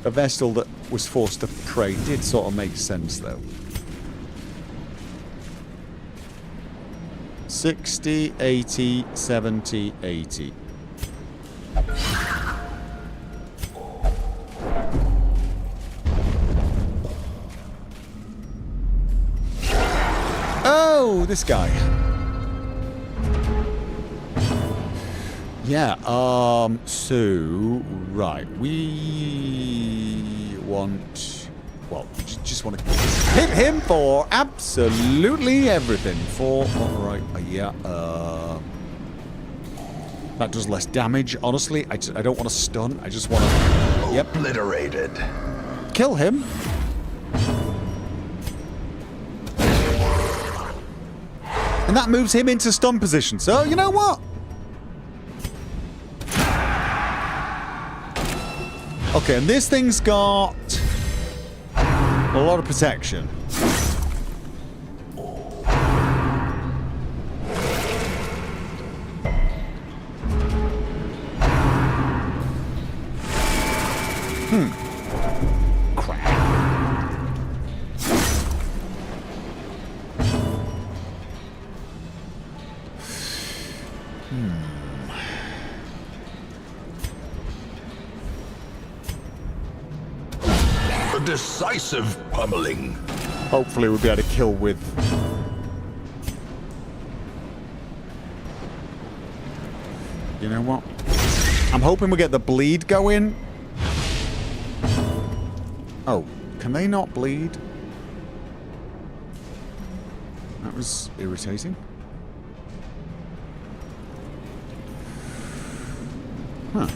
a Vestal that was forced to pray did sort of make sense, though. 60, 80, 70, 80. Oh, this guy. Yeah, so, right, we want, well, just want to hit him for absolutely everything. For, alright, yeah, that does less damage, honestly. I don't want to stun, I just want to, yep. Obliterated. Kill him. And that moves him into stun position, so, you know what? Okay, and this thing's got a lot of protection. Crap. A decisive pummeling. Hopefully we'll be able to kill with... You know what? I'm hoping we'll get the bleed going. Oh, can they not bleed? That was irritating. Huh.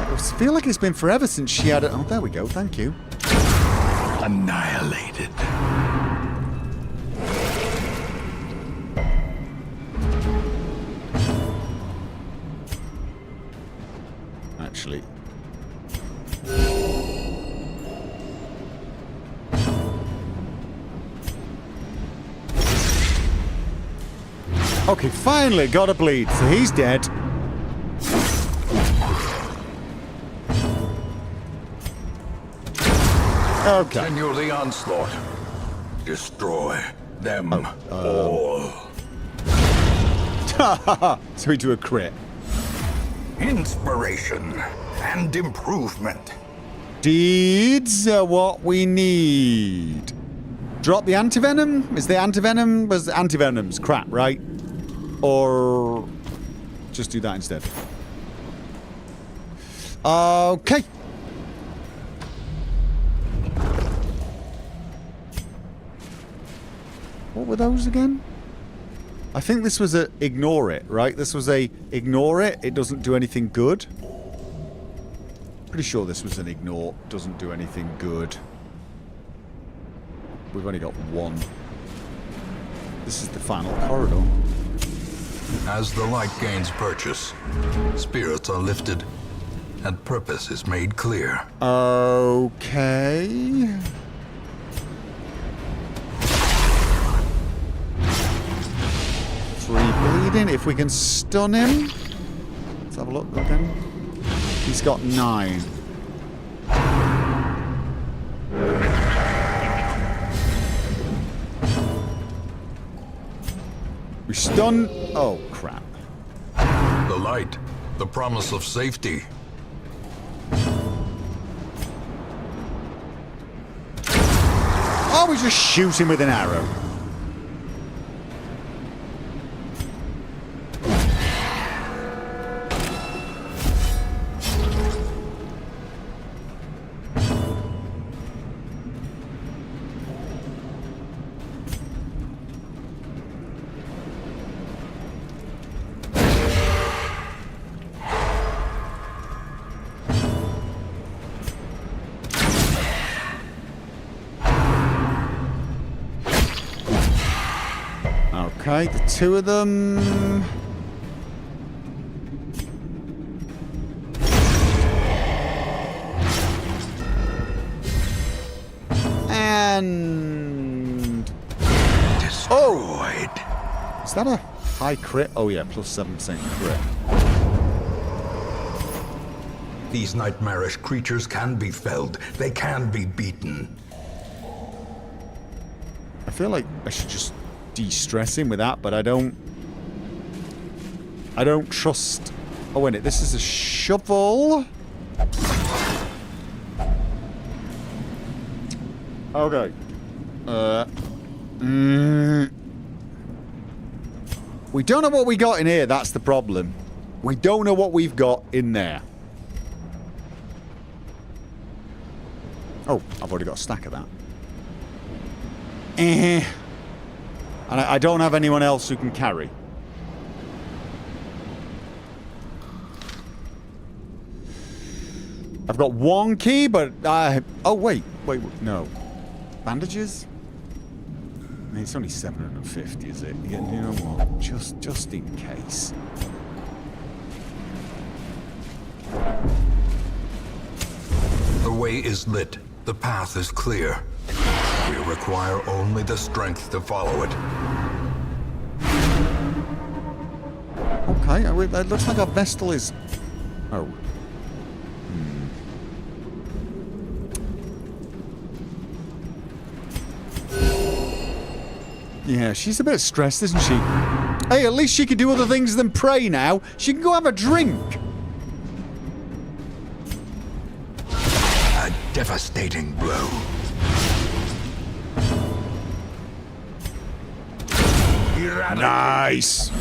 I feel like it's been forever since she had it. Oh, there we go. Thank you. Annihilated. Actually. Okay, finally got a bleed, so he's dead. Okay. Continue the onslaught. Destroy them all. So we do a crit. Inspiration and improvement. Deeds are what we need. Drop the antivenom? Is the antivenom? Was the antivenom's crap, right? Or just do that instead. Okay. What were those again? I think this was a ignore it, right? This was a ignore it. It doesn't do anything good. Pretty sure this was an ignore. Doesn't do anything good. We've only got one. This is the final corridor. As the light gains purchase, spirits are lifted and purpose is made clear. Okay. Three bleeding. If we can stun him. Let's have a look again. He's got 9. We stun. Oh, crap. The light, the promise of safety. Oh, we just shoot him with an arrow. Okay, the 2 of them. And Destroyed. is that a high crit? Oh yeah, plus 7% crit. These nightmarish creatures can be felled. They can be beaten. I feel like I should just de-stress him with that, but I don't trust. Oh wait, this is a shovel. Okay. We don't know what we got in here, that's the problem. We don't know what we've got in there. Oh, I've already got a stack of that. And I don't have anyone else who can carry. I've got 1 key, but oh wait, no. Bandages? I mean, it's only 750, is it? You know what? Just in case. The way is lit. The path is clear. We require only the strength to follow it. Okay, it looks like our Vestal is... Oh. Yeah, she's a bit stressed, isn't she? Hey, at least she can do other things than pray now. She can go have a drink. A devastating blow. Nice.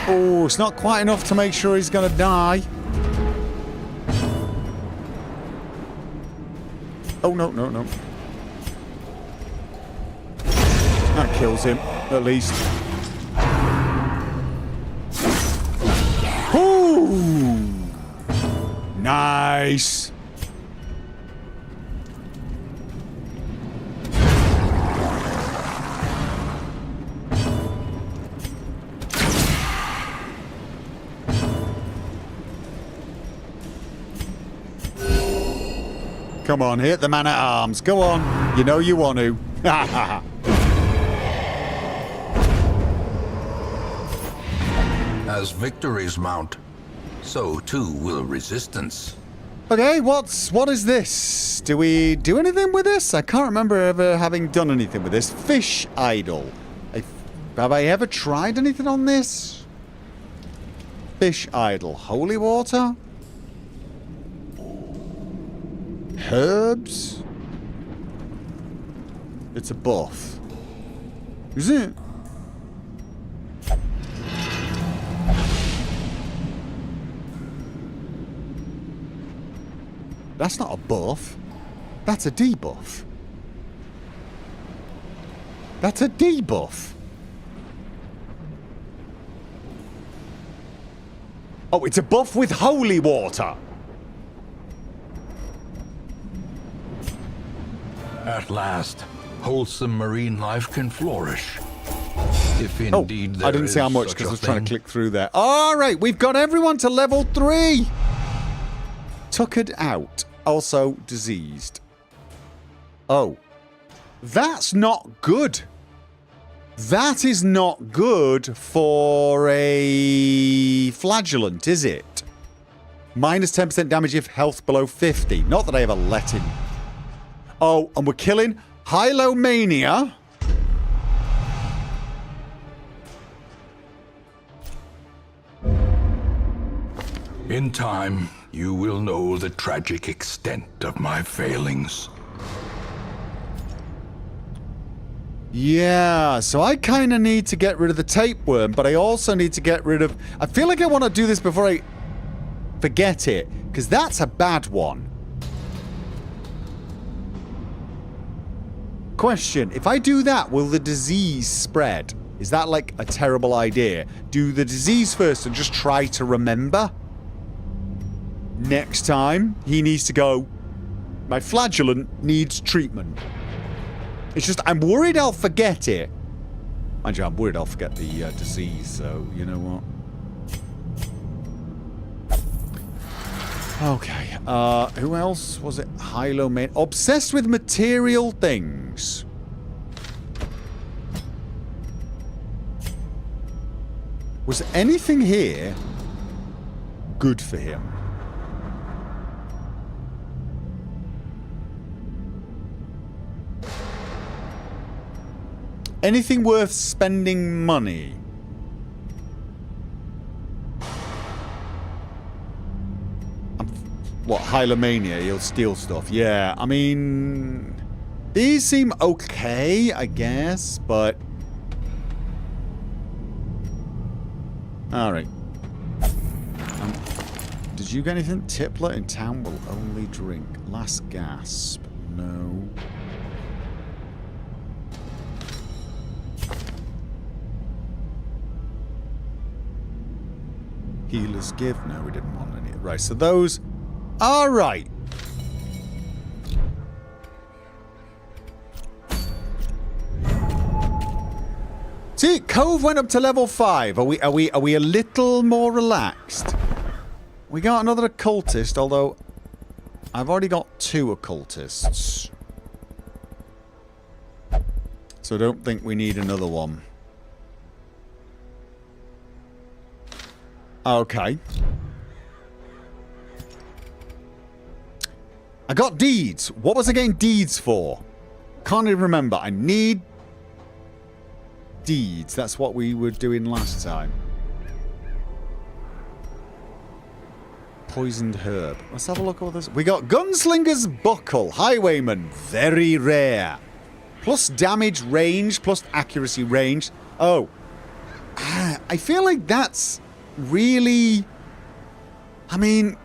Oh, it's not quite enough to make sure he's gonna die. Oh, no. That kills him, at least. Ooh! Nice! Come on, hit the man at arms. Go on. You know you want to. As victories mount, so too will resistance. Okay, what is this? Do we do anything with this? I can't remember ever having done anything with this. Fish idol. Have I ever tried anything on this? Fish idol. Holy water? Herbs? It's a buff. Is it? That's not a buff. That's a debuff. That's a debuff. Oh, it's a buff with holy water. At last, wholesome marine life can flourish. If indeed I didn't see how much because I was trying to click through there. All right, we've got everyone to level 3. Tuckered out. Also diseased. Oh. That's not good. That is not good for a flagellant, is it? Minus 10% damage if health below 50. Not that I ever let him. Oh, and we're killing Hylomania. In time, you will know the tragic extent of my failings. Yeah, so I kind of need to get rid of the tapeworm, but I also need to get rid of... I feel like I want to do this before I forget it, because that's a bad one. Question, if I do that, will the disease spread? Is that like a terrible idea? Do the disease first and just try to remember? Next time, he needs to go, my flagellant needs treatment. It's just, I'm worried I'll forget it. Mind you, I'm worried I'll forget the disease, so you know what? Okay, who else was it? Hylomane. Obsessed with material things. Was anything here good for him? Anything worth spending money? What, Hylomania? He'll steal stuff. Yeah, I mean... These seem okay, I guess, but... Alright. Did you get anything? Tippler in town will only drink. Last gasp. No. Healers give? No, we didn't want any. Right, so those... Alright. See, Cove went up to level 5. Are we a little more relaxed? We got another occultist, although I've already got 2 occultists. So I don't think we need another one. Okay. I got deeds. What was I getting deeds for? Can't even remember. I need deeds. That's what we were doing last time. Poisoned herb. Let's have a look at what this... We got Gunslinger's Buckle. Highwayman. Very rare. Plus damage range, plus accuracy range. Oh. I feel like that's really... I mean...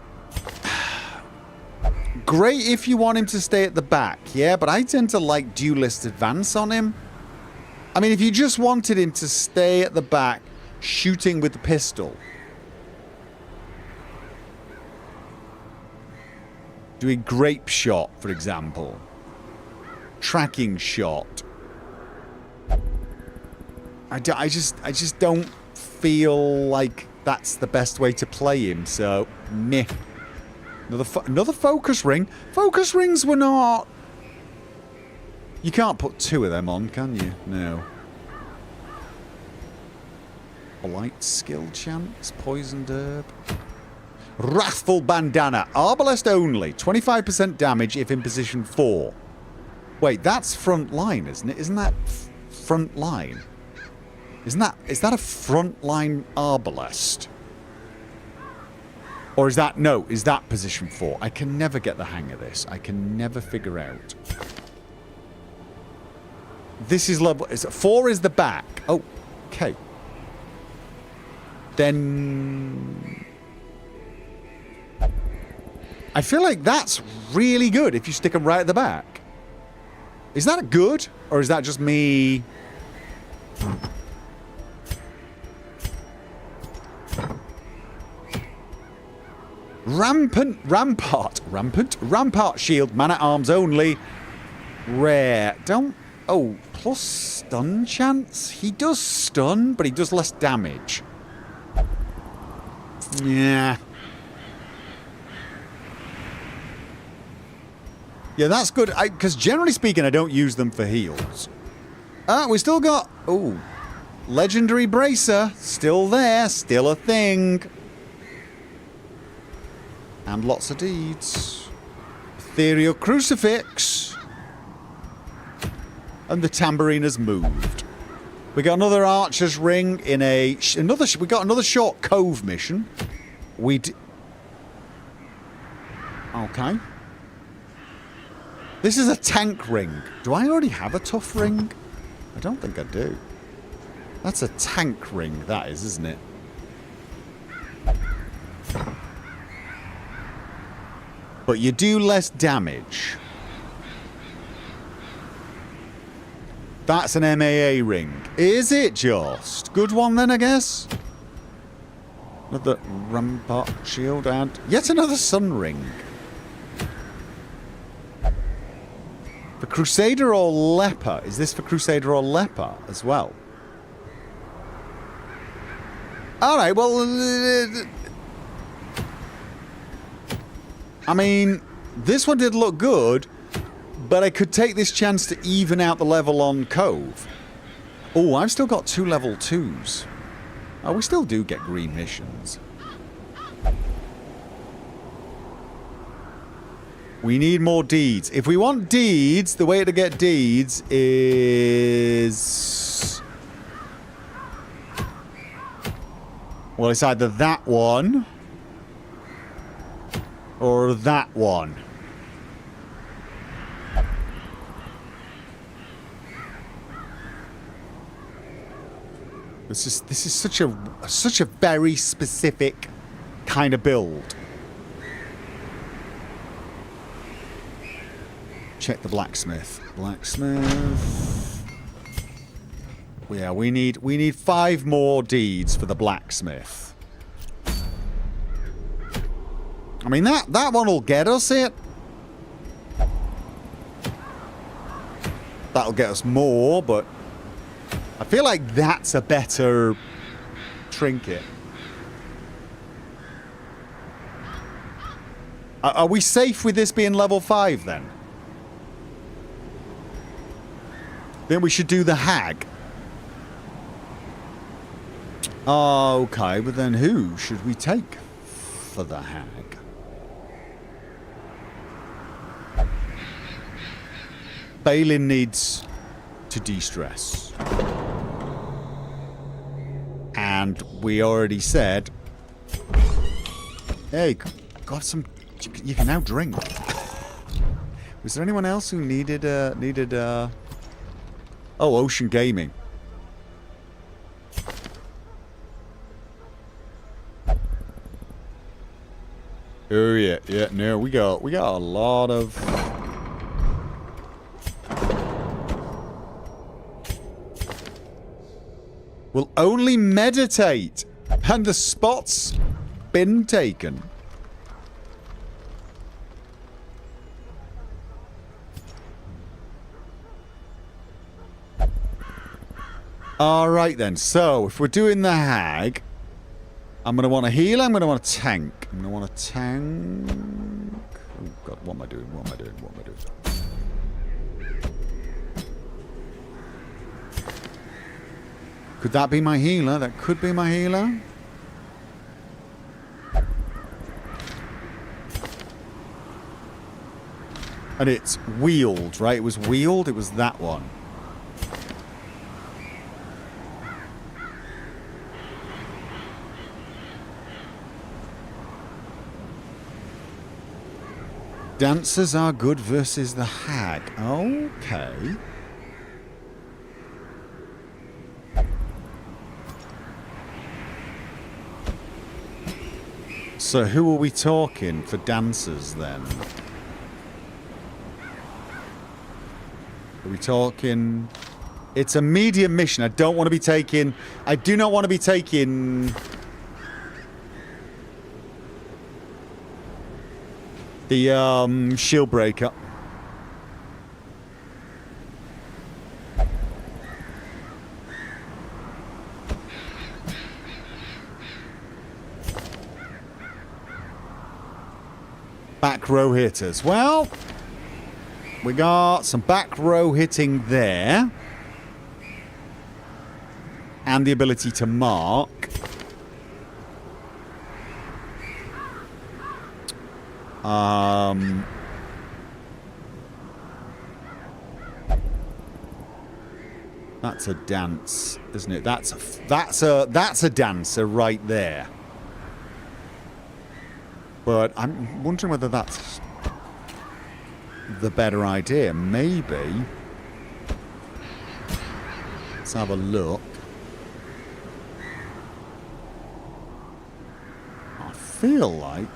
Great if you want him to stay at the back, yeah? But I tend to like duelist advance on him. I mean, if you just wanted him to stay at the back, shooting with the pistol. Doing grape shot, for example. Tracking shot. I just don't feel like that's the best way to play him, so meh. Another focus ring. Focus rings were not... You can't put 2 of them on, can you? No. Blight skill chance. Poisoned herb. Wrathful bandana. Arbalest only. 25% damage if in position 4. Wait, that's front line, isn't it? Isn't that front line? Is that a front line arbalest? Or is that... No, is that position 4? I can never get the hang of this. I can never figure out. This is level... 4 is the back. Oh, okay. Then... I feel like that's really good if you stick them right at the back. Is that good? Or is that just me... Rampart shield, man-at-arms only. Rare. Don't... Oh, plus stun chance? He does stun, but he does less damage. Yeah. Yeah, that's good. Because generally speaking, I don't use them for heals. We still got... Oh. Legendary Bracer. Still there. Still a thing. And lots of deeds. Ethereal Crucifix. And the tambourine has moved. We got another Archer's Ring in a... we got another short cove mission. Okay. This is a tank ring. Do I already have a tough ring? I don't think I do. That's a tank ring, that is, isn't it? But you do less damage. That's an MAA ring. Is it just? Good one then, I guess? Another Rampart shield and... Yet another sun ring. For Crusader or Leper? Is this for Crusader or Leper as well? Alright, well... I mean, this one did look good, but I could take this chance to even out the level on Cove. Oh, I've still got 2 level 2s. Oh, we still do get green missions. We need more deeds. If we want deeds, the way to get deeds is... Well, it's either that one or that one. This is such a very specific kind of build. Check the blacksmith. Blacksmith. Yeah, we need 5 more deeds for the blacksmith. I mean that one will get us it. That'll get us more, but I feel like that's a better trinket. Are we safe with this being level 5 then? Then we should do the hag. Okay, but then who should we take for the hag? Balin needs to de-stress. And we already said... Hey, got some... You can now drink. Was there anyone else who needed... Oh, Ocean Gaming. Oh yeah, no, we got a lot of... We'll only meditate, and the spot's been taken. Alright then, so if we're doing the hag, I'm going to want a healer, I'm going to want a tank. I'm going to want a tank... Oh god, what am I doing? What am I doing? What am I doing? Could that be my healer? That could be my healer. And it's wheeled, right? It was wheeled. It was that one. Dancers are good versus the hag. Okay. So who are we talking for dancers then? Are we talking... It's a medium mission. I don't want to be taking... I do not want to be taking... The shield breaker. Back row hitters. Well, we got some back row hitting there. And the ability to mark. That's a dance, isn't it? That's a dancer right there. But I'm wondering whether that's the better idea. Maybe. Let's have a look. I feel like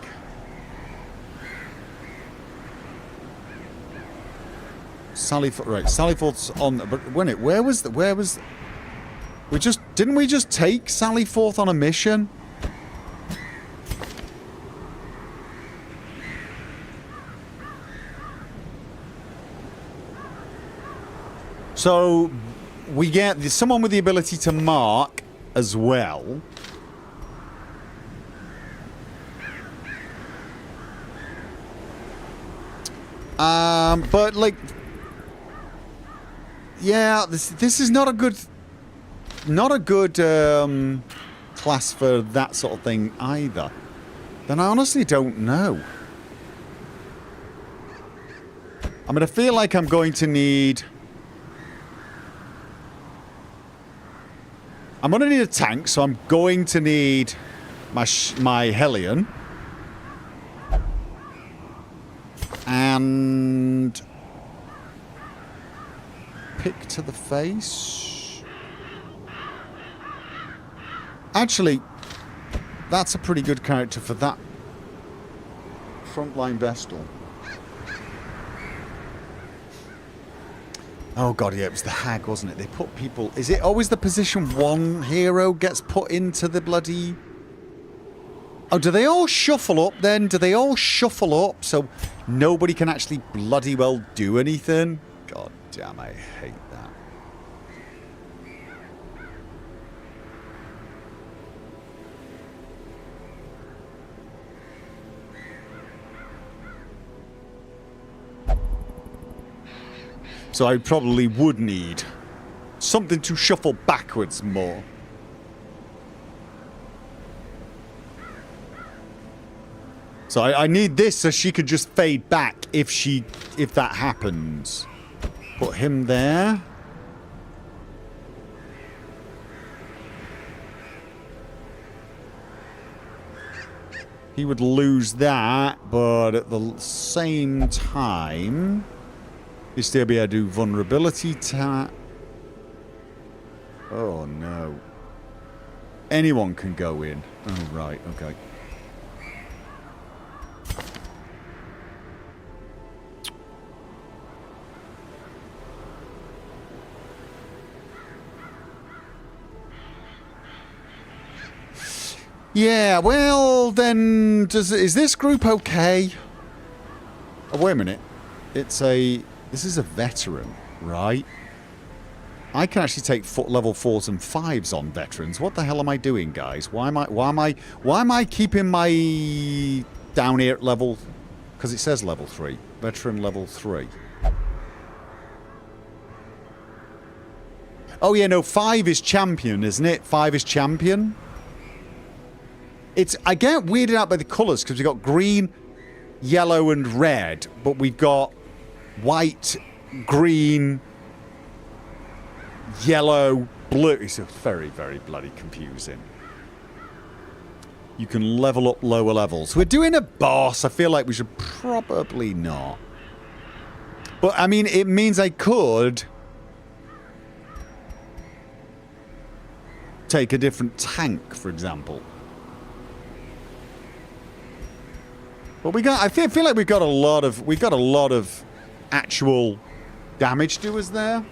Sallyforth's on, but where was didn't we just take Sallyforth on a mission? So we get someone with the ability to mark as well. But like, yeah, this is not a good class for that sort of thing either. Then I honestly don't know. I mean, I feel like I'm going to need. I'm going to need a tank, so I'm going to need my Hellion. And pick to the face. Actually, that's a pretty good character for that frontline Vestal. Oh god, yeah, it was the Hag, wasn't it? They put people... Is it always the position 1 hero gets put into the bloody... Oh, do they all shuffle up then? Do they all shuffle up so nobody can actually bloody well do anything? God damn, I hate that. So I probably would need something to shuffle backwards more. So I need this so she could just fade back if that happens. Put him there. He would lose that, but at the same time, he'd still be able to do vulnerability tap. Oh no. Anyone can go in. Oh right, okay. Yeah, well, then, is this group okay? Oh, wait a minute. This is a veteran, right? I can actually take level 4s and 5s on veterans. What the hell am I doing, guys? Why am I keeping my down here at level... Because it says level 3. Veteran level 3. Oh, yeah, no, 5 is champion, isn't it? 5 is champion. I get weirded out by the colours because we've got green, yellow and red, but we've got white, green, yellow, blue. It's very, very bloody confusing. You can level up lower levels. We're doing a boss. I feel like we should probably not. But, I mean, it means I could take a different tank, for example. But I feel like we've got a lot of actual damage doers there.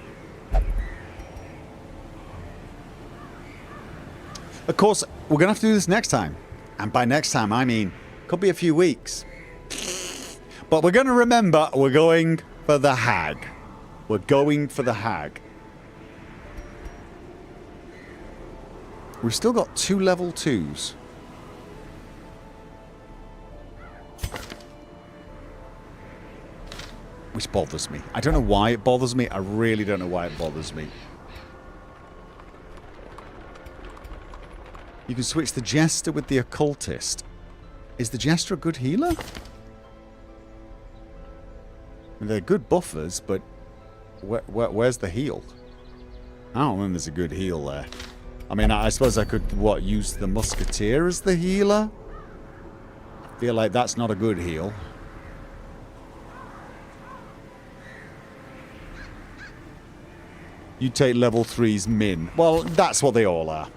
Of course, we're gonna have to do this next time, and by next time I mean could be a few weeks. But we're going to remember, we're going for the hag. We're going for the hag. We've still got 2 level 2s. Which bothers me. I don't know why it bothers me. I really don't know why it bothers me. You can switch the Jester with the Occultist. Is the Jester a good healer? I mean, they're good buffers, but where's the heal? I don't think there's a good heal there. I mean, I suppose I could, use the Musketeer as the healer? Feel like that's not a good heal. You take level 3's min. Well, that's what they all are.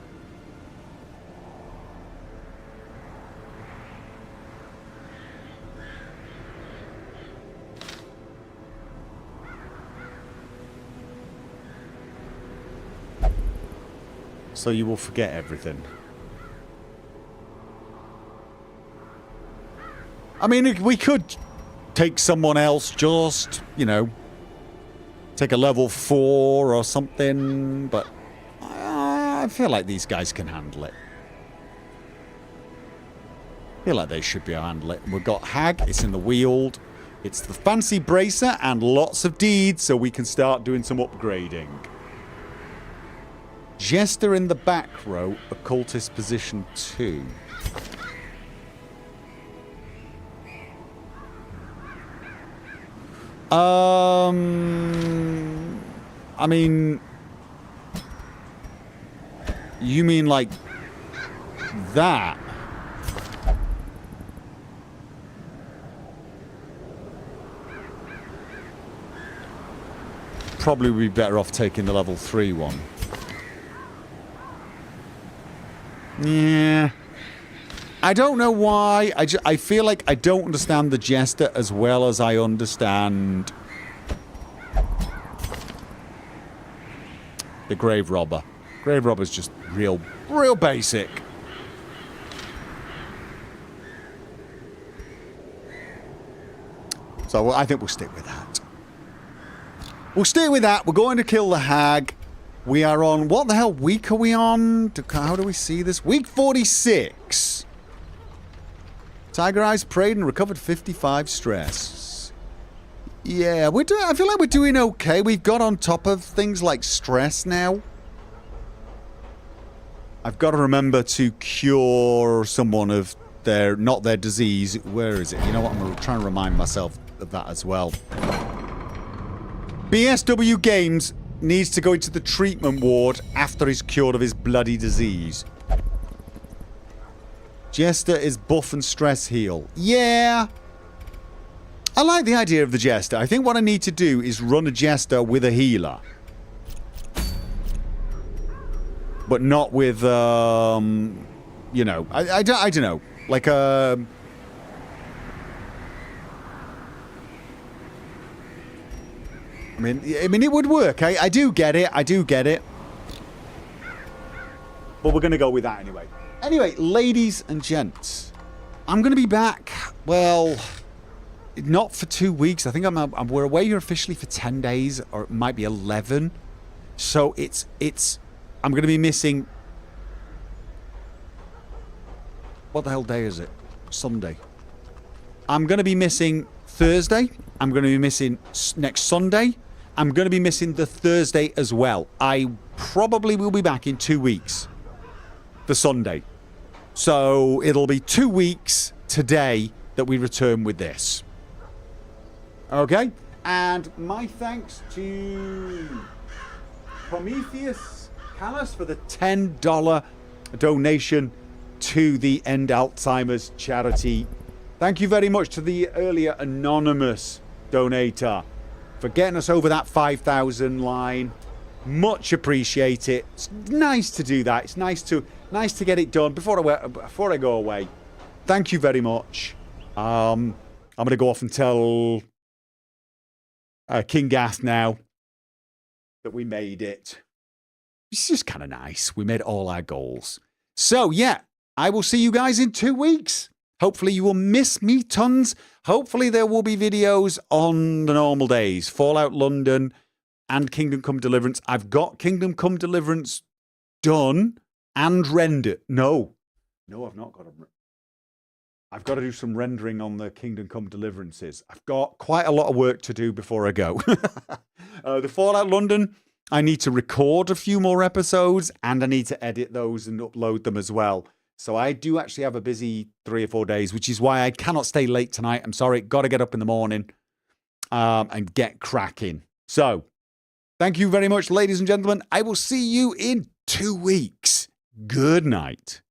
So you will forget everything. I mean, we could take someone else, just, you know, take a level 4 or something, but I feel like these guys can handle it. I feel like they should be able to handle it. We've got Hag, it's in the Weald, it's the Fancy Bracer, and lots of deeds, so we can start doing some upgrading. Jester in the back row, Occultist position 2. I mean, you mean like that? Probably would be better off taking the level 3 one. Yeah. I don't know why. I feel like I don't understand the Jester as well as I understand the Grave Robber. Grave Robber's just real basic. So I think we'll stick with that. We'll stick with that. We're going to kill the Hag. We are on... What the hell week are we on? How do we see this? Week 46. Tiger Eyes prayed and recovered 55 stress. Yeah, we're doing... I feel like we're doing okay. We've got on top of things like stress now. I've got to remember to cure someone of their... Not their disease. Where is it? You know what? I'm going to try and remind myself of that as well. BSW Games needs to go into the treatment ward after he's cured of his bloody disease. Jester is buff and stress heal. Yeah. I like the idea of the Jester. I think what I need to do is run a Jester with a healer. But not with, you know, I don't know. Like a... I mean, it would work. I do get it. I do get it. But we're going to go with that anyway. Anyway, ladies and gents, I'm going to be back. Well, not for 2 weeks. I think we're away here officially for 10 days, or it might be 11. So I'm going to be missing. What the hell day is it? Sunday. I'm going to be missing Thursday. I'm going to be missing next Sunday. I'm going to be missing the Thursday as well. I probably will be back in 2 weeks. The Sunday. So it'll be 2 weeks today that we return with this. Okay? And my thanks to Prometheus Callis for the $10 donation to the End Alzheimer's charity. Thank you very much to the earlier anonymous donator for getting us over that 5,000 line. Much appreciate it. It's nice to do that. It's nice to get it done before I go away. Thank you very much. I'm going to go off and tell King Gath now that we made it. It's just kind of nice. We made all our goals. So, yeah, I will see you guys in 2 weeks. Hopefully you will miss me tons. Hopefully there will be videos on the normal days. Fallout London and Kingdom Come Deliverance. I've got Kingdom Come Deliverance done and rendered. No, I've not got them. I've got to do some rendering on the Kingdom Come Deliverances. I've got quite a lot of work to do before I go. The Fallout London, I need to record a few more episodes and I need to edit those and upload them as well. So I do actually have a busy 3 or 4 days, which is why I cannot stay late tonight. I'm sorry. Got to get up in the morning and get cracking. So thank you very much, ladies and gentlemen. I will see you in 2 weeks. Good night.